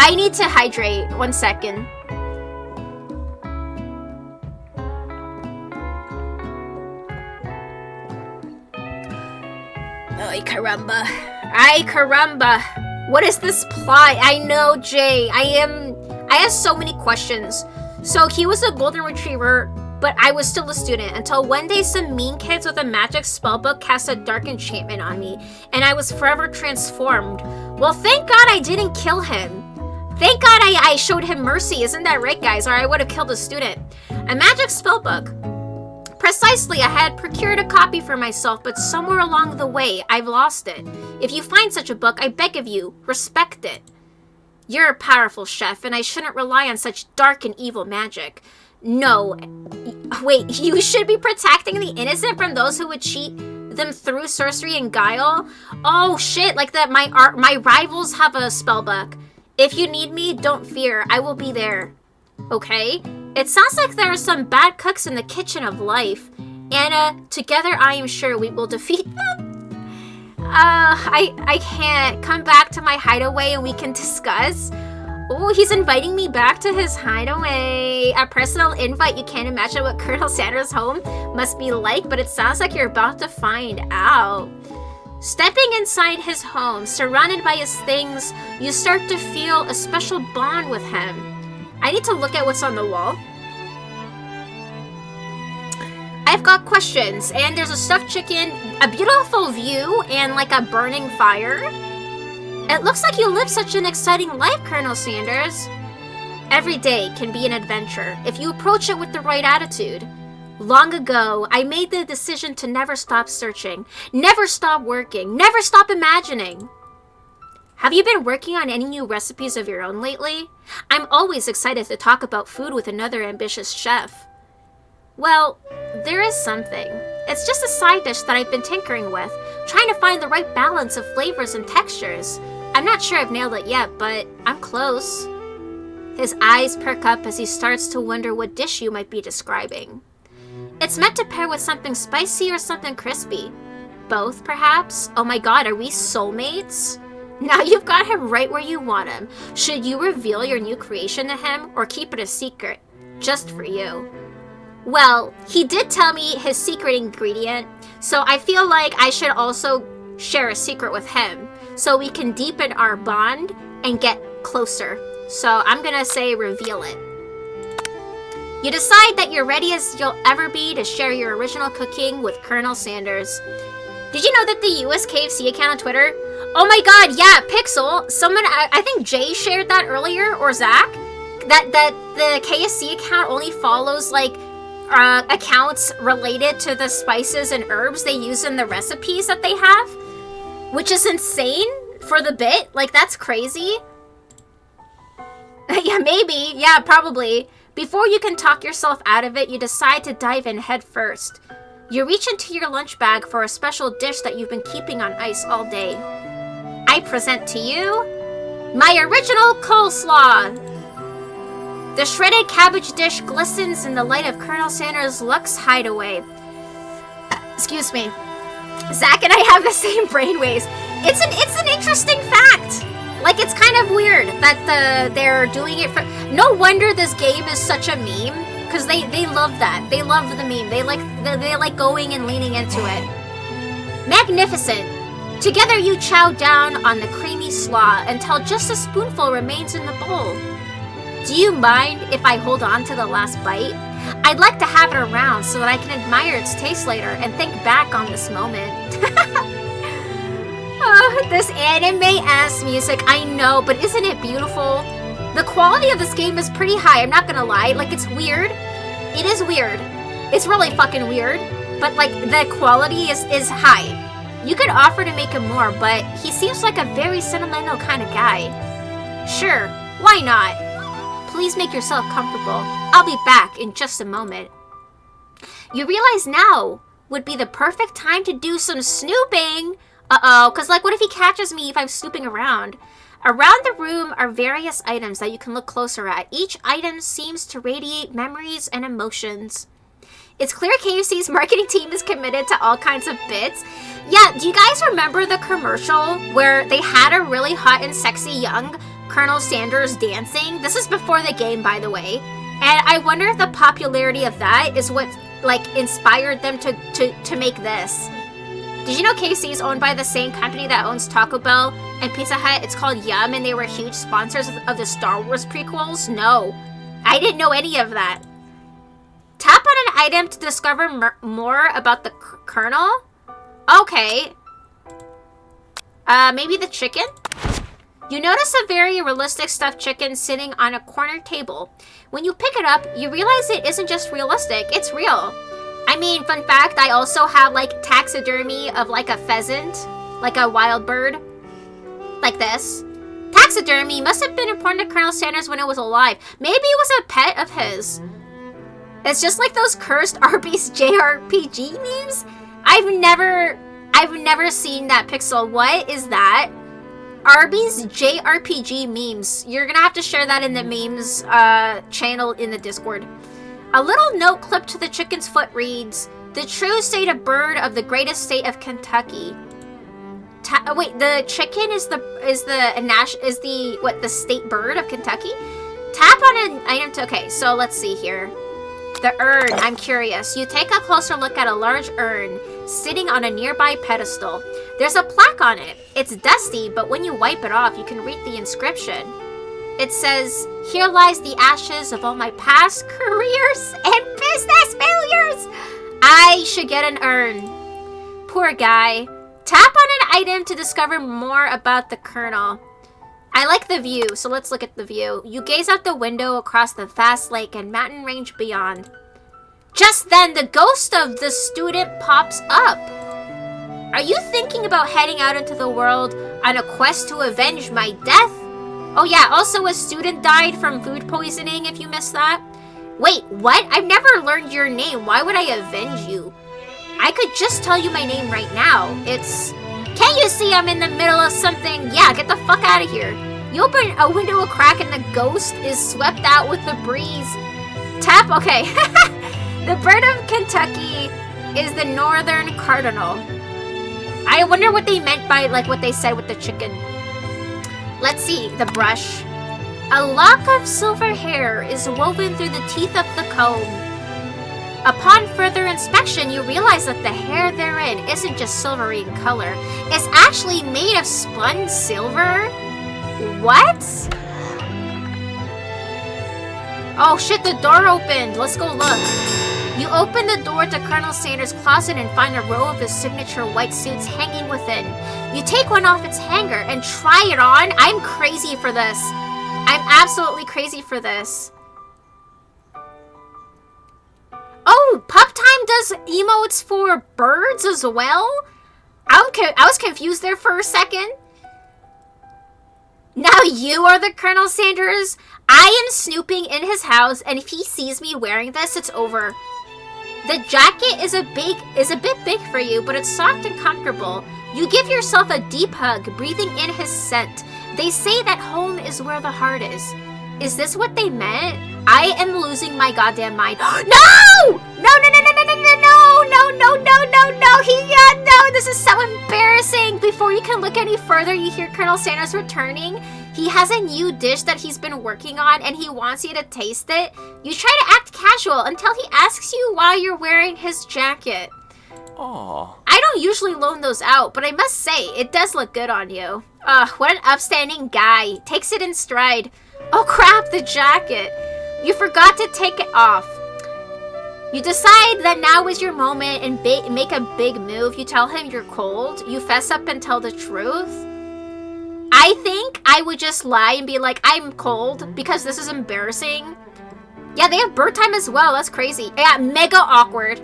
I need to hydrate. 1 second. Ay caramba. Ay caramba. What is this plot? I know, Jay. I have so many questions. So he was a golden retriever, but I was still a student until one day some mean kids with a magic spellbook cast a dark enchantment on me, and I was forever transformed. Well, thank God I didn't kill him. Thank God I showed him mercy. Isn't that right, guys? Or I would have killed a student. A magic spellbook. Precisely, I had procured a copy for myself, but somewhere along the way, I've lost it. If you find such a book, I beg of you, respect it. You're a powerful chef, and I shouldn't rely on such dark and evil magic. No. Wait, you should be protecting the innocent from those who would cheat them through sorcery and guile? Oh, shit, like that my rivals have a spellbook. If you need me, don't fear, I will be there. Okay? It sounds like there are some bad cooks in the kitchen of life. Anna, together I am sure we will defeat them. I can't. Come back to my hideaway and we can discuss. Oh, he's inviting me back to his hideaway. A personal invite. You can't imagine what Colonel Sanders' home must be like, but it sounds like you're about to find out. Stepping inside his home, surrounded by his things, you start to feel a special bond with him. I need to look at what's on the wall. I've got questions, and there's a stuffed chicken, a beautiful view, and like a burning fire. It looks like you live such an exciting life, Colonel Sanders. Every day can be an adventure if you approach it with the right attitude. Long ago, I made the decision to never stop searching, never stop working, never stop imagining. Have you been working on any new recipes of your own lately? I'm always excited to talk about food with another ambitious chef. Well, there is something. It's just a side dish that I've been tinkering with, trying to find the right balance of flavors and textures. I'm not sure I've nailed it yet, but I'm close. His eyes perk up as he starts to wonder what dish you might be describing. It's meant to pair with something spicy or something crispy. Both, perhaps? Oh my god, are we soulmates? Now you've got him right where you want him. Should you reveal your new creation to him, or keep it a secret? Just for you. Well, he did tell me his secret ingredient, so I feel like I should also share a secret with him, so we can deepen our bond and get closer. So I'm gonna say reveal it. You decide that you're ready as you'll ever be to share your original cooking with Colonel Sanders. Did you know that the US KFC account on Twitter? Oh my god, yeah, Pixel. Someone, I think Jay shared that earlier, or Zach, that the KFC account only follows like accounts related to the spices and herbs they use in the recipes that they have, which is insane for the bit. Like, that's crazy. Yeah, maybe. Yeah, probably. Before you can talk yourself out of it, you decide to dive in head first. You reach into your lunch bag for a special dish that you've been keeping on ice all day. I present to you my original coleslaw. The shredded cabbage dish glistens in the light of Colonel Sanders' Lux hideaway. Excuse me. Zach and I have the same brainwaves. It's an interesting fact. Like, it's kind of weird that they're doing it for... No wonder this game is such a meme, because they love that. They love the meme. They like going and leaning into it. Magnificent. Together you chow down on the creamy slaw until just a spoonful remains in the bowl. Do you mind if I hold on to the last bite? I'd like to have it around so that I can admire its taste later and think back on this moment. Oh, this anime-ass music, I know, but isn't it beautiful? The quality of this game is pretty high, I'm not gonna lie. Like, it's weird. It is weird. It's really fucking weird. But, like, the quality is high. You could offer to make him more, but he seems like a very sentimental kind of guy. Sure, why not? Please make yourself comfortable. I'll be back in just a moment. You realize now would be the perfect time to do some snooping. Uh-oh, because, like, what if he catches me if I'm snooping around? Around the room are various items that you can look closer at. Each item seems to radiate memories and emotions. It's clear KFC's marketing team is committed to all kinds of bits. Yeah, do you guys remember the commercial where they had a really hot and sexy young Colonel Sanders dancing? This is before the game, by the way. And I wonder if the popularity of that is what, like, inspired them to make this. Did you know KFC is owned by the same company that owns Taco Bell and Pizza Hut? It's called Yum, and they were huge sponsors of the Star Wars prequels? No. I didn't know any of that. Tap on an item to discover more about the Colonel? Okay. Maybe the chicken? You notice a very realistic stuffed chicken sitting on a corner table. When you pick it up, you realize it isn't just realistic, it's real. I mean, fun fact, I also have, like, taxidermy of, like, a pheasant, like a wild bird, like this. Taxidermy must have been important to Colonel Sanders when it was alive. Maybe it was a pet of his. It's just like those cursed Arby's JRPG memes. I've never seen that, Pixel. What is that? Arby's JRPG memes. You're gonna have to share that in the memes channel in the Discord. A little note clipped to the chicken's foot reads, "The true state of bird of the greatest state of Kentucky." Wait, the chicken is the state bird of Kentucky? Tap on an item to... Okay, so let's see here. The urn, I'm curious. You take a closer look at a large urn sitting on a nearby pedestal. There's a plaque on it. It's dusty, but when you wipe it off, you can read the inscription. It says, "Here lies the ashes of all my past careers and business failures. I should get an urn." Poor guy. Tap on an item to discover more about the Colonel. I like the view, so let's look at the view. You gaze out the window across the vast lake and mountain range beyond. Just then, the ghost of the student pops up. Are you thinking about heading out into the world on a quest to avenge my death? Oh yeah, also a student died from food poisoning if you missed that. Wait, what? I've never learned your name. Why would I avenge you? I could just tell you my name right now. It's... Can't you see I'm in the middle of something? Yeah, get the fuck out of here. You open a window a crack and the ghost is swept out with the breeze. Tap, okay. The bird of Kentucky is the northern cardinal. I wonder what they meant by, like, what they said with the chicken. Let's see, the brush. A lock of silver hair is woven through the teeth of the comb. Upon further inspection, you realize that the hair therein isn't just silvery in color. It's actually made of spun silver? What? Oh shit, the door opened. Let's go look. You open the door to Colonel Sanders' closet and find a row of his signature white suits hanging within. You take one off its hanger and try it on. I'm crazy for this. I'm absolutely crazy for this. Oh, Pup Time does emotes for birds as well? I was confused there for a second. Now you are the Colonel Sanders? I am snooping in his house, and if he sees me wearing this, it's over. The jacket is a bit big for you, but it's soft and comfortable. You give yourself a deep hug, breathing in his scent. They say that home is where the heart is. Is this what they meant? I am losing my goddamn mind. No! No! This is so embarrassing. Before you can look any further, you hear Colonel Sanders returning. He has a new dish that he's been working on, and he wants you to taste it. You try to act casual until he asks you why you're wearing his jacket. Aww. I don't usually loan those out, but I must say, it does look good on you. What an upstanding guy. Takes it in stride. Oh crap, the jacket. You forgot to take it off. You decide that now is your moment and make a big move. You tell him you're cold. You fess up and tell the truth. I think I would just lie and be like, I'm cold because this is embarrassing. Yeah, they have bird time as well. That's crazy. Yeah, mega awkward.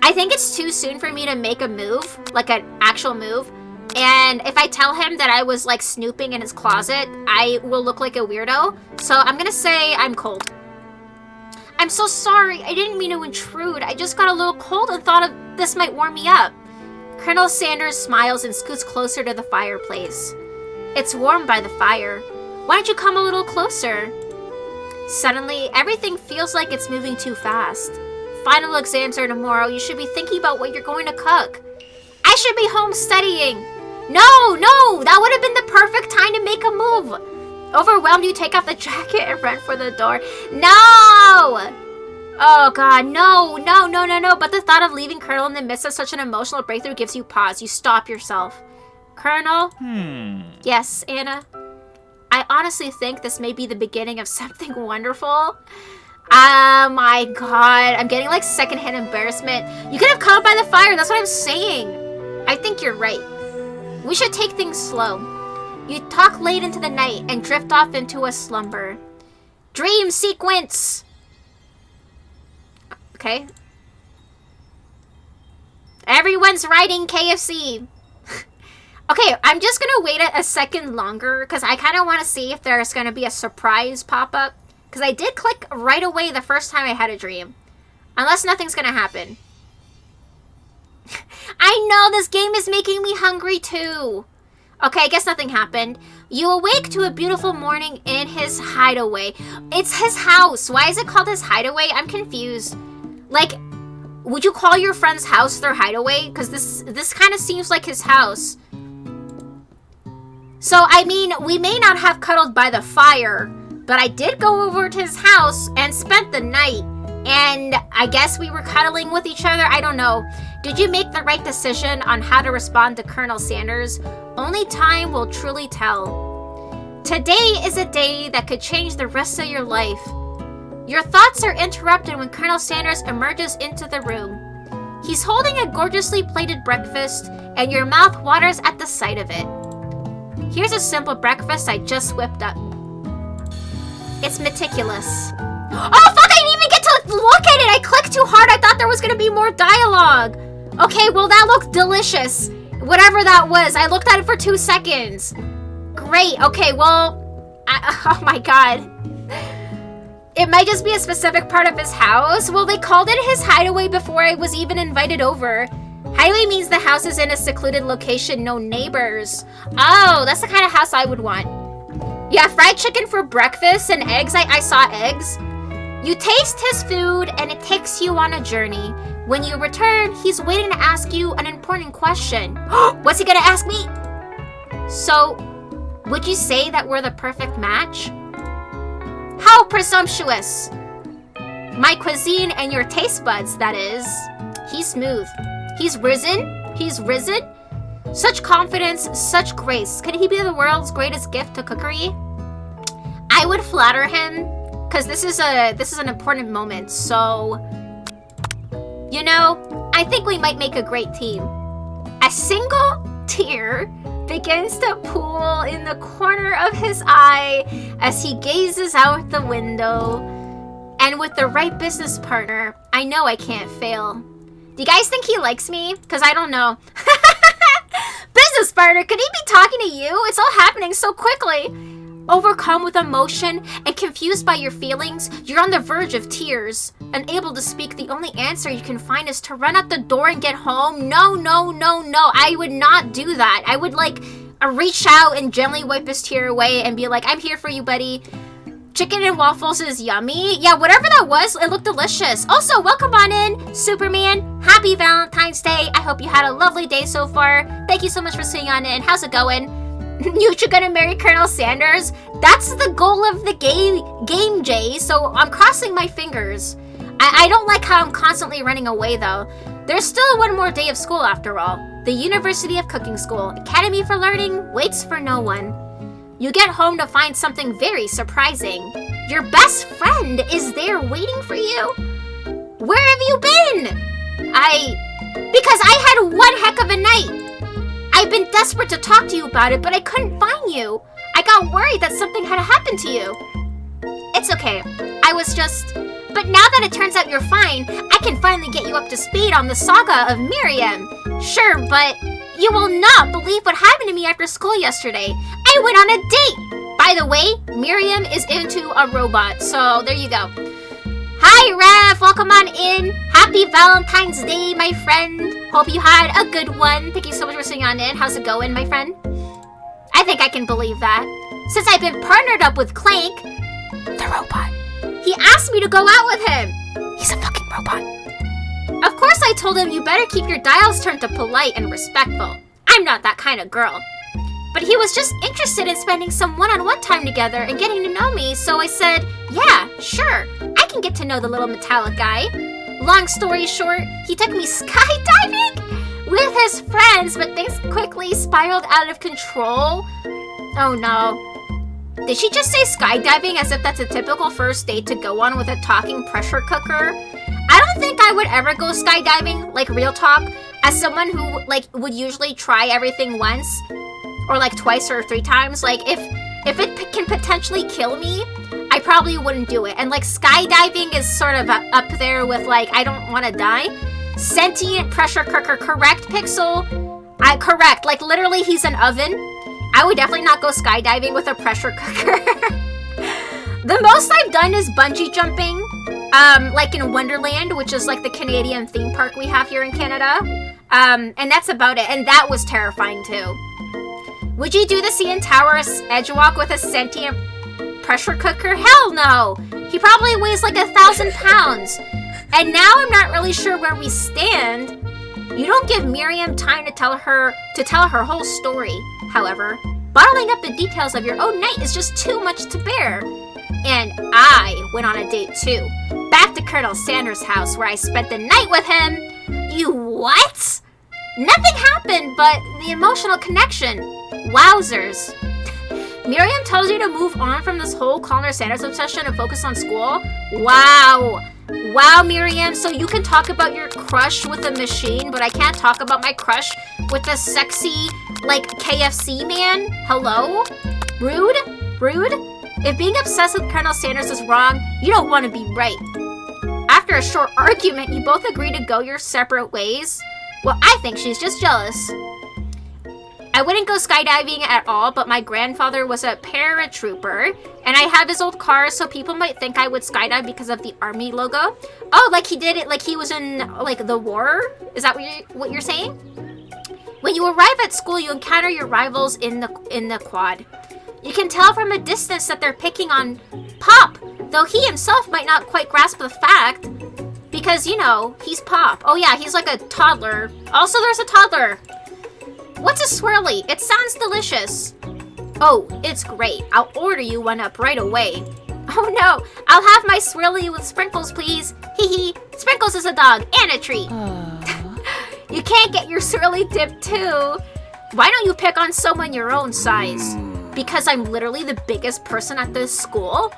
I think it's too soon for me to make a move, like an actual move. And if I tell him that I was like snooping in his closet, I will look like a weirdo. So I'm gonna say I'm cold. I'm so sorry. I didn't mean to intrude. I just got a little cold and thought this might warm me up. Colonel Sanders smiles and scoots closer to the fireplace. It's warm by the fire. Why don't you come a little closer? Suddenly, everything feels like it's moving too fast. Final exams are tomorrow. You should be thinking about what you're going to cook. I should be home studying. No, that would have been the perfect time to make a move. Overwhelmed, you take off the jacket and run for the door. No! Oh god, no. But the thought of leaving Colonel in the midst of such an emotional breakthrough gives you pause. You stop yourself. Colonel? Yes, Anna? I honestly think this may be the beginning of something wonderful. Oh my god, I'm getting like secondhand embarrassment. You could have come by the fire, that's what I'm saying. I think you're right. We should take things slow. You talk late into the night and drift off into a slumber. Dream sequence! Okay. Everyone's writing KFC. Okay, I'm just gonna wait a second longer because I kind of want to see if there's gonna be a surprise pop-up. Because I did click right away the first time I had a dream. Unless nothing's gonna happen. I know, this game is making me hungry too. Okay, I guess nothing happened. You awake to a beautiful morning in his hideaway. It's his house. Why is it called his hideaway? I'm confused. Like, would you call your friend's house their hideaway? Because this kind of seems like his house. So, I mean, we may not have cuddled by the fire, but I did go over to his house and spent the night. And I guess we were cuddling with each other. I don't know. Did you make the right decision on how to respond to Colonel Sanders? Only time will truly tell. Today is a day that could change the rest of your life. Your thoughts are interrupted when Colonel Sanders emerges into the room. He's holding a gorgeously plated breakfast, and your mouth waters at the sight of it. Here's a simple breakfast I just whipped up. It's meticulous. Oh, fuck! I didn't even get to look at it! I clicked too hard! I thought there was gonna be more dialogue! Okay, well, that looked delicious. Whatever that was. I looked at it for 2 seconds. Great. Okay, well... oh my god. It might just be a specific part of his house. Well, they called it his hideaway before I was even invited over. Hideaway means the house is in a secluded location, no neighbors. Oh, that's the kind of house I would want. Yeah, fried chicken for breakfast and eggs. I saw eggs. You taste his food and it takes you on a journey. When you return, he's waiting to ask you an important question. What's he gonna ask me? So, would you say that we're the perfect match? How presumptuous. My cuisine and your taste buds, that is. He's smooth. He's risen. He's risen. Such confidence, such grace. Could he be the world's greatest gift to cookery? I would flatter him, because this is an important moment, so... You know, I think we might make a great team. A single tear begins to pool in the corner of his eye as he gazes out the window. And with the right business partner, I know I can't fail. Do you guys think he likes me? Because I don't know. Business partner, could he be talking to you? It's all happening so quickly. Overcome with emotion and confused by your feelings, you're on the verge of tears. Unable to speak, the only answer you can find is to run out the door and get home. No, no, no, no. I would not do that. I would reach out and gently wipe his tear away and be like, I'm here for you, buddy. Chicken and waffles is yummy. Yeah, whatever that was, it looked delicious. Also, welcome on in, Superman. Happy Valentine's Day. I hope you had a lovely day so far. Thank you so much for sitting on in. How's it going? You're gonna marry Colonel Sanders? That's the goal of the game, Jay, so I'm crossing my fingers. I don't like how I'm constantly running away, though. There's still one more day of school, after all. The University of Cooking School, Academy for Learning, waits for no one. You get home to find something very surprising. Your best friend is there waiting for you. Where have you been? Because I had one heck of a night. I've been desperate to talk to you about it, but I couldn't find you. I got worried that something had happened to you. It's okay. But now that it turns out you're fine, I can finally get you up to speed on the saga of Miriam. Sure, but you will not believe what happened to me after school yesterday. I went on a date. By the way, Miriam is into a robot, so there you go. Hi, Rev. Welcome on in. Happy Valentine's Day, my friend. Hope you had a good one. Thank you so much for sitting on in. How's it going, my friend? I think I can believe that. Since I've been partnered up with Clank, the robot, he asked me to go out with him. He's a fucking robot. Of course I told him you better keep your dials turned to polite and respectful. I'm not that kind of girl. But he was just interested in spending some one-on-one time together and getting to know me, so I said, yeah, sure, I can get to know the little metallic guy. Long story short, he took me skydiving with his friends, but things quickly spiraled out of control. Oh no. Did she just say skydiving as if that's a typical first date to go on with a talking pressure cooker? I don't think I would ever go skydiving, like real talk, as someone who would usually try everything once. Or twice or 3 times. If it can potentially kill me, I probably wouldn't do it. And skydiving is sort of up there with I don't want to die. Sentient pressure cooker, correct, Pixel? Correct. Literally he's an oven. I would definitely not go skydiving with a pressure cooker. The most I've done is bungee jumping. In Wonderland, which is the Canadian theme park we have here in Canada. And that's about it. And that was terrifying too. Would you do the CN Tower edge walk with a sentient pressure cooker? Hell no! He probably weighs 1,000 pounds. And now I'm not really sure where we stand. You don't give Miriam time to tell her whole story, however. Bottling up the details of your own night is just too much to bear. And I went on a date too. Back to Colonel Sanders' house where I spent the night with him. You what? Nothing happened but the emotional connection. Wowzers. Miriam tells you to move on from this whole Colonel Sanders obsession and focus on school? Wow. Wow, Miriam, so you can talk about your crush with a machine, but I can't talk about my crush with a sexy, KFC man? Hello? Rude? Rude? If being obsessed with Colonel Sanders is wrong, you don't want to be right. After a short argument, you both agree to go your separate ways? Well, I think she's just jealous. I wouldn't go skydiving at all, but my grandfather was a paratrooper, and I have his old car, so people might think I would skydive because of the Army logo. Oh, he did it he was in, the war? Is that what you're saying? When you arrive at school, you encounter your rivals in the quad. You can tell from a distance that they're picking on Pop, though he himself might not quite grasp the fact, because, he's Pop. Oh yeah, he's a toddler. Also, there's a toddler. What's a swirly? It sounds delicious. Oh, it's great. I'll order you one up right away. Oh no, I'll have my swirly with Sprinkles, please. Hee hee. Sprinkles is a dog and a treat. You can't get your swirly dip too. Why don't you pick on someone your own size? Because I'm literally the biggest person at this school?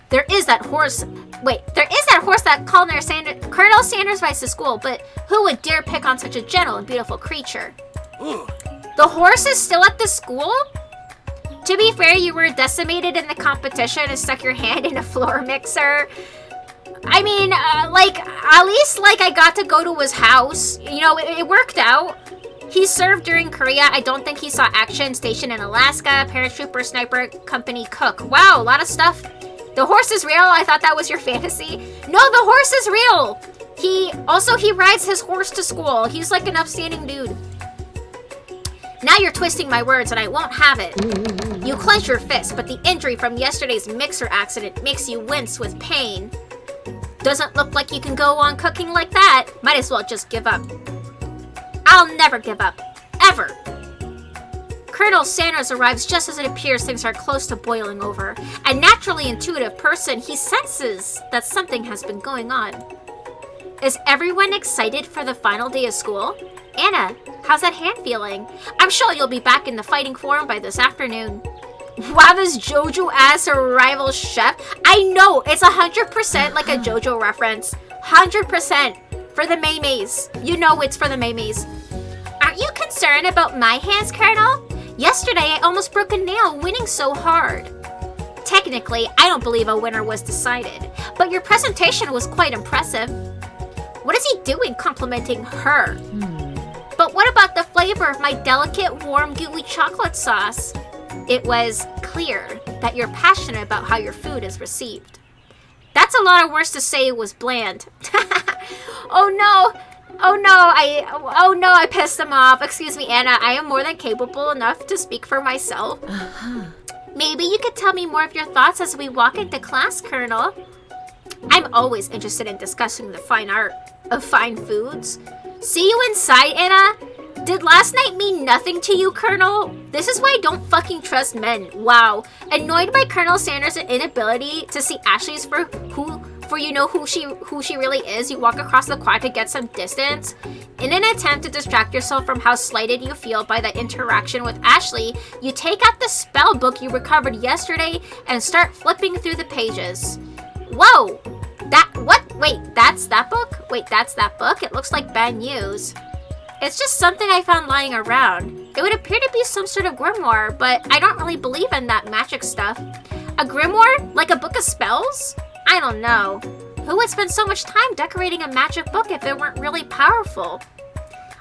There is that horse that Colonel Sanders rides to school, but who would dare pick on such a gentle and beautiful creature? The horse is still at the school? To be fair, you were decimated in the competition and stuck your hand in a floor mixer. I mean, at least, I got to go to his house. It worked out. He served during Korea. I don't think he saw action. Stationed in Alaska. Paratrooper, sniper, company cook. Wow, a lot of stuff. The horse is real? I thought that was your fantasy. No, the horse is real. He rides his horse to school. He's like an upstanding dude. Now you're twisting my words and I won't have it. You clench your fist, but the injury from yesterday's mixer accident makes you wince with pain. Doesn't look like you can go on cooking like that. Might as well just give up. I'll never give up. Ever. Colonel Sanders arrives just as it appears things are close to boiling over. A naturally intuitive person, he senses that something has been going on. Is everyone excited for the final day of school? Anna, how's that hand feeling? I'm sure you'll be back in the fighting form by this afternoon. Wow, this JoJo-ass rival chef. I know, it's 100% like a JoJo reference. 100% for the Maymays. You know it's for the Maymays. Aren't you concerned about my hands, Colonel? Yesterday, I almost broke a nail winning so hard. Technically, I don't believe a winner was decided, but your presentation was quite impressive. What is he doing complimenting her? But what about the flavor of my delicate, warm, gooey chocolate sauce? It was clear that you're passionate about how your food is received. That's a lot of words to say it was bland. Oh no! Oh no, I pissed him off. Excuse me, Anna, I am more than capable enough to speak for myself. Maybe you could tell me more of your thoughts as we walk into class, Colonel. I'm always interested in discussing the fine art of fine foods. See you inside, Anna? Did last night mean nothing to you, Colonel? This is why I don't fucking trust men. Wow. Annoyed by Colonel Sanders' inability to see Ashley's for you know who she really is, you walk across the quad to get some distance. In an attempt to distract yourself from how slighted you feel by the interaction with Ashley, you take out the spell book you recovered yesterday and start flipping through the pages. Whoa! That's that book? Wait, that's that book? It looks like bad news. It's just something I found lying around. It would appear to be some sort of grimoire, but I don't really believe in that magic stuff. A grimoire? Like a book of spells? I don't know. Who would spend so much time decorating a magic book if it weren't really powerful?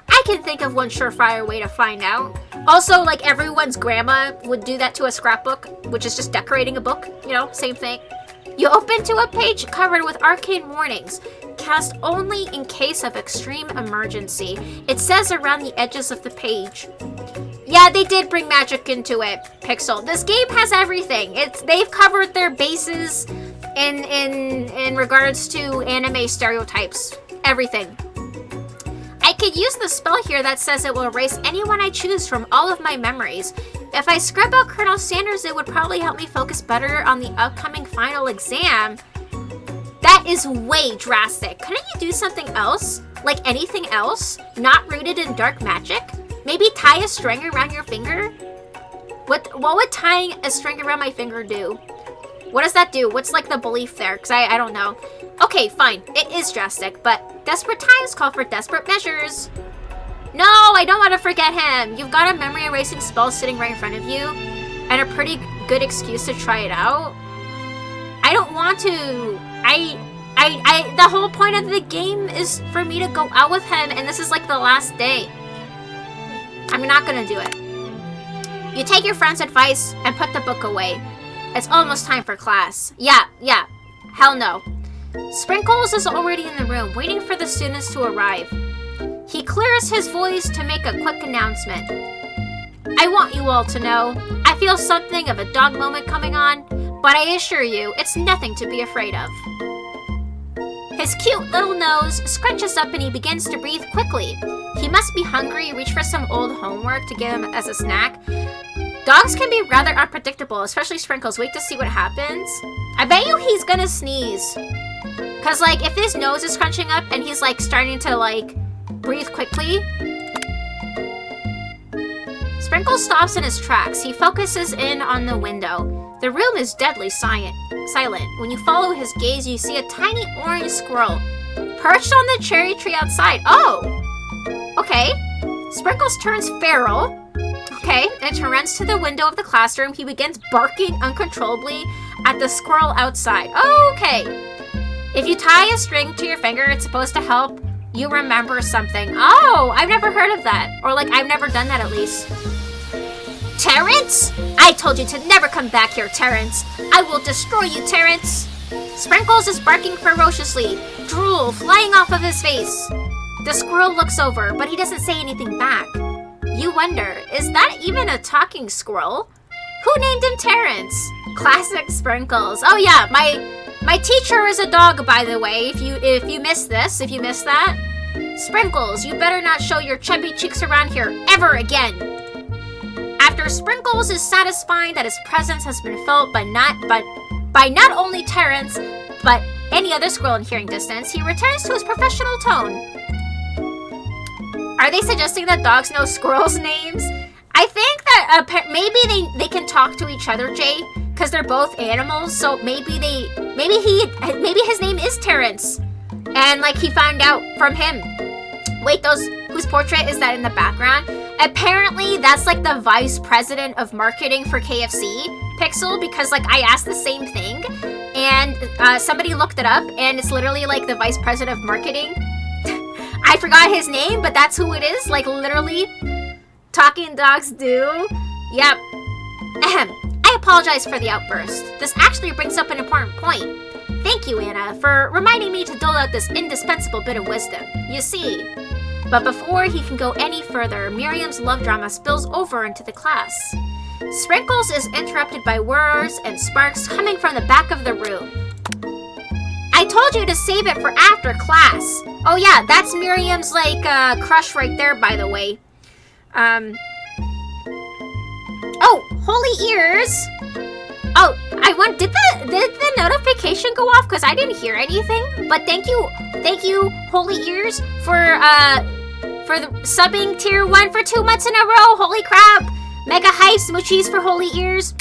I can think of one surefire way to find out. Also, like everyone's grandma would do that to a scrapbook, which is just decorating a book, you know, same thing. You open to a page covered with arcane warnings, cast only in case of extreme emergency. It says around the edges of the page. Yeah, they did bring magic into it, Pixel. This game has everything. They've covered their bases in regards to anime stereotypes. Everything. I could use the spell here that says it will erase anyone I choose from all of my memories. If I scrub out Colonel Sanders, it would probably help me focus better on the upcoming final exam. That is way drastic. Couldn't you do something else? Like anything else? Not rooted in dark magic? Maybe tie a string around your finger? What would tying a string around my finger do? What does that do? What's like the belief there? Because I don't know. Okay, fine. It is drastic, but desperate times call for desperate measures. No, I don't want to forget him. You've got a memory erasing spell sitting right in front of you, and a pretty good excuse to try it out. I don't want to. The whole point of the game is for me to go out with him, and this is like the last day. I'm not gonna do it. You take your friend's advice and put the book away. It's almost time for class. Yeah. Hell no. Sprinkles is already in the room, waiting for the students to arrive. He clears his voice to make a quick announcement. I want you all to know, I feel something of a dog moment coming on, but I assure you, it's nothing to be afraid of. His cute little nose scrunches up and he begins to breathe quickly. He must be hungry, reach for some old homework to give him as a snack. Dogs can be rather unpredictable, especially Sprinkles. Wait to see what happens. I bet you he's gonna sneeze. Cause like, if his nose is scrunching up and he's like starting to like breathe quickly. Sprinkles stops in his tracks. He focuses in on the window. The room is deadly silent. When you follow his gaze, you see a tiny orange squirrel perched on the cherry tree outside. Oh! Okay. Sprinkles turns feral. Okay, and runs to the window of the classroom. He begins barking uncontrollably at the squirrel outside. Okay. If you tie a string to your finger, it's supposed to help You remember something. Oh, I've never heard of that. Or like, I've never done that at least. Terrence? I told you to never come back here, Terrence. I will destroy you, Terrence. Sprinkles is barking ferociously, drool flying off of his face. The squirrel looks over, but he doesn't say anything back. You wonder, is that even a talking squirrel? Who named him Terrence? Classic Sprinkles. Oh yeah, my teacher is a dog, by the way, if you missed that. Sprinkles, you better not show your chubby cheeks around here ever again. After Sprinkles is satisfied that his presence has been felt by not only Terrence, but any other squirrel in hearing distance, he returns to his professional tone. Are they suggesting that dogs know squirrels' names? I think that maybe they can talk to each other, Jay, because they're both animals. So maybe his name is Terrence, and like he found out from him. Wait, whose portrait is that in the background? Apparently, that's like the vice president of marketing for KFC, Pixel, because like I asked the same thing, and somebody looked it up, and it's literally like the vice president of marketing. I forgot his name, but that's who it is. Like literally, talking dogs do. Yep. Ahem. I apologize for the outburst. This actually brings up an important point. Thank you, Anna, for reminding me to dole out this indispensable bit of wisdom. You see. But before he can go any further, Miriam's love drama spills over into the class. Sprinkles is interrupted by whirs and sparks coming from the back of the room. I told you to save it for after class. Oh yeah, that's Miriam's like crush right there, by the way. Oh, holy ears. Oh, did the notification go off? Because I didn't hear anything. But thank you, holy ears, for the subbing tier 1 for 2 months in a row. Holy crap! Mega hype smoochies for holy ears.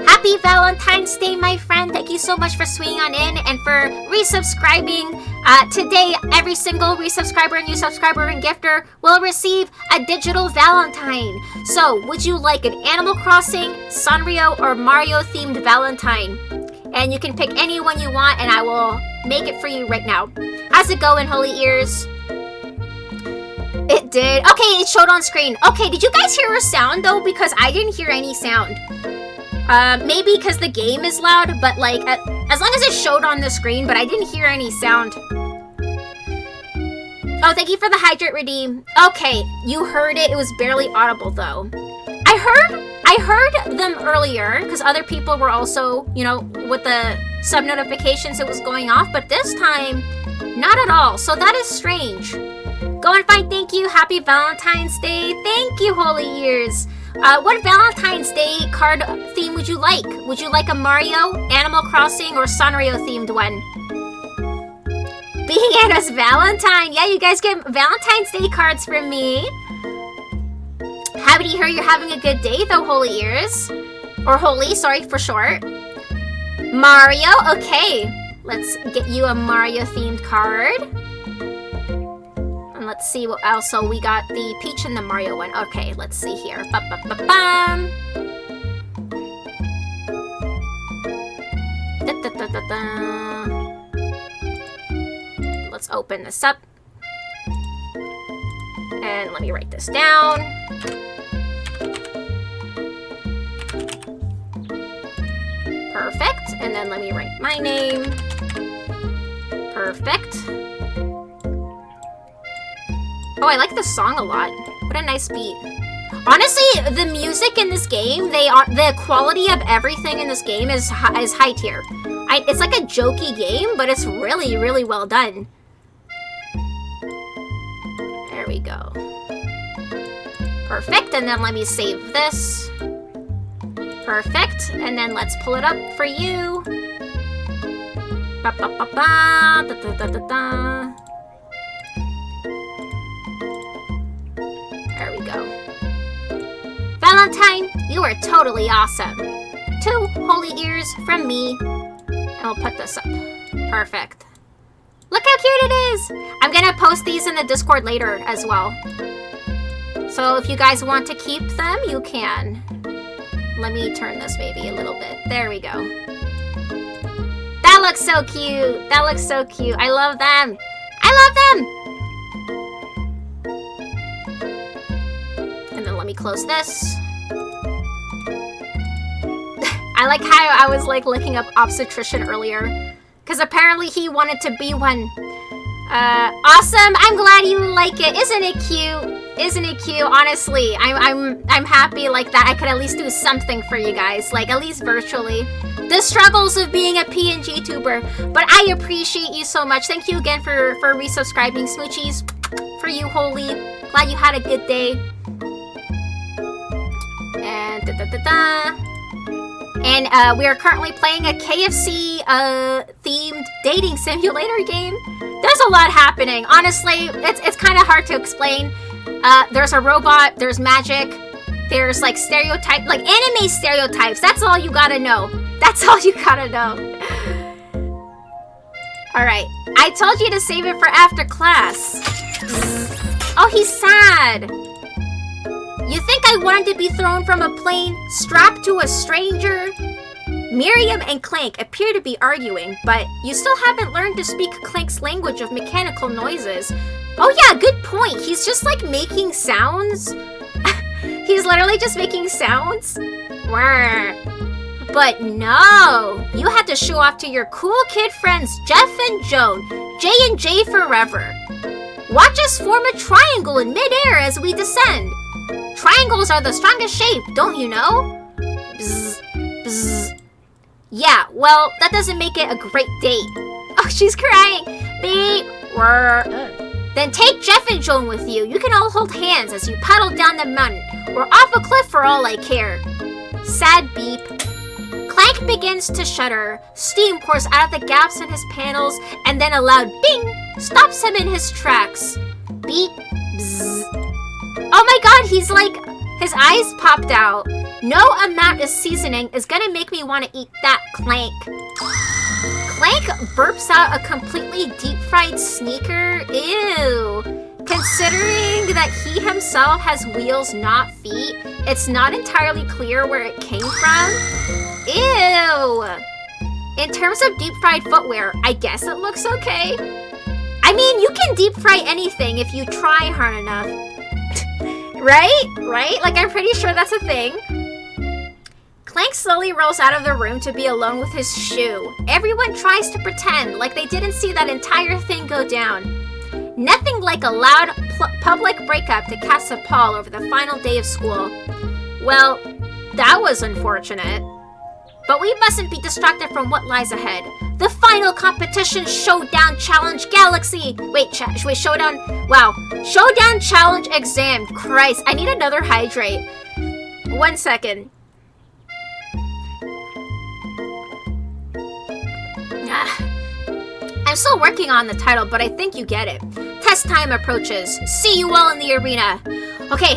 Happy Valentine's Day, my friend. Thank you so much for swinging on in and for resubscribing. Today, every single resubscriber and new subscriber and gifter will receive a digital Valentine. So, would you like an Animal Crossing, Sanrio, or Mario-themed Valentine? And you can pick any one you want, and I will make it for you right now. How's it going, holy ears? It did. Okay, it showed on screen. Okay, did you guys hear a sound, though? Because I didn't hear any sound. Maybe because the game is loud, but like, as long as it showed on the screen, but I didn't hear any sound. Oh, thank you for the hydrate redeem. Okay, you heard it. It was barely audible, though. I heard them earlier, because other people were also, you know, with the sub notifications, it was going off, but this time, not at all. So that is strange. Go and find thank you. Happy Valentine's Day. Thank you, holy ears. What Valentine's Day card theme would you like? Would you like a Mario, Animal Crossing, or Sanrio themed one? Being Anna's Valentine. Yeah, you guys get Valentine's Day cards from me. Happy to hear you're having a good day, though, holy ears. Or holy, sorry, for short. Mario, okay. Let's get you a Mario themed card. And let's see what else. So we got the Peach and the Mario one. Okay, let's see here. Ba-ba-ba-bam. Da-da-da-da-da. Let's open this up. And let me write this down. Perfect. And then let me write my name. Perfect. Oh, I like the song a lot. What a nice beat. Honestly, the music in this game, the quality of everything in this game is high tier. It's like a jokey game, but it's really, really well done. There we go. Perfect, and then let me save this. Perfect, and then let's pull it up for you. Ba-ba-ba-ba, da-da-da-da-da. There we go. Valentine, you are totally awesome. 2 holy ears from me. And we'll put this up. Perfect. Look how cute it is! I'm gonna post these in the Discord later as well. So if you guys want to keep them, you can. Let me turn this maybe a little bit. There we go. That looks so cute. That looks so cute. I love them. I love them! let me close this. I like how I was like looking up obstetrician earlier, because apparently he wanted to be one. Awesome. I'm glad you like it. Isn't it cute? Isn't it cute? Honestly, I'm happy like that. I could at least do something for you guys, like at least virtually. The struggles of being a PNG tuber, but I appreciate you so much. Thank you again for resubscribing, smoochies. For you, Holy. Glad you had a good day. And And we are currently playing a KFC themed dating simulator game. There's a lot happening. Honestly, it's kind of hard to explain. There's a robot, there's magic, there's like stereotype, like anime stereotypes. That's all you gotta know. That's all you gotta know. Alright, I told you to save it for after class. Oh, he's sad. You think I wanted to be thrown from a plane, strapped to a stranger? Miriam and Clank appear to be arguing, but you still haven't learned to speak Clank's language of mechanical noises. Oh yeah, good point. He's just like making sounds. He's literally just making sounds. But no, you had to show off to your cool kid friends Jeff and Joan, J&J forever. Watch us form a triangle in midair as we descend. Triangles are the strongest shape, don't you know? Bzz, bzz. Yeah, well, that doesn't make it a great date. Oh, she's crying. Beep. Then take Jeff and Joan with you. You can all hold hands as you paddle down the mountain, or off a cliff for all I care. Sad beep. Clank begins to shudder. Steam pours out of the gaps in his panels, and then a loud ding stops him in his tracks. Beep. Bzz. Oh my god, he's like, his eyes popped out. No amount of seasoning is gonna make me want to eat that, Clank. Clank burps out a completely deep-fried sneaker. Ew. Considering that he himself has wheels, not feet, it's not entirely clear where it came from. Ew. In terms of deep-fried footwear, I guess it looks okay. I mean, you can deep-fry anything if you try hard enough. Right? Right? Like, I'm pretty sure that's a thing. Clank slowly rolls out of the room to be alone with his shoe. Everyone tries to pretend like they didn't see that entire thing go down. Nothing like a loud public breakup to cast a pall over the final day of school. Well, that was unfortunate. But we mustn't be distracted from what lies ahead. The final competition Showdown Challenge Galaxy! Wait, Showdown... Wow. Showdown Challenge Exam. Christ, I need another hydrate. 1 second. I'm still working on the title, but I think you get it. Test time approaches. See you all in the arena. Okay,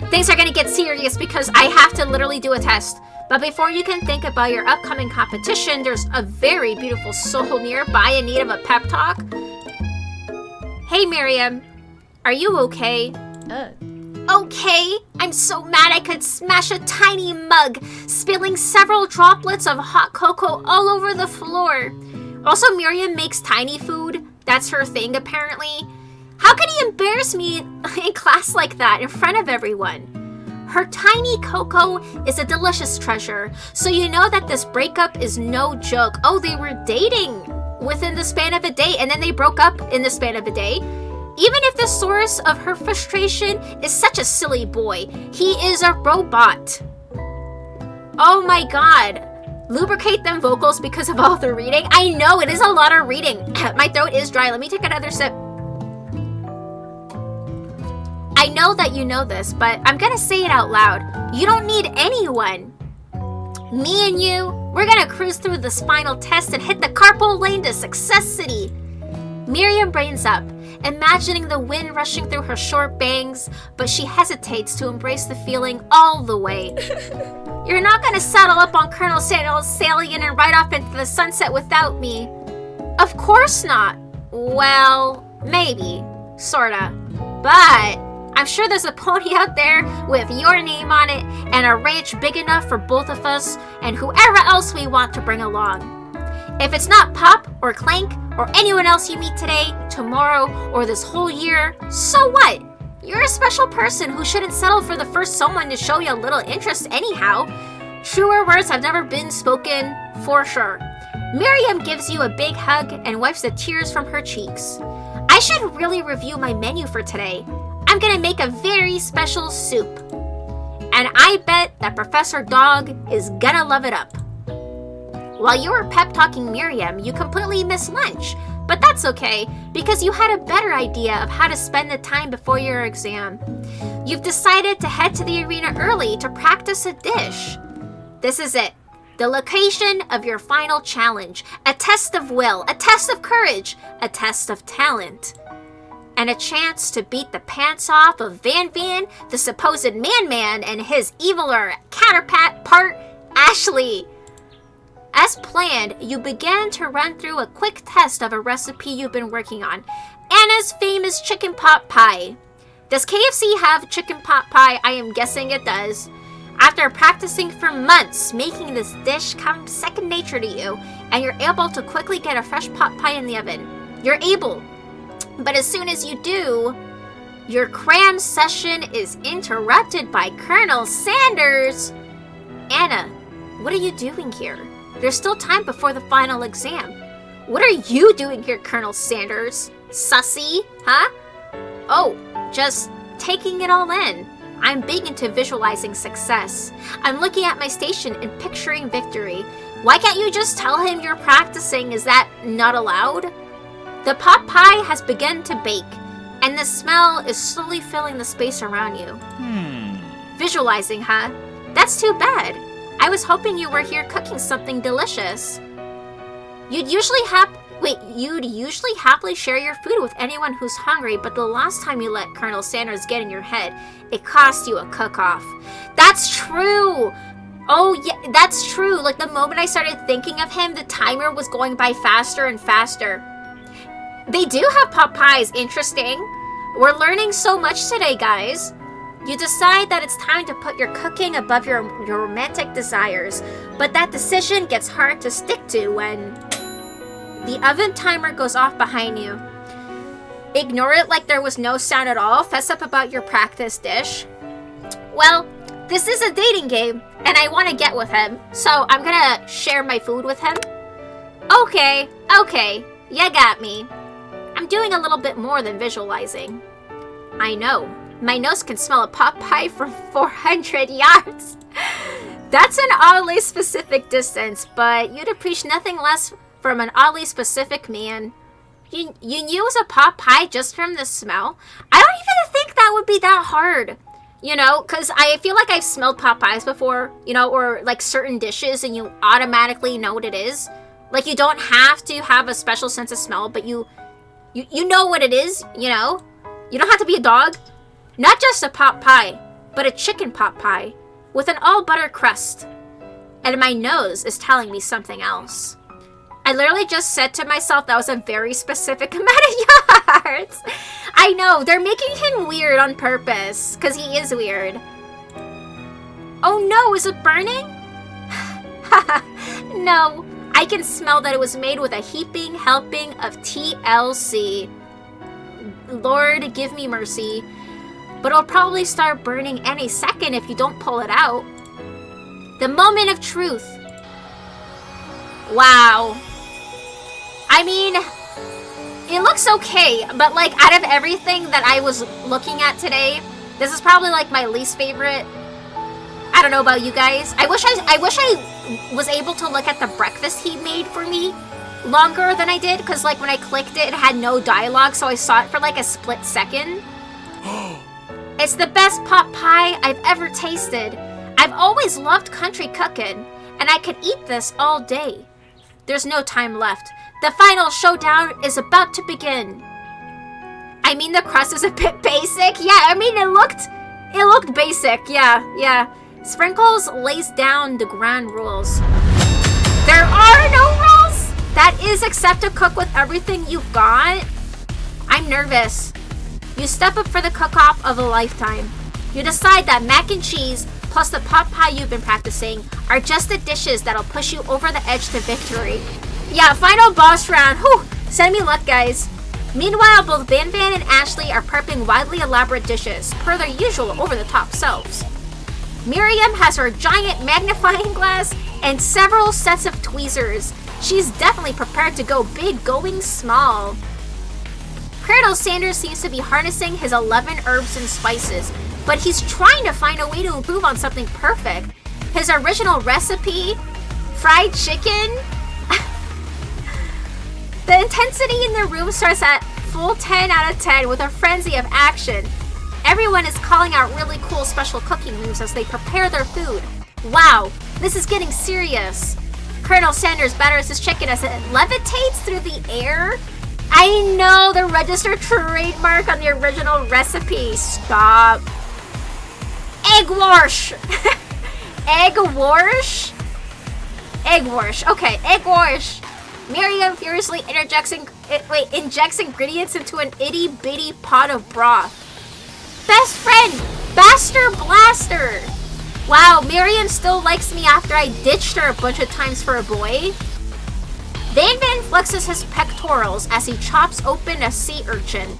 things are gonna get serious because I have to literally do a test. But before you can think about your upcoming competition, there's a very beautiful soul nearby in need of a pep talk. Hey, Miriam. Are you okay? Okay. I'm so mad I could smash a tiny mug, spilling several droplets of hot cocoa all over the floor. Also, Miriam makes tiny food. That's her thing, apparently. How can he embarrass me in class like that in front of everyone? Her tiny cocoa is a delicious treasure, so you know that this breakup is no joke. Oh, they were dating within the span of a day, and then they broke up in the span of a day. Even if the source of her frustration is such a silly boy, he is a robot. Oh my god. Lubricate them vocals because of all the reading. I know, it is a lot of reading. My throat is dry. Let me take another sip. I know that you know this, but I'm gonna say it out loud. You don't need anyone. Me and you, we're gonna cruise through this final test and hit the carpool lane to Success City. Miriam brains up, imagining the wind rushing through her short bangs, but she hesitates to embrace the feeling all the way. You're not gonna saddle up on Colonel Sandals, sailing in and ride off into the sunset without me. Of course not. Well, maybe. Sorta. But I'm sure there's a pony out there with your name on it and a ranch big enough for both of us and whoever else we want to bring along. If it's not Pop or Clank or anyone else you meet today, tomorrow, or this whole year, so what? You're a special person who shouldn't settle for the first someone to show you a little interest anyhow. Truer words have never been spoken, for sure. Miriam gives you a big hug and wipes the tears from her cheeks. I should really review my menu for today. I'm gonna make a very special soup. And I bet that Professor Dog is gonna love it up. While you were pep-talking Miriam, you completely missed lunch. But that's okay, because you had a better idea of how to spend the time before your exam. You've decided to head to the arena early to practice a dish. This is it. The location of your final challenge. A test of will, a test of courage, a test of talent. And a chance to beat the pants off of Van Van, the supposed man-man, and his eviler counterpart, Ashley. As planned, you began to run through a quick test of a recipe you've been working on. Anna's famous chicken pot pie. Does KFC have chicken pot pie? I am guessing it does. After practicing for months, making this dish comes second nature to you, and you're able to quickly get a fresh pot pie in the oven. You're able. But as soon as you do, your cram session is interrupted by Colonel Sanders. Anna, what are you doing here? There's still time before the final exam. What are you doing here, Colonel Sanders? Sussy, huh? Oh, just taking it all in. I'm big into visualizing success. I'm looking at my station and picturing victory. Why can't you just tell him you're practicing? Is that not allowed? The pot pie has begun to bake, and the smell is slowly filling the space around you. Visualizing, huh? That's too bad. I was hoping you were here cooking something delicious. You'd usually happily share your food with anyone who's hungry, but the last time you let Colonel Sanders get in your head, it cost you a cook-off. That's true! Oh, yeah, that's true. Like, the moment I started thinking of him, the timer was going by faster and faster. They do have pot pies. Interesting. We're learning so much today, guys. You decide that it's time to put your cooking above your romantic desires, but that decision gets hard to stick to when the oven timer goes off behind you. Ignore it like there was no sound at all. Fess up about your practice dish. Well, this is a dating game, and I want to get with him, so I'm gonna share my food with him. Okay, you got me. I'm doing a little bit more than visualizing. I know. My nose can smell a pot pie from 400 yards. That's an oddly specific distance, but you'd appreciate nothing less from an oddly specific man. You knew it was a pot pie just from the smell? I don't even think that would be that hard. You know, because I feel like I've smelled pot pies before, you know, or like certain dishes and you automatically know what it is. Like, you don't have to have a special sense of smell, but you know what it is, you know? You don't have to be a dog. Not just a pot pie, but a chicken pot pie with an all-butter crust. And my nose is telling me something else. I literally just said to myself that was a very specific amount of yards. I know, they're making him weird on purpose, because he is weird. Oh no, is it burning? No, I can smell that it was made with a heaping helping of TLC. Lord, give me mercy. But it'll probably start burning any second if you don't pull it out. The moment of truth. Wow. I mean, it looks okay, but like out of everything that I was looking at today, this is probably like my least favorite. I don't know about you guys. I wish I was able to look at the breakfast he made for me longer than I did, because like when I clicked it, it had no dialogue, so I saw it for like a split second. It's the best pot pie I've ever tasted. I've always loved country cooking, and I could eat this all day. There's no time left. The final showdown is about to begin. I mean, the crust is a bit basic. Yeah, I mean, it looked basic. Yeah. Sprinkles lays down the ground rules. There are no rules? That is except to cook with everything you've got? I'm nervous. You step up for the cook-off of a lifetime. You decide that mac and cheese plus the pot pie you've been practicing are just the dishes that'll push you over the edge to victory. Yeah, final boss round. Whew, send me luck, guys. Meanwhile, both Van Van and Ashley are prepping wildly elaborate dishes, per their usual over-the-top selves. Miriam has her giant magnifying glass and several sets of tweezers. She's definitely prepared to go big going small. Colonel Sanders seems to be harnessing his 11 herbs and spices, but he's trying to find a way to improve on something perfect. His original recipe, fried chicken. The intensity in the room starts at full 10 out of 10 with a frenzy of action. Everyone is calling out really cool special cooking moves as they prepare their food. Wow, this is getting serious. Colonel Sanders batters his chicken as it levitates through the air. I know, the registered trademark on the original recipe. Stop. Egg wash. Egg wash? Egg wash. Okay, egg wash. Miriam furiously injects ingredients into an itty-bitty pot of broth. Best friend, Baster Blaster. Wow, Miriam still likes me after I ditched her a bunch of times for a boy. Van Van flexes his pectorals as he chops open a sea urchin.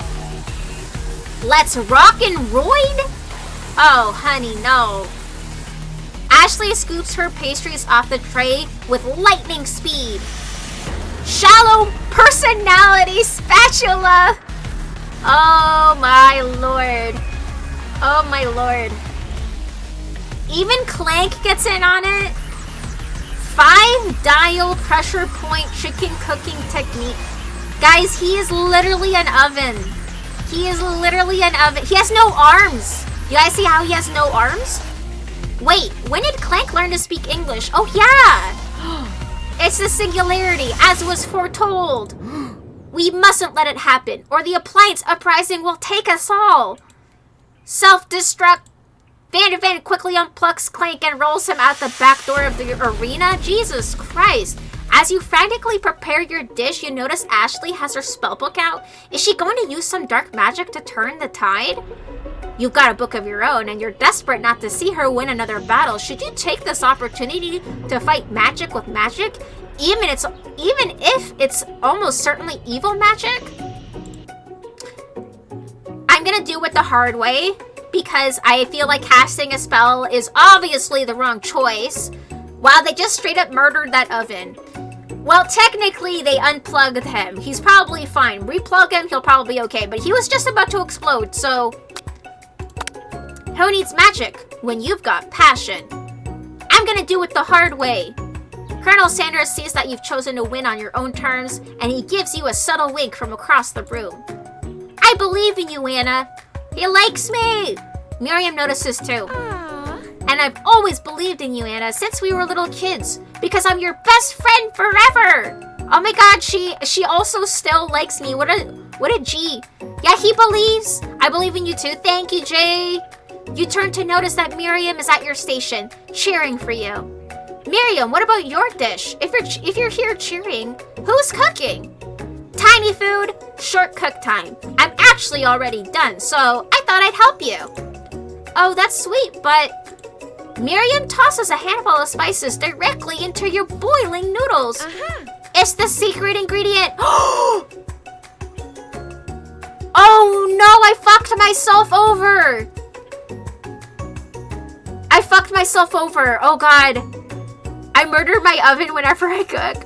Let's rock and roid? Oh, honey, no. Ashley scoops her pastries off the tray with lightning speed. Shallow personality spatula. Oh my lord. Oh my lord. Even Clank gets in on it. 5-dial pressure point chicken cooking technique. Guys, he is literally an oven. He is literally an oven. He has no arms. You guys see how he has no arms? Wait, when did Clank learn to speak English? Oh yeah! It's the singularity, as was foretold. We mustn't let it happen, or the appliance uprising will take us all. Self-destruct. Van quickly unplugs Clank and rolls him out the back door of the arena. Jesus Christ. As you frantically prepare your dish, you notice Ashley has her spellbook out. Is she going to use some dark magic to turn the tide? You've got a book of your own, and you're desperate not to see her win another battle. Should you take this opportunity to fight magic with magic, even if it's almost certainly evil magic? I'm gonna do it the hard way, because I feel like casting a spell is obviously the wrong choice. Wow, they just straight up murdered that oven. Well, technically, they unplugged him. He's probably fine. Replug him, he'll probably be okay. But he was just about to explode, so... Who needs magic when you've got passion? I'm gonna do it the hard way. Colonel Sanders sees that you've chosen to win on your own terms, and he gives you a subtle wink from across the room. I believe in you, Anna. He likes me. Miriam notices too. Aww. And I've always believed in you, Anna, since we were little kids, because I'm your best friend forever. Oh my god, she also still likes me. What a G. Yeah, he believes. I believe in you too. Thank you, Jay. You turn to notice that Miriam is at your station, cheering for you. Miriam, what about your dish? If you're here cheering, who's cooking? Tiny food, short cook time. I'm actually already done, so I thought I'd help you. Oh, that's sweet, but... Miriam tosses a handful of spices directly into your boiling noodles. It's the secret ingredient. Oh no, I fucked myself over. Oh god. I murder my oven whenever I cook.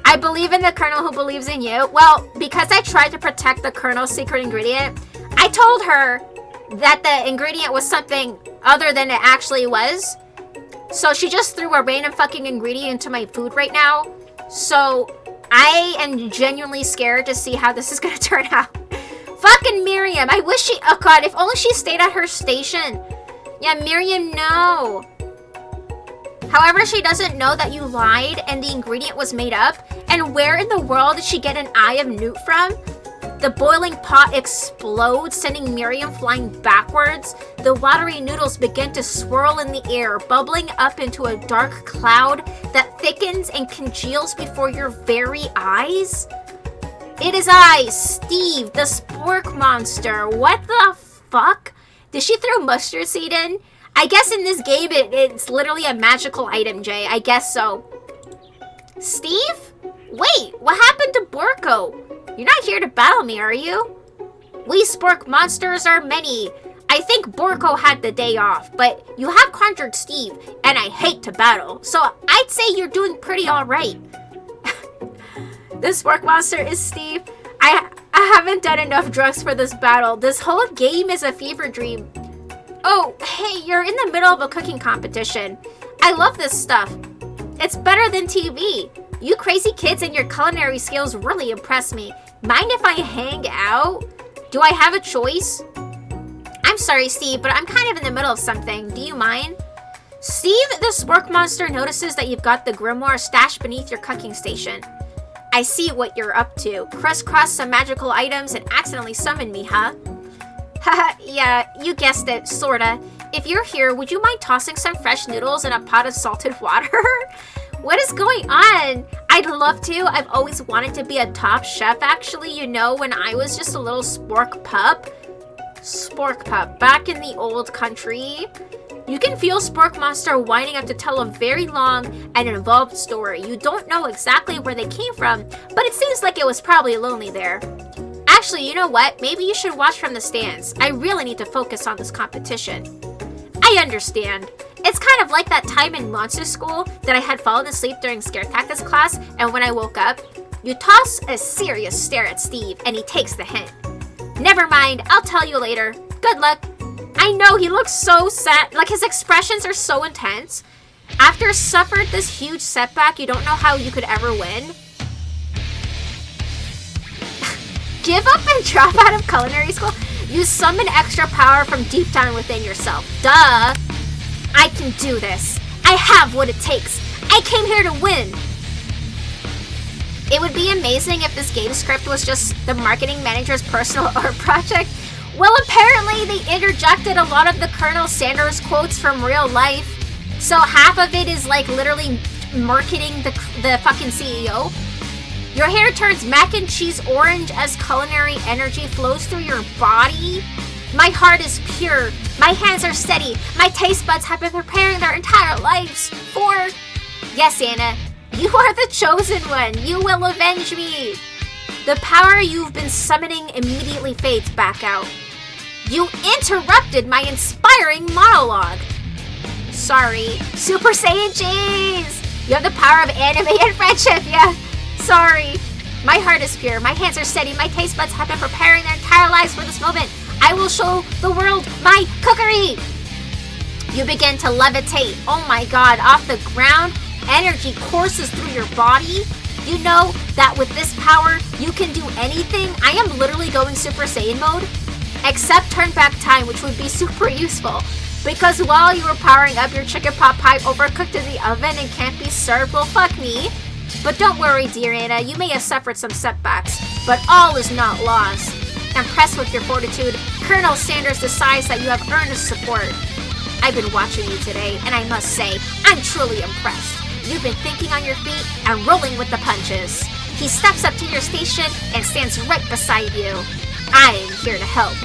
I believe in the Colonel who believes in you. Well, because I tried to protect the Colonel's secret ingredient, I told her that the ingredient was something other than it actually was. So she just threw a random fucking ingredient into my food right now. So I am genuinely scared to see how this is gonna turn out. Fucking Miriam. I wish she... Oh god, if only she stayed at her station. Yeah, Miriam, no. However, she doesn't know that you lied and the ingredient was made up. And where in the world did she get an eye of newt from? The boiling pot explodes, sending Miriam flying backwards. The watery noodles begin to swirl in the air, bubbling up into a dark cloud that thickens and congeals before your very eyes. It is I, Steve, the spork monster. What the fuck? Did she throw mustard seed in? I guess in this game it's literally a magical item, Jay. I guess so. Steve? Wait, what happened to Borko? You're not here to battle me, are you? We spork monsters are many. I think Borko had the day off, but you have conjured Steve, and I hate to battle, so I'd say you're doing pretty alright. This spork monster is Steve. I haven't done enough drugs for this battle. This whole game is a fever dream. Oh, hey, you're in the middle of a cooking competition. I love this stuff. It's better than TV. You crazy kids and your culinary skills really impress me. Mind if I hang out? Do I have a choice? I'm sorry, Steve, but I'm kind of in the middle of something. Do you mind? Steve, the spork monster, notices that you've got the grimoire stashed beneath your cooking station. I see what you're up to. Crisscross some magical items and accidentally summon me, huh? Haha, yeah, you guessed it, sorta. If you're here, would you mind tossing some fresh noodles in a pot of salted water? What is going on? I'd love to. I've always wanted to be a top chef, actually, you know, when I was just a little spork pup. Spork pup, back in the old country. You can feel Spork Monster winding up to tell a very long and involved story. You don't know exactly where they came from, but it seems like it was probably lonely there. Actually, you know what? Maybe you should watch from the stands. I really need to focus on this competition. I understand. It's kind of like that time in monster school that I had fallen asleep during scare tactics class, and when I woke up, you toss a serious stare at Steve, and he takes the hint. Never mind, I'll tell you later. Good luck. I know, he looks so sad. Like, his expressions are so intense. After suffered this huge setback, you don't know how you could ever win. Give up and drop out of culinary school? You summon extra power from deep down within yourself. Duh. I can do this. I have what it takes. I came here to win. It would be amazing if this game script was just the marketing manager's personal art project. Well, apparently they interjected a lot of the Colonel Sanders quotes from real life. So half of it is like literally marketing the fucking CEO. Your hair turns mac and cheese orange as culinary energy flows through your body. My heart is pure. My hands are steady. My taste buds have been preparing their entire lives for... Yes, Anna, you are the chosen one. You will avenge me. The power you've been summoning immediately fades back out. You interrupted my inspiring monologue. Sorry. Super Saiyan Cheese! You have the power of anime and friendship, yeah. Sorry. My heart is pure. My hands are steady. My taste buds have been preparing their entire lives for this moment. I will show the world my cookery. You begin to levitate. Oh my god, off the ground. Energy courses through your body. You know that with this power, you can do anything. I am literally going Super Saiyan mode. Except turn back time, which would be super useful. Because while you were powering up, your chicken pot pie overcooked in the oven and can't be served. Well, fuck me. But don't worry, dear Anna, you may have suffered some setbacks, but all is not lost. Impressed with your fortitude, Colonel Sanders decides that you have earned his support. I've been watching you today, and I must say, I'm truly impressed. You've been thinking on your feet and rolling with the punches. He steps up to your station and stands right beside you. I am here to help.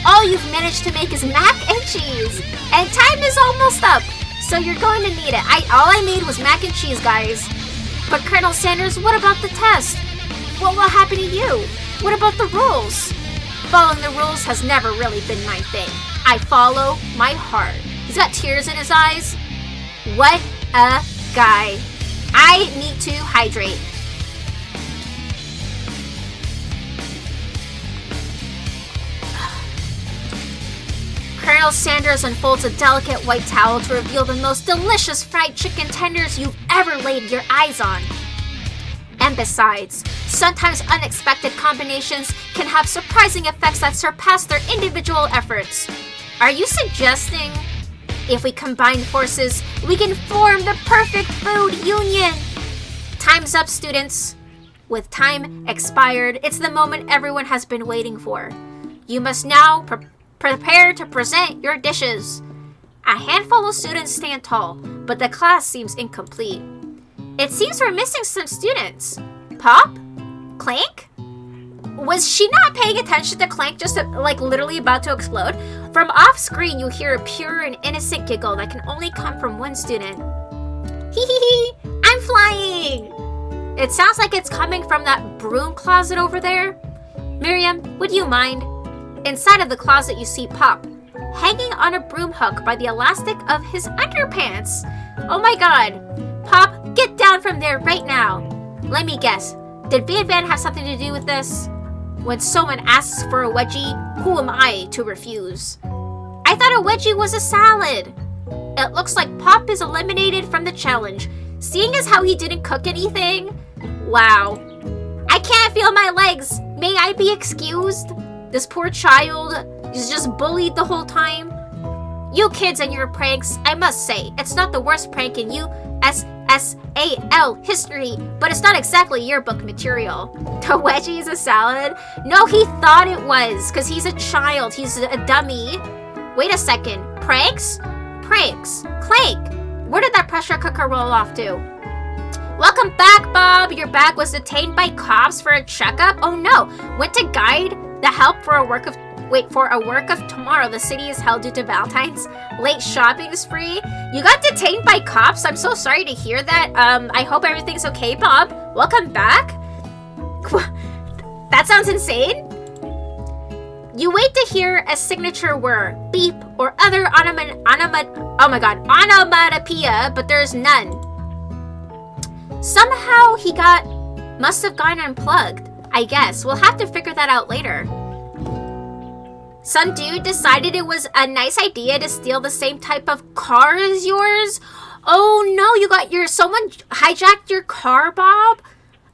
All you've managed to make is mac and cheese, and time is almost up, so you're going to need it. All I made was mac and cheese, guys. But Colonel Sanders, what about the test? What will happen to you? What about the rules? Following the rules has never really been my thing. I follow my heart. He's got tears in his eyes. What a guy. I need to hydrate. Colonel Sanders unfolds a delicate white towel to reveal the most delicious fried chicken tenders you've ever laid your eyes on. And besides, sometimes unexpected combinations can have surprising effects that surpass their individual efforts. Are you suggesting if we combine forces, we can form the perfect food union? Time's up, students. With time expired, it's the moment everyone has been waiting for. You must now prepare to present your dishes. A handful of students stand tall, but the class seems incomplete. It seems we're missing some students. Pop? Clank? Was she not paying attention to Clank just like literally about to explode? From off screen, you hear a pure and innocent giggle that can only come from one student. Hee hee hee, I'm flying! It sounds like it's coming from that broom closet over there. Miriam, would you mind? Inside of the closet, you see Pop, hanging on a broom hook by the elastic of his underpants. Oh my god. Pop, get down from there right now. Let me guess. Did Van have something to do with this? When someone asks for a wedgie, who am I to refuse? I thought a wedgie was a salad. It looks like Pop is eliminated from the challenge, seeing as how he didn't cook anything. Wow. I can't feel my legs. May I be excused? This poor child is just bullied the whole time. You kids and your pranks, I must say, it's not the worst prank in USSAL history, but it's not exactly yearbook material. The wedgie is a salad? No, he thought it was, because he's a child. He's a dummy. Wait a second. Pranks? Pranks. Clank. Where did that pressure cooker roll off to? Welcome back, Bob. Your bag was detained by cops for a checkup? Oh no. Went to guide the help for a work of tomorrow. The city is held due to Valentine's late shopping spree. You got detained by cops? I'm so sorry to hear that. I hope everything's okay, Bob. Welcome back. That sounds insane. You wait to hear a signature word, beep, or other onomatopoeia, but there's none. Somehow he must have gone unplugged, I guess. We'll have to figure that out later. Some dude decided it was a nice idea to steal the same type of car as yours. Oh no, someone hijacked your car, Bob?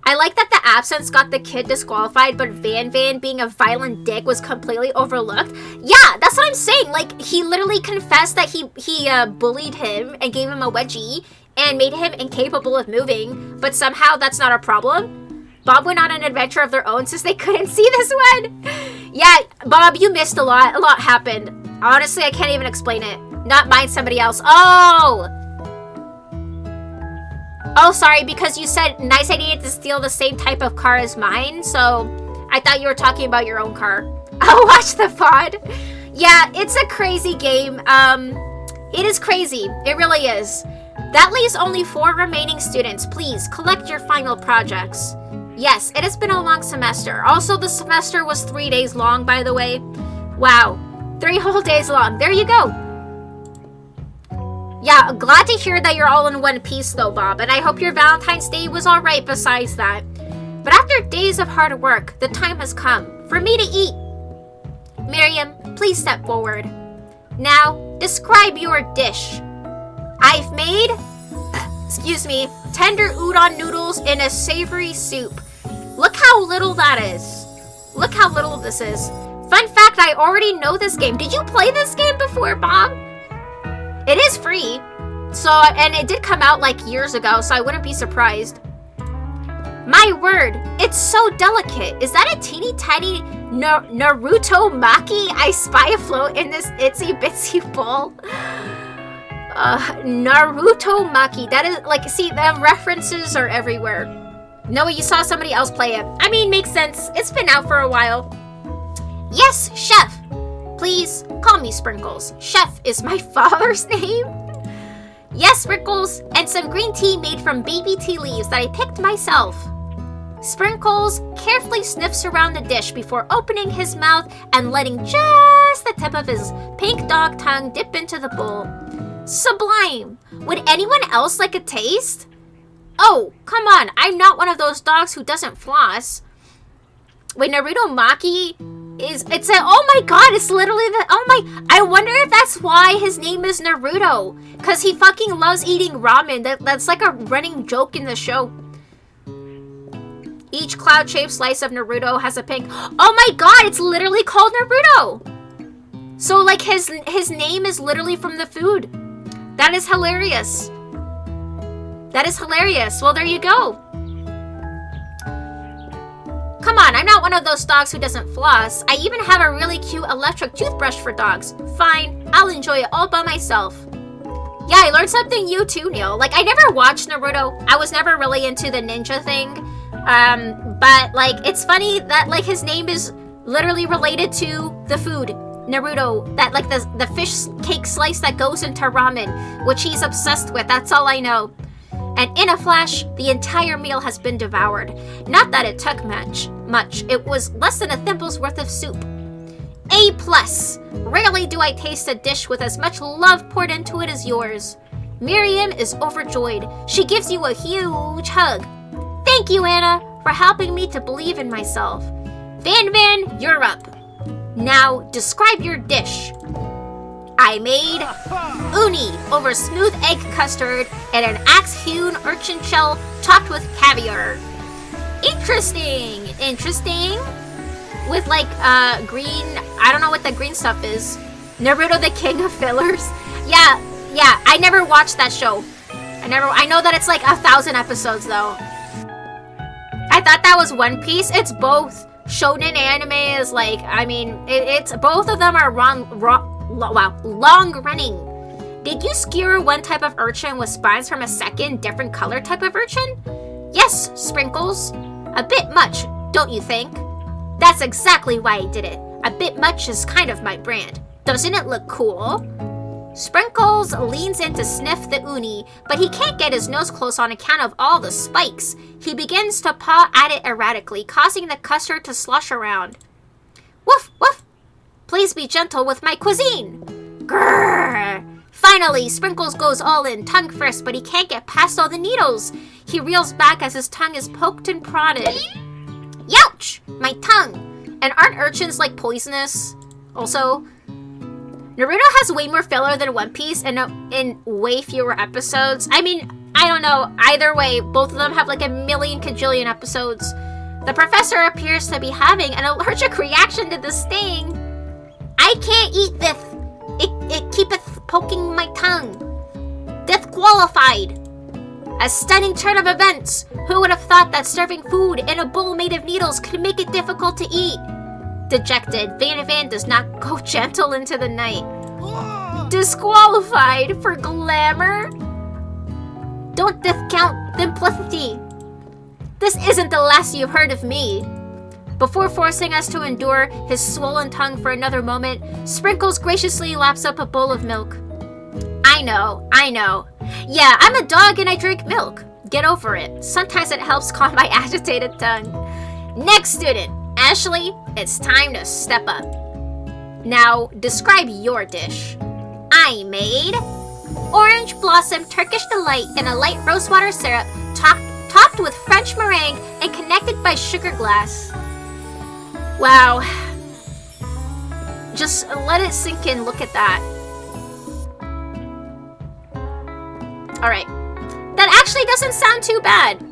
I like that the absence got the kid disqualified, but Van being a violent dick was completely overlooked. Yeah, that's what I'm saying. Like, he literally confessed that he bullied him and gave him a wedgie and made him incapable of moving, but somehow that's not a problem. Bob went on an adventure of their own since they couldn't see this one. Yeah, Bob, you missed a lot. A lot happened. Honestly, I can't even explain it. Not mine, somebody else. Oh, sorry, because you said nice idea to steal the same type of car as mine, so I thought you were talking about your own car. I'll watch the pod. Yeah, it's a crazy game. It is crazy. It really is. That leaves only 4 remaining students. Please, collect your final projects. Yes, it has been a long semester. Also, the semester was 3 days long, by the way. Wow, 3 whole days long. There you go. Yeah, glad to hear that you're all in one piece though, Bob, and I hope your Valentine's Day was alright besides that. But after days of hard work, the time has come for me to eat. Miriam, please step forward. Now, describe your dish. I've made, tender udon noodles in a savory soup. Look how little that is. Look how little this is. Fun fact, I already know this game. Did you play this game before, Bob? It is free, and it did come out like years ago, so I wouldn't be surprised. My word, it's so delicate. Is that a teeny tiny Naruto maki I spy afloat in this itsy bitsy bowl? Naruto maki. That is, like, see, the references are everywhere. No, you saw somebody else play it. I mean, makes sense. It's been out for a while. Yes, chef. Please, call me Sprinkles. Chef is my father's name. Yes, Sprinkles, and some green tea made from baby tea leaves that I picked myself. Sprinkles carefully sniffs around the dish before opening his mouth and letting just the tip of his pink dog tongue dip into the bowl. Sublime! Would anyone else like a taste? Oh, come on, I'm not one of those dogs who doesn't floss. Wait, Naruto Maki oh my god, it's literally I wonder if that's why his name is Naruto. Cause he fucking loves eating ramen. That's like a running joke in the show. Each cloud-shaped slice of Naruto has a pink, oh my god, it's literally called Naruto. So like his name is literally from the food. That is hilarious. That is hilarious. Well, there you go. Come on, I'm not one of those dogs who doesn't floss. I even have a really cute electric toothbrush for dogs. Fine, I'll enjoy it all by myself. Yeah, I learned something new too, Neil. Like, I never watched Naruto. I was never really into the ninja thing. But, like, it's funny that, like, his name is literally related to the food, Naruto. That, like, the fish cake slice that goes into ramen, which he's obsessed with. That's all I know. and in a flash, the entire meal has been devoured. Not that it took much. It was less than a thimble's worth of soup. A+. Rarely do I taste a dish with as much love poured into it as yours. Miriam is overjoyed. She gives you a huge hug. Thank you, Anna, for helping me to believe in myself. Van, you're up. Now, describe your dish. I made uni over smooth egg custard and an axe-hewn urchin shell topped with caviar. Interesting. With like green, I don't know what the green stuff is. Naruto the King of Fillers. Yeah, I never watched that show. I know that it's like 1,000 episodes though. I thought that was One Piece. It's both. Shonen anime is like, I mean, it's both of them are long running. Did you skewer one type of urchin with spines from a second, different color type of urchin? Yes, Sprinkles. A bit much, don't you think? That's exactly why I did it. A bit much is kind of my brand. Doesn't it look cool? Sprinkles leans in to sniff the uni, but he can't get his nose close on account of all the spikes. He begins to paw at it erratically, causing the custard to slosh around. Woof, woof! Please be gentle with my cuisine! Grrr! Finally, Sprinkles goes all in, tongue first, but he can't get past all the needles. He reels back as his tongue is poked and prodded. Youch! My tongue! And aren't urchins like poisonous? Also, Naruto has way more filler than One Piece and in way fewer episodes. I mean, I don't know. Either way, both of them have like a million kajillion episodes. The professor appears to be having an allergic reaction to the sting. I can't eat this. It keepeth poking my tongue. Disqualified. A stunning turn of events. Who would have thought that serving food in a bowl made of needles could make it difficult to eat? Dejected, Van does not go gentle into the night. Disqualified for glamour? Don't discount simplicity. This isn't the last you've heard of me. Before forcing us to endure his swollen tongue for another moment, Sprinkles graciously laps up a bowl of milk. I know. Yeah, I'm a dog and I drink milk. Get over it. Sometimes it helps calm my agitated tongue. Next student. Ashley, it's time to step up. Now, describe your dish. I made orange blossom Turkish delight in a light rosewater syrup topped with French meringue and connected by sugar glass. Wow. Just let it sink in. Look at that. Alright. That actually doesn't sound too bad.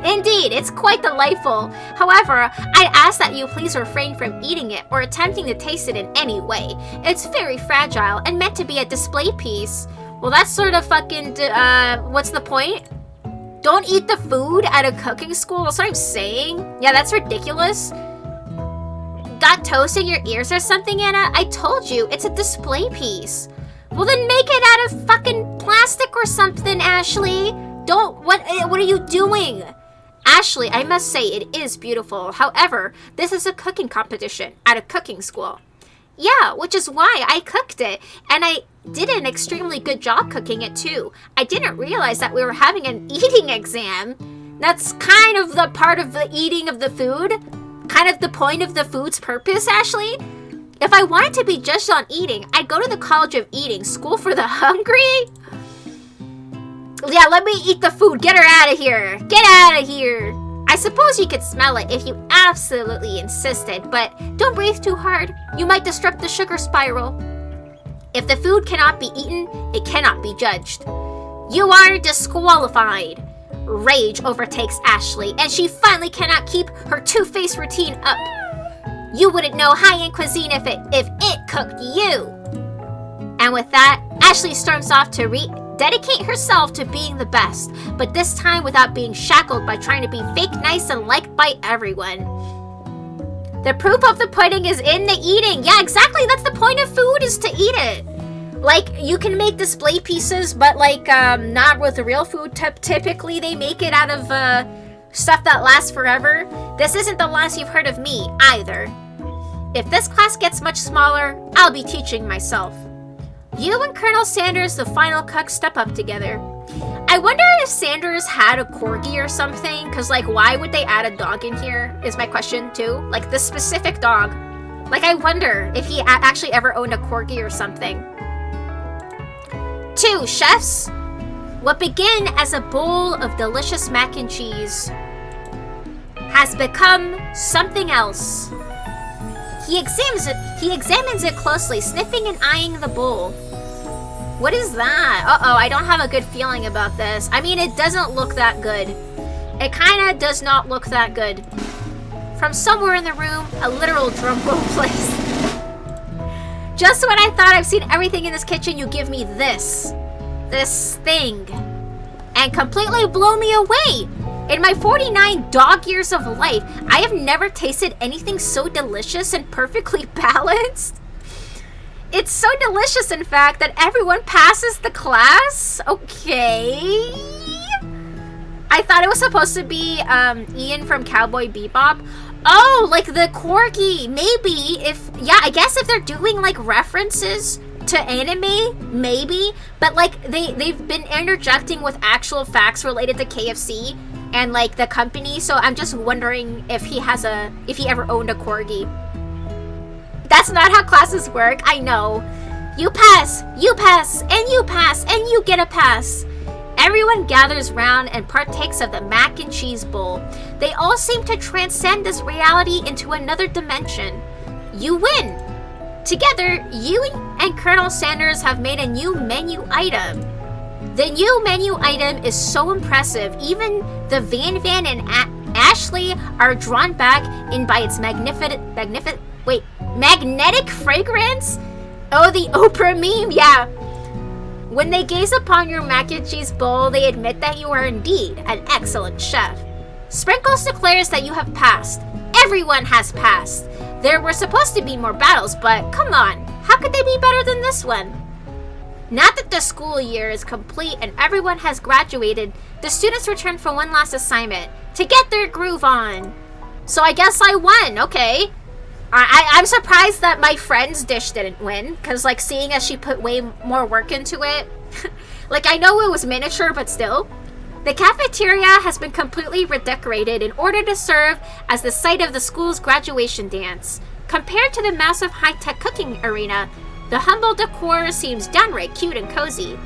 Indeed, it's quite delightful. However, I'd ask that you please refrain from eating it or attempting to taste it in any way. It's very fragile and meant to be a display piece. Well, that's sort of fucking, what's the point? Don't eat the food at a cooking school? That's what I'm saying. Yeah, that's ridiculous. Got toast in your ears or something, Anna? I told you, it's a display piece. Well, then make it out of fucking plastic or something, Ashley. What are you doing? Ashley, I must say it is beautiful. However, this is a cooking competition at a cooking school. Yeah, which is why I cooked it. And I did an extremely good job cooking it too. I didn't realize that we were having an eating exam. That's kind of the part of the eating of the food. Kind of the point of the food's purpose, Ashley. If I wanted to be judged on eating, I'd go to the College of Eating, School for the Hungry. Yeah, let me eat the food. Get her out of here. Get out of here. I suppose you could smell it if you absolutely insisted, but don't breathe too hard. You might disrupt the sugar spiral. If the food cannot be eaten, it cannot be judged. You are disqualified. Rage overtakes Ashley, and she finally cannot keep her two-faced routine up. You wouldn't know high-end cuisine if it cooked you. And with that, Ashley storms off to dedicate herself to being the best, but this time without being shackled by trying to be fake nice and liked by everyone. The proof of the pudding is in the eating. Yeah, exactly. That's the point of food, is to eat it. Like, you can make display pieces, but like, not with real food. Typically, they make it out of stuff that lasts forever. This isn't the last you've heard of me, either. If this class gets much smaller, I'll be teaching myself. You and Colonel Sanders, the final cook, step up together. I wonder if Sanders had a corgi or something, because, like, why would they add a dog in here, is my question, too. Like, this specific dog. Like, I wonder if he actually ever owned a corgi or something. 2. Chefs. What began as a bowl of delicious mac and cheese has become something else. He examines it closely, sniffing and eyeing the bowl. What is that? Uh-oh, I don't have a good feeling about this. I mean, it doesn't look that good. It kind of does not look that good. From somewhere in the room, a literal drum roll plays. Just when I thought I've seen everything in this kitchen, you give me this thing, and completely blow me away. In my 49 dog years of life, I have never tasted anything so delicious and perfectly balanced. It's so delicious, in fact, that everyone passes the class. Okay. I thought it was supposed to be Ian from Cowboy Bebop. Oh, like the corgi. Maybe I guess if they're doing like references to anime, maybe. But like they've been interjecting with actual facts related to KFC and like the company. So I'm just wondering if he ever owned a corgi. That's not how classes work, I know. You pass, and you pass, and you get a pass. Everyone gathers round and partakes of the mac and cheese bowl. They all seem to transcend this reality into another dimension. You win! Together, you and Colonel Sanders have made a new menu item. The new menu item is so impressive, even the Van and Ashley are drawn back in by its magnetic fragrance? Oh, the Oprah meme, yeah. When they gaze upon your mac and cheese bowl, they admit that you are indeed an excellent chef. Sprinkles declares that you have passed. Everyone has passed. There were supposed to be more battles, but come on, how could they be better than this one? Now that the school year is complete and everyone has graduated, the students return for one last assignment, to get their groove on. So I guess I won, okay. I'm surprised that my friend's dish didn't win, because, like, seeing as she put way more work into it. Like, I know it was miniature, but still. The cafeteria has been completely redecorated in order to serve as the site of the school's graduation dance. Compared to the massive high-tech cooking arena, the humble decor seems downright cute and cozy.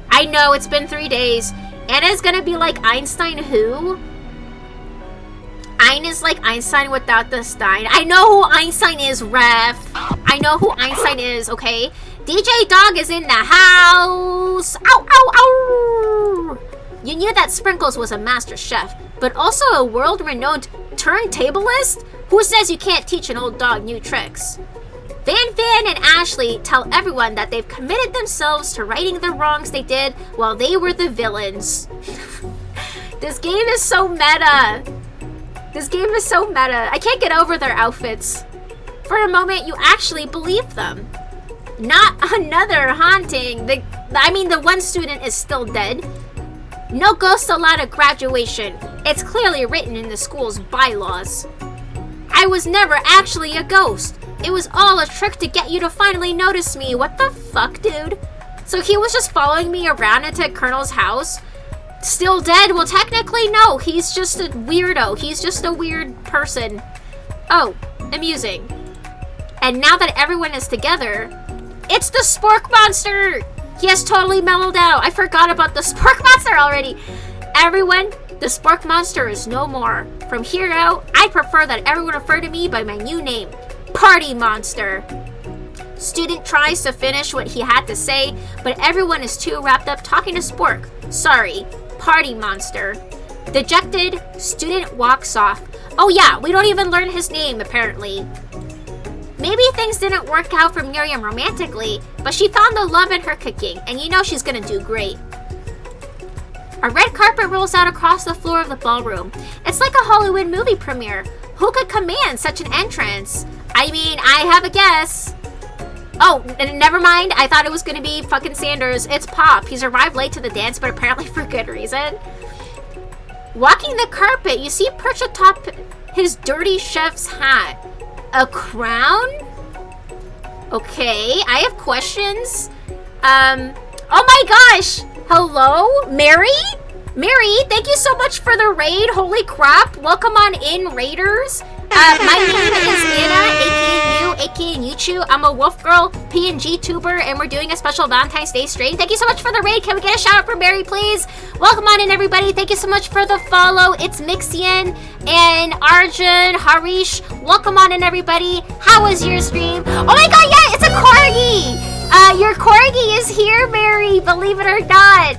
I know, it's been 3 days. Anna's gonna be like Einstein who? Ein is like Einstein without the Stein. I know who Einstein is, ref. I know who Einstein is, okay? DJ Dog is in the house. Ow, ow, ow. You knew that Sprinkles was a master chef, but also a world-renowned turntablist? Who says you can't teach an old dog new tricks? Van and Ashley tell everyone that they've committed themselves to righting the wrongs they did while they were the villains. This game is so meta. This game is so meta. I can't get over their outfits. For a moment, you actually believe them. Not another haunting. The one student is still dead. No ghosts allowed at graduation. It's clearly written in the school's bylaws. I was never actually a ghost. It was all a trick to get you to finally notice me. What the fuck, dude? So he was just following me around into Colonel's house? Still dead? Well, technically, no. He's just a weirdo. He's just a weird person. Oh, amusing. And now that everyone is together, it's the Spork Monster! He has totally mellowed out. I forgot about the Spork Monster already. Everyone, the Spork Monster is no more. From here out, I prefer that everyone refer to me by my new name, Party Monster. Student tries to finish what he had to say, but everyone is too wrapped up talking to Spork. Sorry. Party Monster. Dejected, student walks off. Oh yeah, we don't even learn his name, apparently. Maybe things didn't work out for Miriam romantically, but she found the love in her cooking, and you know she's gonna do great. A red carpet rolls out across the floor of the ballroom. It's like a Hollywood movie premiere. Who could command such an entrance? I mean, I have a guess. Oh, never mind. I thought it was going to be fucking Sanders. It's Pop. He's arrived late to the dance, but apparently for good reason. Walking the carpet, you see perched atop his dirty chef's hat. A crown? Okay, I have questions. Oh my gosh! Hello? Mary? Mary, thank you so much for the raid. Holy crap. Welcome on in, raiders. My name is Anna, aka Yuchu. I'm a wolf girl, PNG tuber, and we're doing a special Valentine's Day stream. Thank you so much for the raid. Can we get a shout out for Mary, please? Welcome on in, everybody. Thank you so much for the follow. It's Mixian and Arjun, Harish. Welcome on in, everybody. How was your stream? Oh my god, yeah, it's a corgi. Your corgi is here, Mary, believe it or not.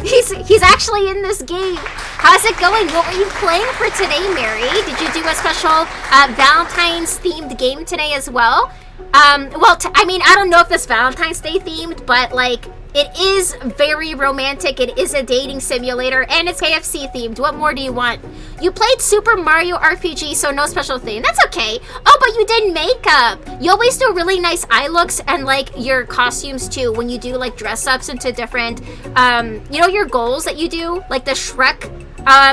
He's actually in this game. How's it going? What were you playing for today, Mary? Did you do a special Valentine's themed game today as well? Well, I mean, I don't know if this Valentine's Day themed, but like, it is very romantic. It is a dating simulator, and it's KFC themed. What more do you want? You played Super Mario RPG, so no special theme. That's okay. Oh, but you did makeup. You always do really nice eye looks and like your costumes too when you do like dress ups into different, you know, your goals that you do, like the Shrek.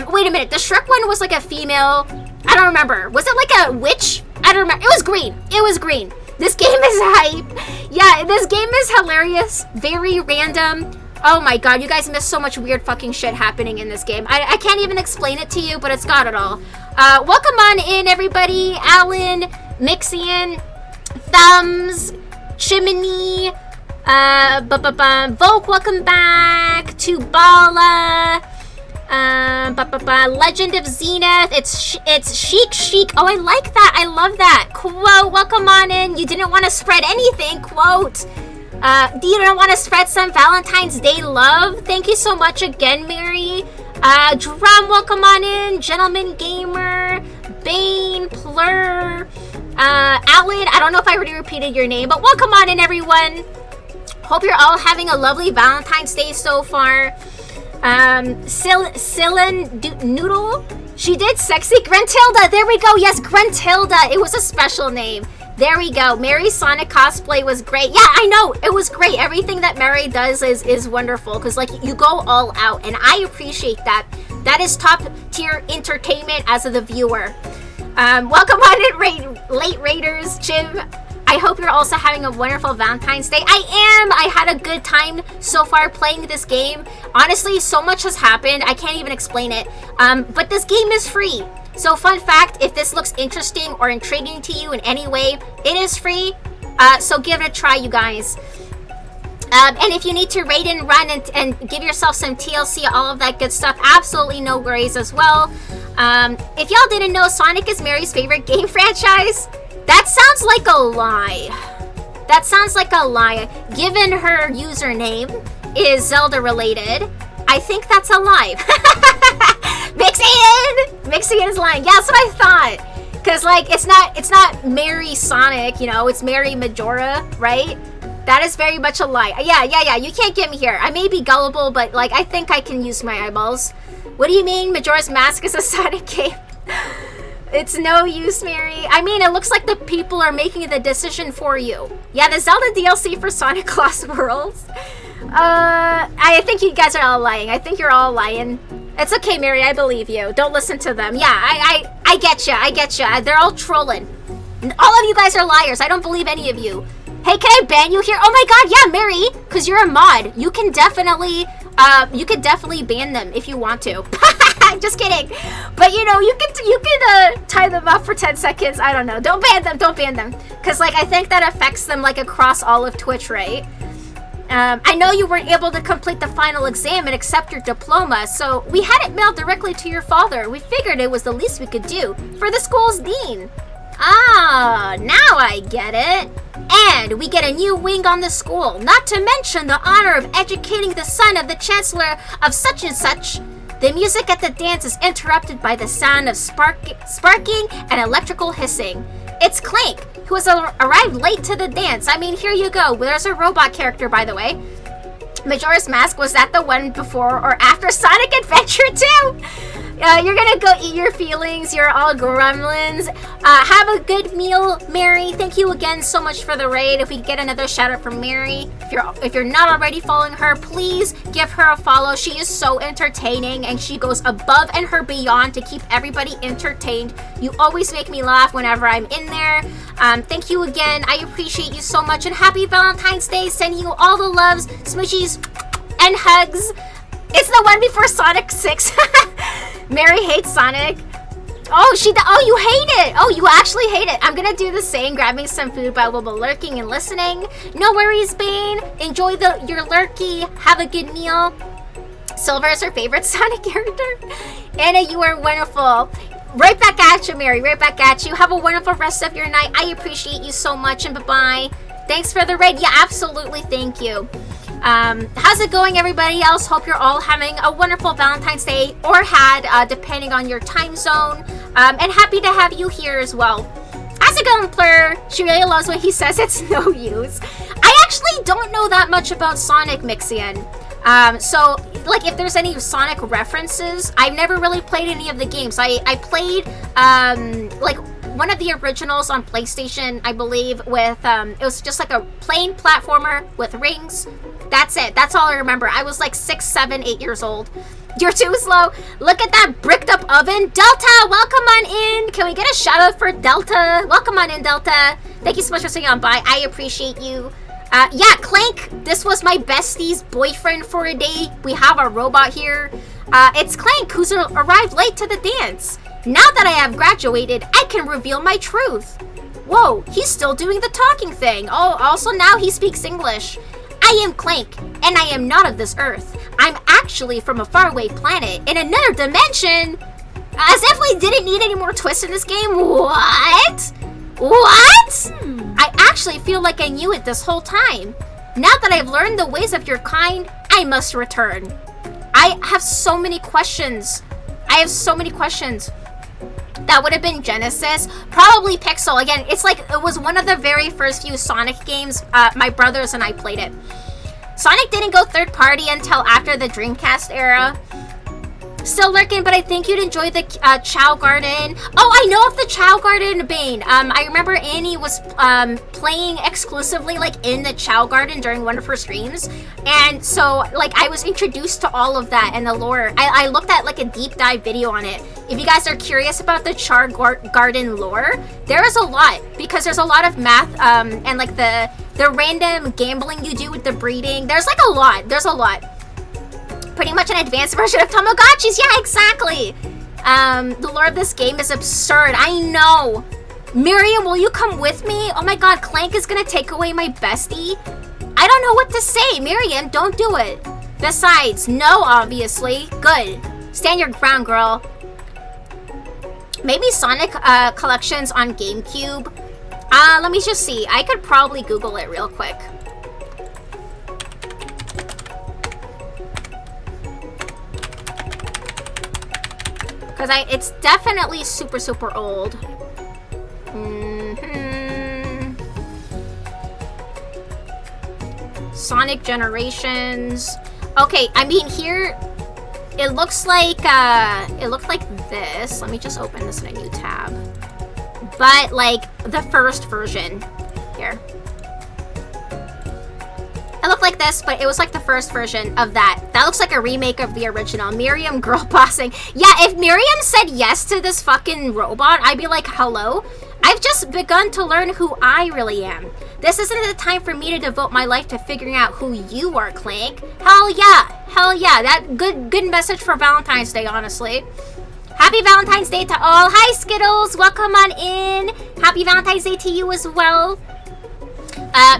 Wait a minute. The Shrek one was like a female. I don't remember. Was it like a witch? I don't remember. It was green. It was green. This game is hype. Yeah, this game is hilarious. Very random. Oh my god, you guys miss so much weird fucking shit happening in this game. I can't even explain it to you, but it's got it all. Welcome on in, everybody. Alan, Mixian, Thumbs, Chimney, Volk, welcome back. Tubala. Legend of Zenith. It's Chic. Oh, I like that. I love that. Quote, welcome on in. You didn't want to spread anything. Quote. You don't want to spread some Valentine's Day love? Thank you so much again, Mary. Drum, welcome on in. Gentleman Gamer. Bane, Plur. Alan, I don't know if I already repeated your name, but welcome on in, everyone. Hope you're all having a lovely Valentine's Day so far. Noodle. She did sexy Grentilda. There we go. Yes, Grentilda. It was a special name. There we go. Mary's Sonic cosplay was great. Yeah, I know. It was great. Everything that Mary does is wonderful because like you go all out and I appreciate that. That is top tier entertainment as the viewer. Welcome on in, late Raiders. Jim, I hope you're also having a wonderful Valentine's Day. I am. I had a good time so far playing this game. Honestly, so much has happened. I can't even explain it. But this game is free. So fun fact, if this looks interesting or intriguing to you in any way, it is free. So give it a try, you guys. And if you need to raid and run and give yourself some TLC, all of that good stuff, absolutely no worries as well. If y'all didn't know, Sonic is Mary's favorite game franchise. That sounds like a lie. That sounds like a lie. Given her username is Zelda related, I think that's a lie. Mixian is lying. Yeah, that's what I thought. Cause like it's not Mary Sonic, you know, it's Mary Majora, right? That is very much a lie. Yeah. You can't get me here. I may be gullible, but like I think I can use my eyeballs. What do you mean Majora's Mask is a Sonic game? It's no use, Mary. I mean, it looks like the people are making the decision for you. Yeah, the Zelda DLC for Sonic Lost Worlds. I think you guys are all lying. I think you're all lying. It's okay, Mary. I believe you. Don't listen to them. Yeah, I get you. I get you. They're all trolling. All of you guys are liars. I don't believe any of you. Hey, can I ban you here? Oh my god, yeah, Mary, because you're a mod. You can definitely ban them if you want to. Just kidding. But you know, you can tie them up for 10 seconds. I don't know. Don't ban them. Because like I think that affects them like across all of Twitch, right? I know you weren't able to complete the final exam and accept your diploma, so we had it mailed directly to your father. We figured it was the least we could do for the school's dean. Ah, now I get it. And we get a new wing on the school, not to mention the honor of educating the son of the chancellor of such and such. The music at the dance is interrupted by the sound of sparking and electrical hissing. It's Clank, who has arrived late to the dance. I mean, here you go. There's a robot character, by the way. Majora's Mask, was that the one before or after Sonic Adventure 2? You're gonna go eat your feelings. You're all gremlins. Have a good meal, Mary. Thank you again so much for the raid. If we get another shout out from Mary, if you're not already following her, please give her a follow. She is so entertaining and she goes above and her beyond to keep everybody entertained. You always make me laugh whenever I'm in there. Thank you again. I appreciate you so much and happy Valentine's Day. Sending you all the loves, smoochies, and hugs. It's the one before Sonic 6. Mary hates Sonic. Oh, you hate it. Oh, you actually hate it. I'm gonna do the same, grabbing some food, but I will be lurking and listening. No worries, Bane. Enjoy your lurky. Have a good meal. Silver is her favorite Sonic character. Anna, you are wonderful. Right back at you, Mary. Right back at you. Have a wonderful rest of your night. I appreciate you so much, and bye-bye. Thanks for the raid. Yeah, absolutely. Thank you. How's it going, everybody else? Hope you're all having a wonderful Valentine's Day, or had, depending on your time zone. And happy to have you here as well. How's it going, Plur? She really loves what he says. It's no use. I actually don't know that much about Sonic, Mixian. So, like, if there's any Sonic references, I've never really played any of the games. I played, like, one of the originals on PlayStation, I believe, with, it was just like a plain platformer with rings. That's it. That's all I remember. I was like 6, 7, 8 years old. You're too slow. Look at that bricked up oven. Delta, welcome on in. Can we get a shout out for Delta? Welcome on in, Delta. Thank you so much for saying on by. I appreciate you. Yeah, Clank, this was my bestie's boyfriend for a day. We have our robot here. It's Clank, who's arrived late to the dance. Now that I have graduated, I can reveal my truth. Whoa, he's still doing the talking thing. Oh, also now he speaks English. I am Clank, and I am not of this earth. I'm actually from a faraway planet in another dimension. As if we didn't need any more twists in this game. What? What? I actually feel like I knew it this whole time. Now that I've learned the ways of your kind, I must return. I have so many questions. That would have been Genesis, probably Pixel. Again, it's like it was one of the very first few Sonic games. My brothers and I played it. Sonic didn't go third party until after the Dreamcast era. Still lurking, but I think you'd enjoy the Chow Garden. Oh, I know of the Chow Garden, Bane. I remember Annie was playing exclusively like in the Chow Garden during one of her streams, and so like I was introduced to all of that and the lore. I looked at like a deep dive video on it. If you guys are curious about the Chow Garden lore, there is a lot, because there's a lot of math and like the random gambling you do with the breeding. There's like a lot. There's a lot. Pretty much an advanced version of Tamagotchis. Yeah, exactly. The lore of this game is absurd. I know. Miriam, will you come with me? Oh my god, Clank is gonna take away my bestie. I don't know what to say. Miriam, don't do it. Besides, no, obviously. Good. Stand your ground, girl. Maybe Sonic collections on GameCube. Let me just see. I could probably Google it real quick. Because it's definitely super, super old. Sonic Generations. Okay, I mean here, it looks like this. Let me just open this in a new tab. But like the first version here. It looked like this, but it was like the first version of that. That looks like a remake of the original. Miriam girl bossing. Yeah, if Miriam said yes to this fucking robot, I'd be like, hello? I've just begun to learn who I really am. This isn't the time for me to devote my life to figuring out who you are, Clank. Hell yeah. Hell yeah. That good message for Valentine's Day, honestly. Happy Valentine's Day to all. Hi, Skittles. Welcome on in. Happy Valentine's Day to you as well.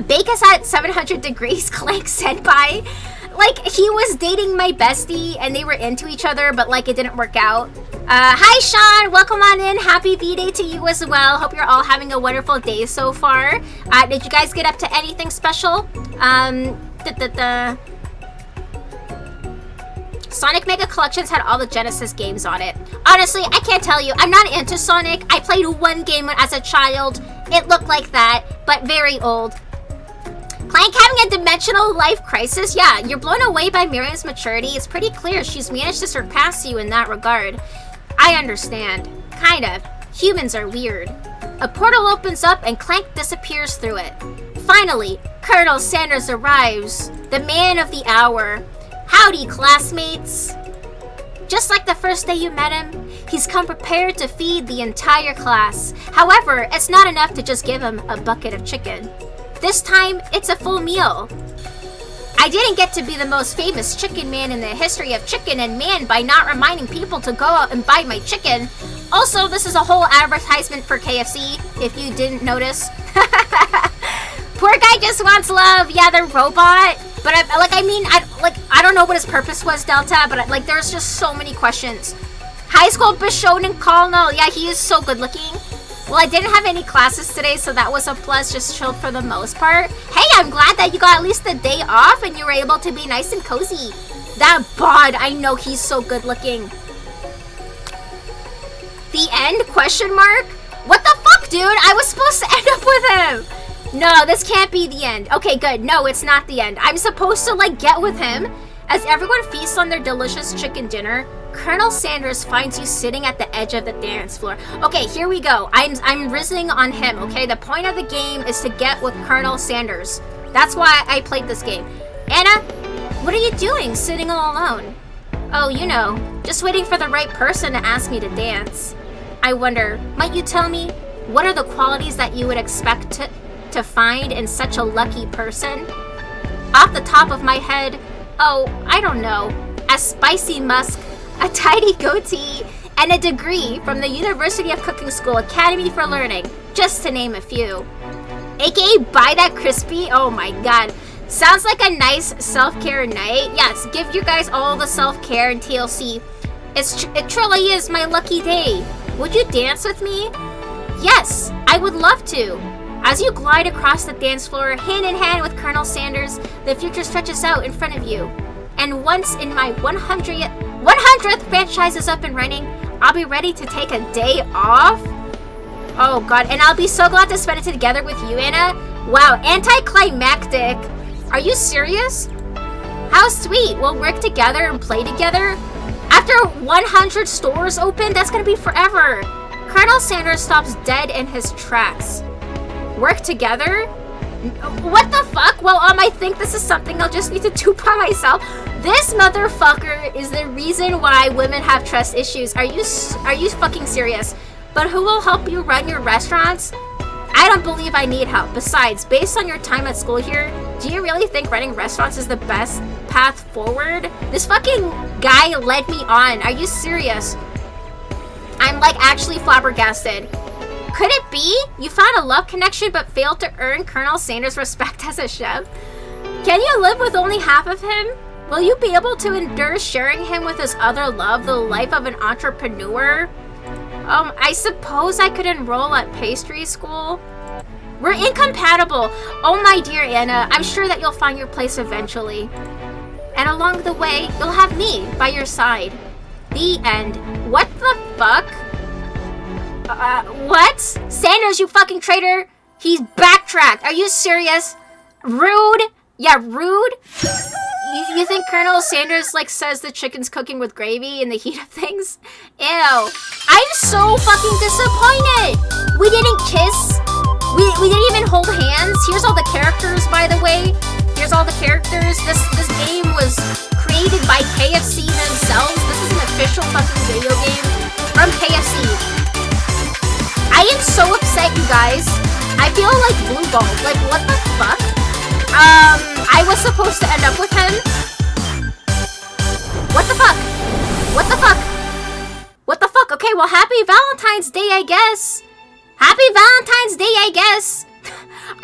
Bake is at 700 degrees, Clank senpai. Like, he was dating my bestie and they were into each other, but like it didn't work out. Hi, Sean. Welcome on in. Happy V-Day to you as well. Hope you're all having a wonderful day so far. Did you guys get up to anything special? Sonic Mega Collections had all the Genesis games on it. Honestly, I can't tell you. I'm not into Sonic. I played one game as a child. It looked like that, but very old. Clank having a dimensional life crisis? Yeah, you're blown away by Miriam's maturity. It's pretty clear she's managed to surpass you in that regard. I understand. Kind of. Humans are weird. A portal opens up and Clank disappears through it. Finally, Colonel Sanders arrives, the man of the hour. Howdy, classmates. Just like the first day you met him, he's come prepared to feed the entire class. However, it's not enough to just give him a bucket of chicken. This time, it's a full meal. I didn't get to be the most famous chicken man in the history of chicken and man by not reminding people to go out and buy my chicken. Also, this is a whole advertisement for KFC, if you didn't notice. Poor guy just wants love. Yeah, the robot. But I don't know what his purpose was, Delta, but there's just so many questions. High school Bishonen Colonel. Yeah, he is so good looking. Well, I didn't have any classes today, so that was a plus. Just chilled for the most part. Hey, I'm glad that you got at least the day off and you were able to be nice and cozy. That bod, I know he's so good looking. The end? Question mark? What the fuck, dude? I was supposed to end up with him. No, this can't be the end. Okay, good. No, it's not the end. I'm supposed to, get with him. As everyone feasts on their delicious chicken dinner, Colonel Sanders finds you sitting at the edge of the dance floor. Okay, here we go. I'm rizzing on him, okay? The point of the game is to get with Colonel Sanders. That's why I played this game. Anna, what are you doing sitting all alone? Oh, you know, just waiting for the right person to ask me to dance. I wonder, might you tell me, what are the qualities that you would expect to find in such a lucky person? Off the top of my head, oh, I don't know, a spicy musk, a tidy goatee, and a degree from the University of Cooking School Academy for Learning, just to name a few. AKA buy that crispy? Oh my god. Sounds like a nice self-care night. Yes, give you guys all the self-care in TLC. It truly is my lucky day. Would you dance with me? Yes, I would love to. As you glide across the dance floor, hand in hand with Colonel Sanders, the future stretches out in front of you. And once in my 100th franchise is up and running, I'll be ready to take a day off. Oh god, and I'll be so glad to spend it together with you, Anna. Wow, anticlimactic. Are you serious? How sweet. We'll work together and play together. After 100 stores open, that's gonna be forever. Colonel Sanders stops dead in his tracks. Work together? What the fuck? Well, I think this is something I'll just need to do by myself. This motherfucker is the reason why women have trust issues. Are you fucking serious? But who will help you run your restaurants? I don't believe I need help. Besides, based on your time at school here, do you really think running restaurants is the best path forward? This fucking guy led me on. Are you serious? I'm actually flabbergasted. Could it be you found a love connection but failed to earn Colonel Sanders' respect as a chef? Can you live with only half of him? Will you be able to endure sharing him with his other love, the life of an entrepreneur? I suppose I could enroll at pastry school. We're incompatible. Oh my dear Anna, I'm sure that you'll find your place eventually. And along the way, you'll have me by your side. The end. What the fuck? What? Sanders, you fucking traitor! He's backtracked. Are you serious? Rude? Yeah, rude? You think Colonel Sanders, says the chicken's cooking with gravy in the heat of things? Ew. I'm so fucking disappointed! We didn't kiss. We didn't even hold hands. Here's all the characters, by the way. Here's all the characters. This game was created by KFC themselves. This is an official fucking video game from KFC. I am so upset, you guys. I feel like blue ball. What the fuck? I was supposed to end up with him. What the fuck? What the fuck? What the fuck? Okay, well, happy Valentine's Day, I guess. Happy Valentine's Day, I guess.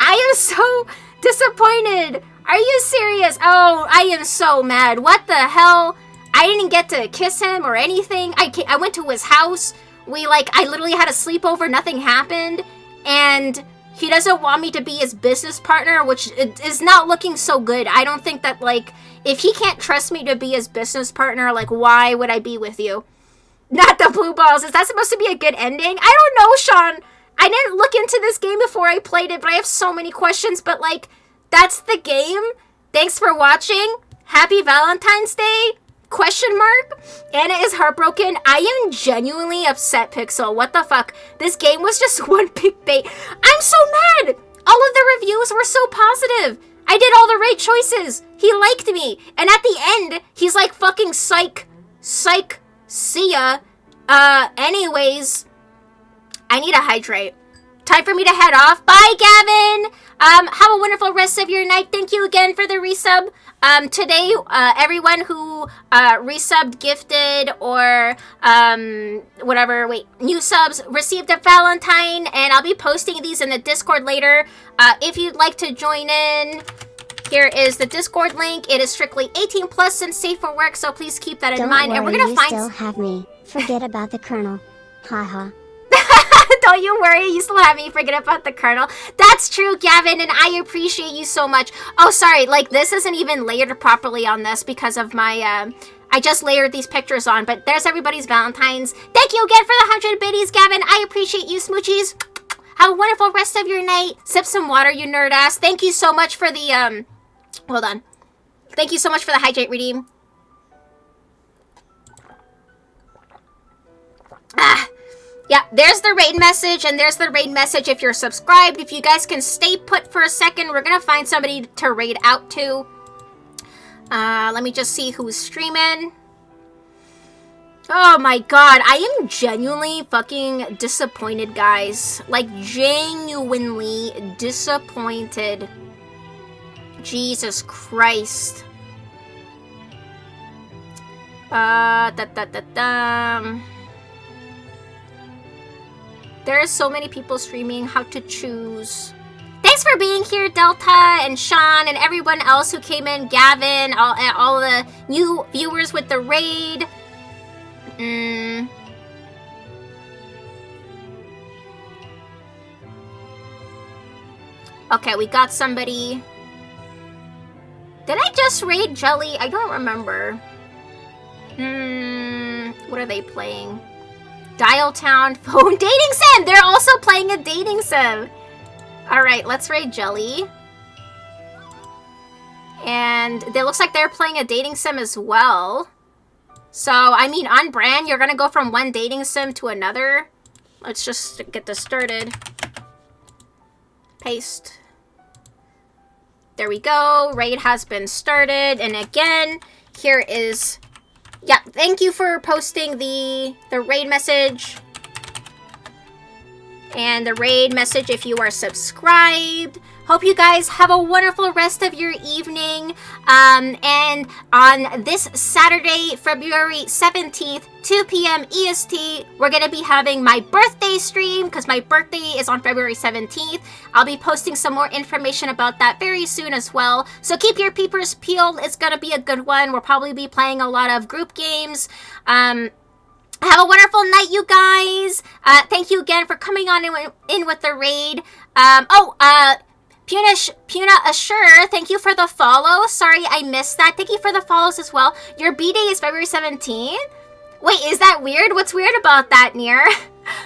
I am so disappointed. Are you serious? Oh, I am so mad. What the hell? I didn't get to kiss him or anything. I went to his house. I literally had a sleepover. Nothing happened. And he doesn't want me to be his business partner, which is not looking so good. I don't think that, if he can't trust me to be his business partner, why would I be with you? Not the blue balls. Is that supposed to be a good ending? I don't know, Sean. I didn't look into this game before I played it, but I have so many questions. But, that's the game. Thanks for watching. Happy Valentine's Day. Question mark? Anna is heartbroken. I am genuinely upset, Pixel. What the fuck? This game was just one big bait. I'm so mad! All of the reviews were so positive. I did all the right choices. He liked me. And at the end, he's like, fucking psych, see ya. Anyways, I need to hydrate. Time for me to head off. Bye, Gavin. Have a wonderful rest of your night. Thank you again for the resub. Today, everyone who resubbed, gifted, or whatever, new subs received a Valentine, and I'll be posting these in the Discord later. If you'd like to join in, here is the Discord link. It is strictly 18 plus and safe for work, so please keep that in mind. Don't worry, and we're gonna find. Still have me. Forget about the Colonel. Haha. Don't you worry, you still have me. Forget about the Colonel. That's true, Gavin, and I appreciate you so much. Oh, sorry, like, this isn't even layered properly on this because of my, I just layered these pictures on, but there's everybody's Valentines. Thank you again for the 100 biddies, Gavin. I appreciate you, smoochies. Have a wonderful rest of your night. Sip some water, you nerd ass. Thank you so much for the, hold on. Thank you so much for the hydrate redeem. Yeah, there's the raid message, and there's the raid message if you're subscribed. If you guys can stay put for a second, we're gonna find somebody to raid out to. Let me just see who's streaming. Oh my god, I am genuinely fucking disappointed, guys. Like, genuinely disappointed. Jesus Christ. There are so many people streaming how to choose. Thanks for being here, Delta and Sean and everyone else who came in. Gavin, all the new viewers with the raid. Okay, we got somebody. Did I just raid Jelly? I don't remember. What are they playing? Dial Town phone dating sim. They're also playing a dating sim. All right, let's raid Jelly. And it looks like they're playing a dating sim as well. So, I mean, on brand, you're gonna go from one dating sim to another. Let's just get this started. Paste. There we go. Raid has been started. And again, here is... Yeah, thank you for posting the raid message. And the raid message if you are subscribed. Hope you guys have a wonderful rest of your evening. And on this Saturday, February 17th, 2 p.m. EST, we're going to be having my birthday stream because my birthday is on February 17th. I'll be posting some more information about that very soon as well. So keep your peepers peeled. It's going to be a good one. We'll probably be playing a lot of group games. Have a wonderful night, you guys. Thank you again for coming on in with the raid. Puna Assure, thank you for the follow. Sorry, I missed that. Thank you for the follows as well. Your B-Day is February 17th? Wait, is that weird? What's weird about that, Nier?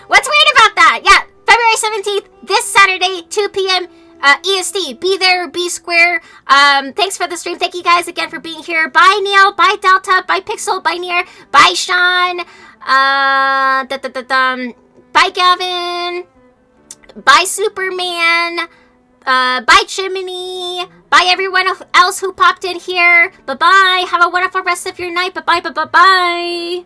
What's weird about that? Yeah, February 17th, this Saturday, 2 p.m. EST. Be there, be square. Thanks for the stream. Thank you guys again for being here. Bye, Neil. Bye, Delta. Bye, Pixel. Bye, Nier. Bye, Sean. Bye, Gavin. Bye, Superman. Bye, Chimney. Bye, everyone else who popped in here. Bye-bye. Have a wonderful rest of your night. Bye-bye, bye-bye, bye.